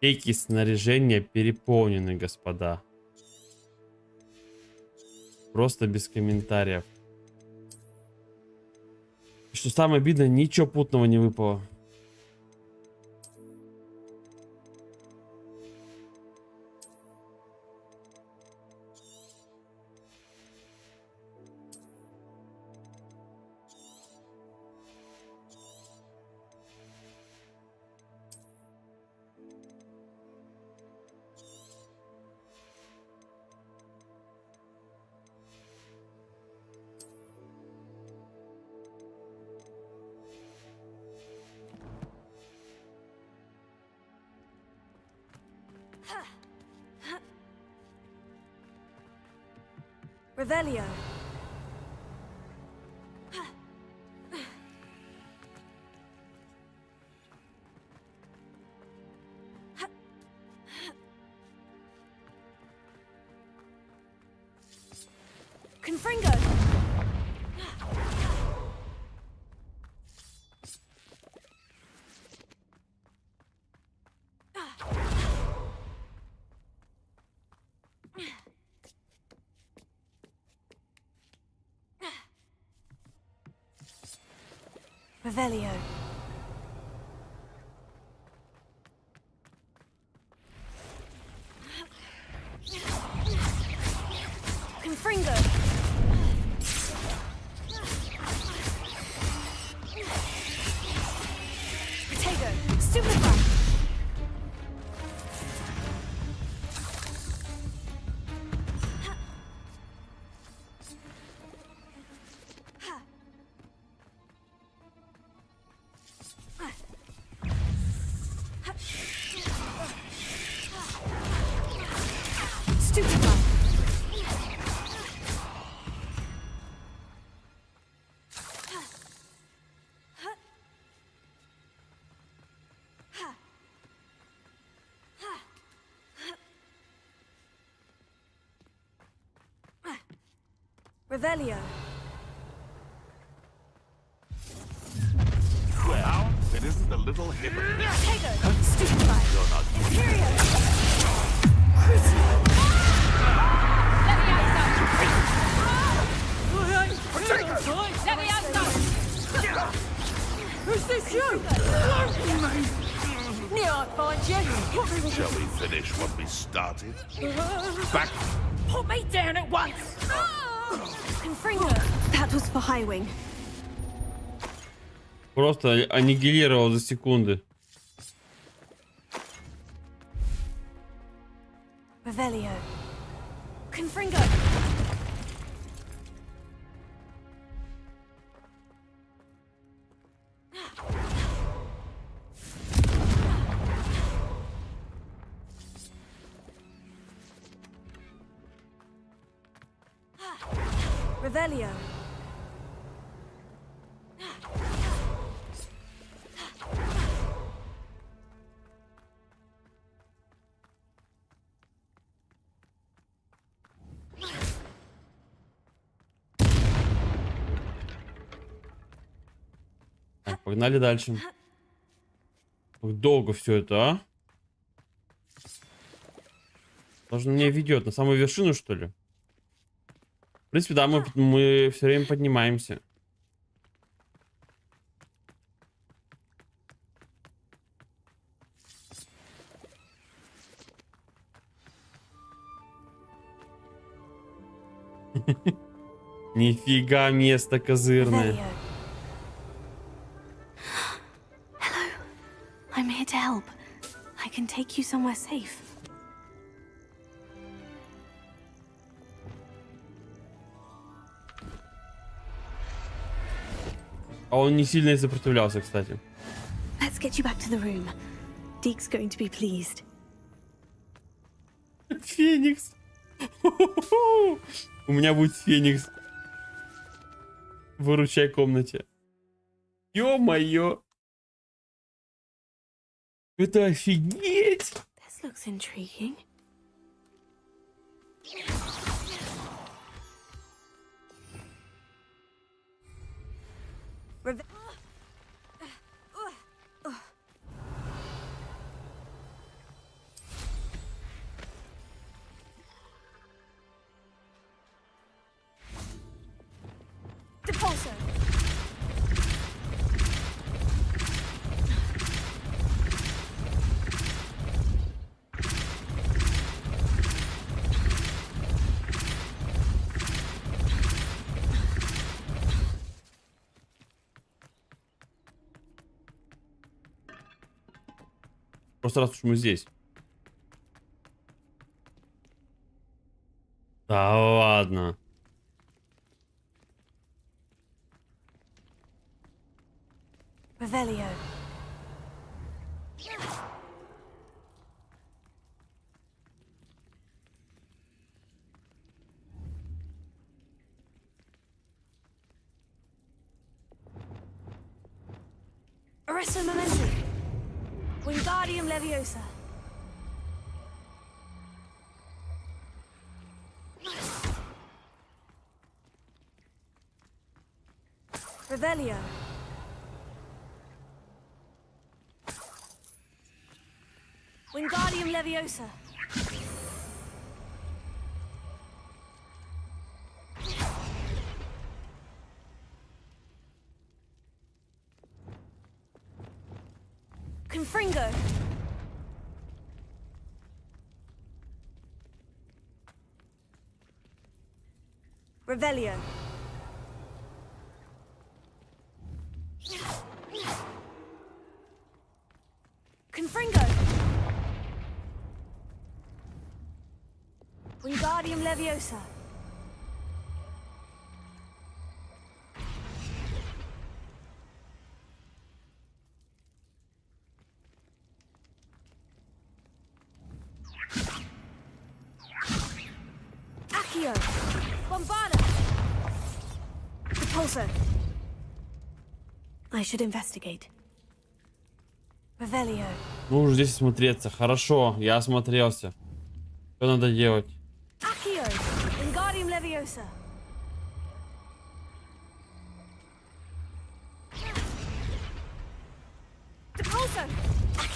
Кейки снаряжения переполнены, господа. Просто без комментариев. Что самое обидное, ничего путного не выпало. Revelio. Confringo. Revelio. Revelio. Well, it isn't a little hypocrite. Tego. Stupefy. You're not Imperio. Crucio. Who's this you? Near I find you. Shall we finish what we started? Back. Put me down at once. Confringo. That was for Highwing. Просто аннигилировал за секунды. Revelio. Confringo. Revelio. Так, погнали дальше. Как долго все это, а? Должен меня ведет на самую вершину, что ли? В принципе, да, мы все время поднимаемся. Нифига место козырное. Hello. I'm here to help. I can take you somewhere safe. А он не сильно и сопротивлялся, кстати. Let's get you back to the room. Deke's going to be pleased. Феникс. У меня будет Феникс. Выручай комнате. Ё-моё. Это офигеть. This looks intriguing. Depulso. Просто раз уж мы здесь. Да ладно. Revelio. Arresto Momentum. Wingardium Leviosa. Revelio. Wingardium Leviosa. Confringo. Revelio. Confringo. Wingardium Leviosa. Accio. Bombarda. Depulso. I should investigate. Revelio. Ну, уже здесь смотреться. Хорошо, я осмотрелся. Что надо делать? Accio. Wingardium Leviosa.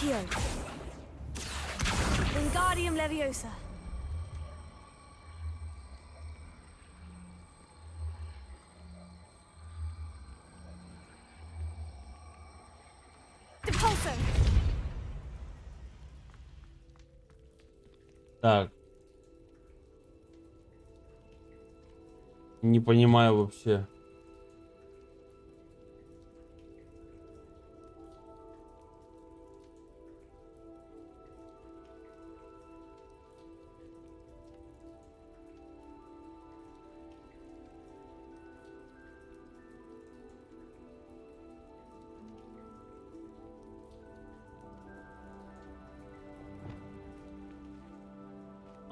Accio. Wingardium Leviosa. Depulso. Так. Не понимаю вообще.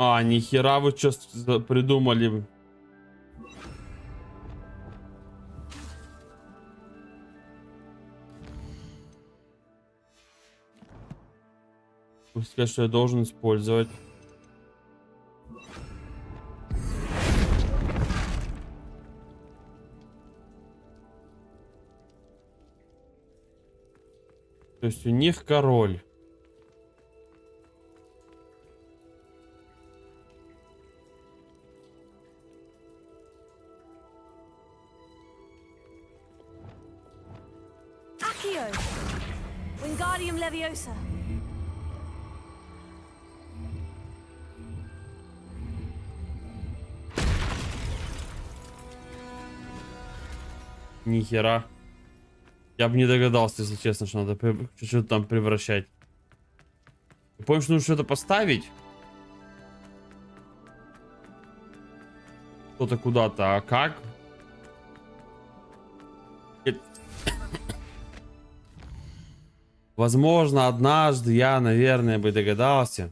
А, нихера вы что придумали? Пусть сказать, что я должен использовать. То есть у них король. Accio. Wingardium Leviosa. Нихера. Я бы не догадался, если честно, что надо что-то там превращать. Ты помнишь, нужно что-то поставить? Что-то куда-то, а как? Возможно, однажды я, наверное, бы догадался.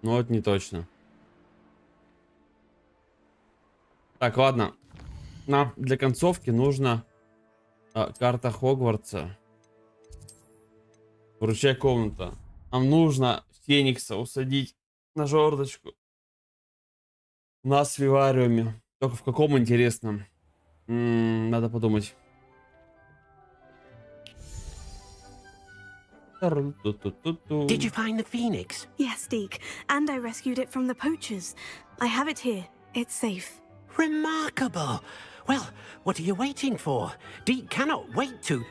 Но это не точно. Так, ладно. Нам для концовки нужна карта Хогвартса. Вручай комната. Нам нужно Феникса усадить на жердочку. У нас в вивариуме. Только в каком, интересном? Надо подумать. Did you find the phoenix? Yes, Deke. And I rescued it from the poachers. I have it here. It's safe. Remarkable. Well, what are you waiting for? Deke cannot wait to...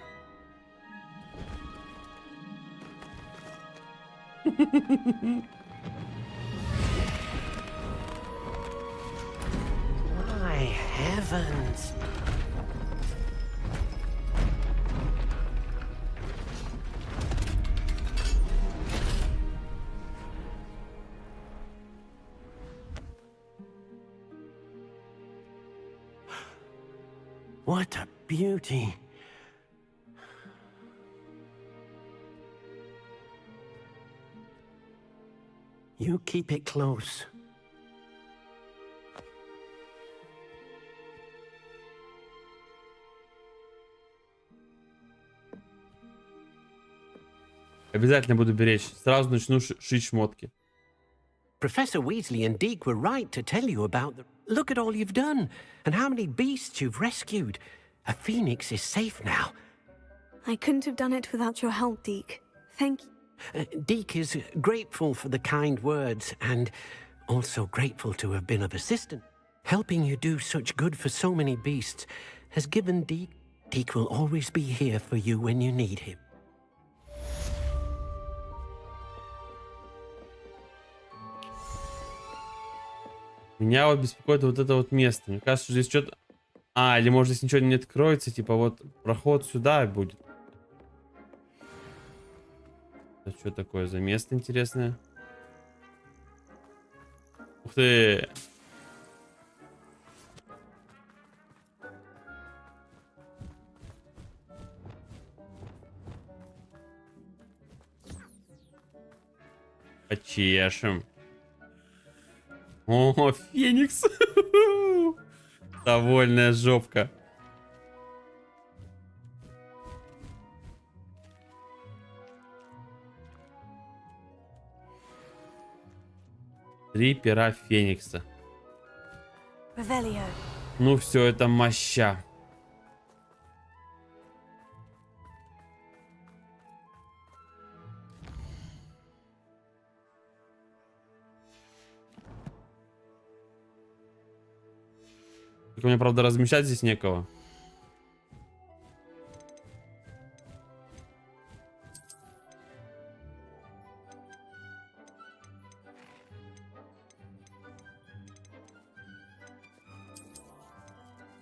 My heavens. What a beauty. You keep it close. Обязательно буду беречь. Сразу начну шить шмотки. Professor Weasley and Deke were right to tell you about the... Look at all you've done, and how many beasts you've rescued. A phoenix is safe now. I couldn't have done it without your help, Deke. Thank you. Deke is grateful for the kind words, and also grateful to have been of assistance. Helping you do such good for so many beasts has given Deke... Deke will always be here for you when you need him. Меня вот беспокоит вот это вот место. Мне кажется, что здесь что-то... А, или может здесь ничего не откроется. Типа вот проход сюда будет. Это что такое за место интересное? Ух ты! Почешем. О, Феникс. Довольная жопка. Три пера Феникса. Revelio. Ну все, это моща. Только мне, правда, размещать здесь некого.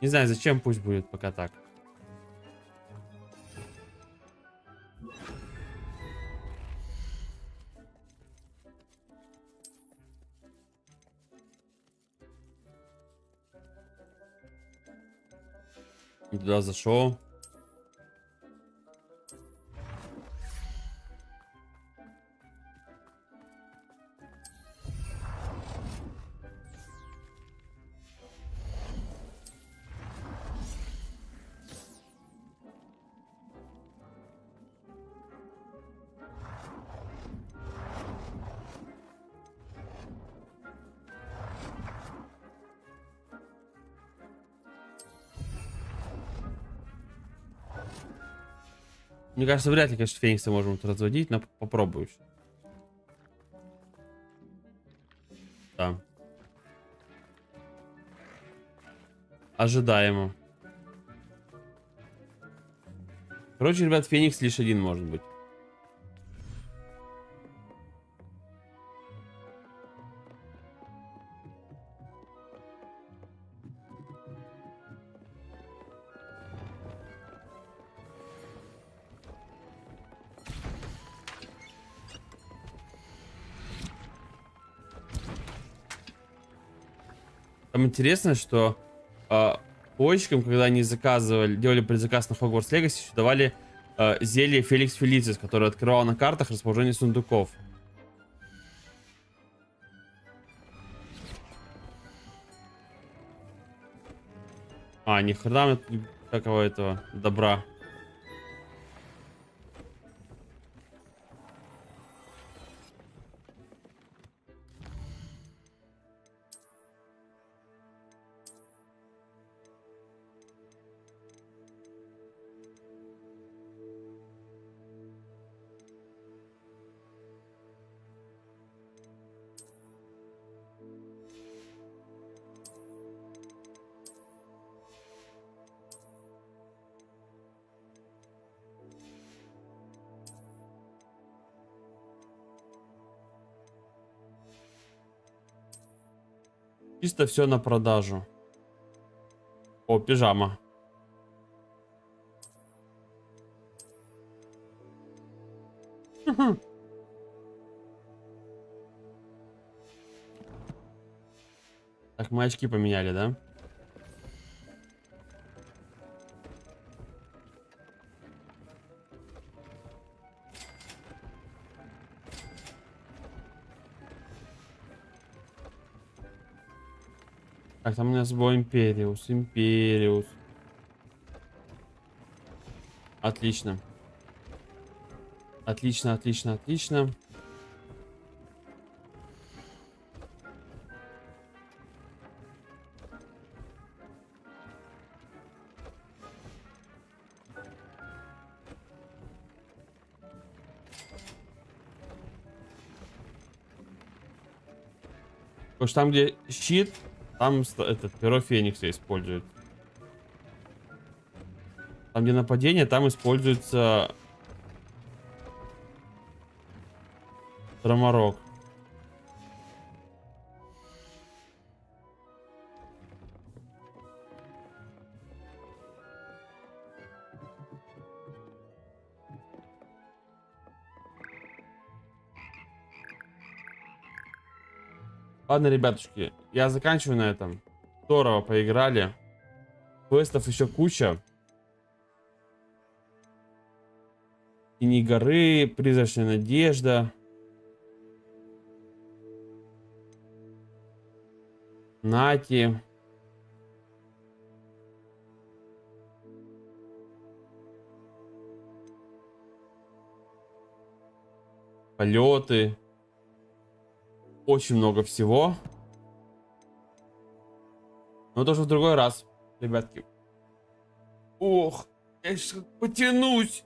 Не знаю, зачем, пусть будет пока так. Туда зашел. Мне кажется, вряд ли, конечно, феникса можем тут разводить, но попробую. Да. Ожидаемо. Короче, ребят, феникс лишь один может быть. Там интересно, что почкам, когда они заказывали, делали предзаказ на Hogwarts Legacy, давали зелье Феликс Фелицис, которое открывало на картах расположение сундуков. Ни хрена такого этого добра. Чисто все на продажу. О, пижама. Так, мы очки поменяли, да? Так, там у нас был Империус. Отлично. Отлично. Потому что там, где щит, там этот перо Феникса используют. Там, где нападение, там используется траморок. Ладно, ребятушки, я заканчиваю на этом. Здорово поиграли. Квестов еще куча. Тени горы, призрачная надежда. Нати. Полеты. Очень много всего. Но тоже в другой раз, ребятки. Ох, я сейчас потянусь.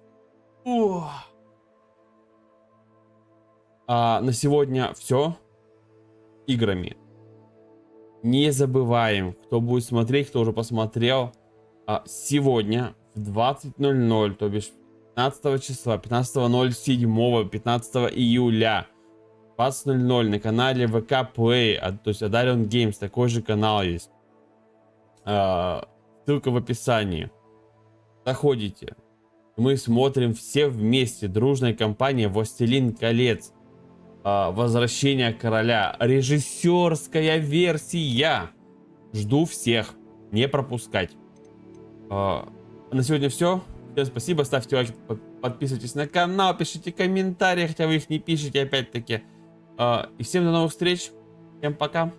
Ох. На сегодня все. Играми не забываем, кто будет смотреть, кто уже посмотрел, сегодня в 20:00, то бишь 15 числа, 15.07, 15 июля, 20:00 на канале ВК Play, то есть Adarion Games, такой же канал есть. Ссылка в описании. Заходите. Мы смотрим все вместе. Дружная компания «Властелин колец». Возвращение короля. Режиссерская версия. Жду всех. Не пропускать. На сегодня все. Всем спасибо. Ставьте лайки, подписывайтесь на канал, пишите комментарии, хотя вы их не пишете, опять-таки. И всем до новых встреч. Всем пока.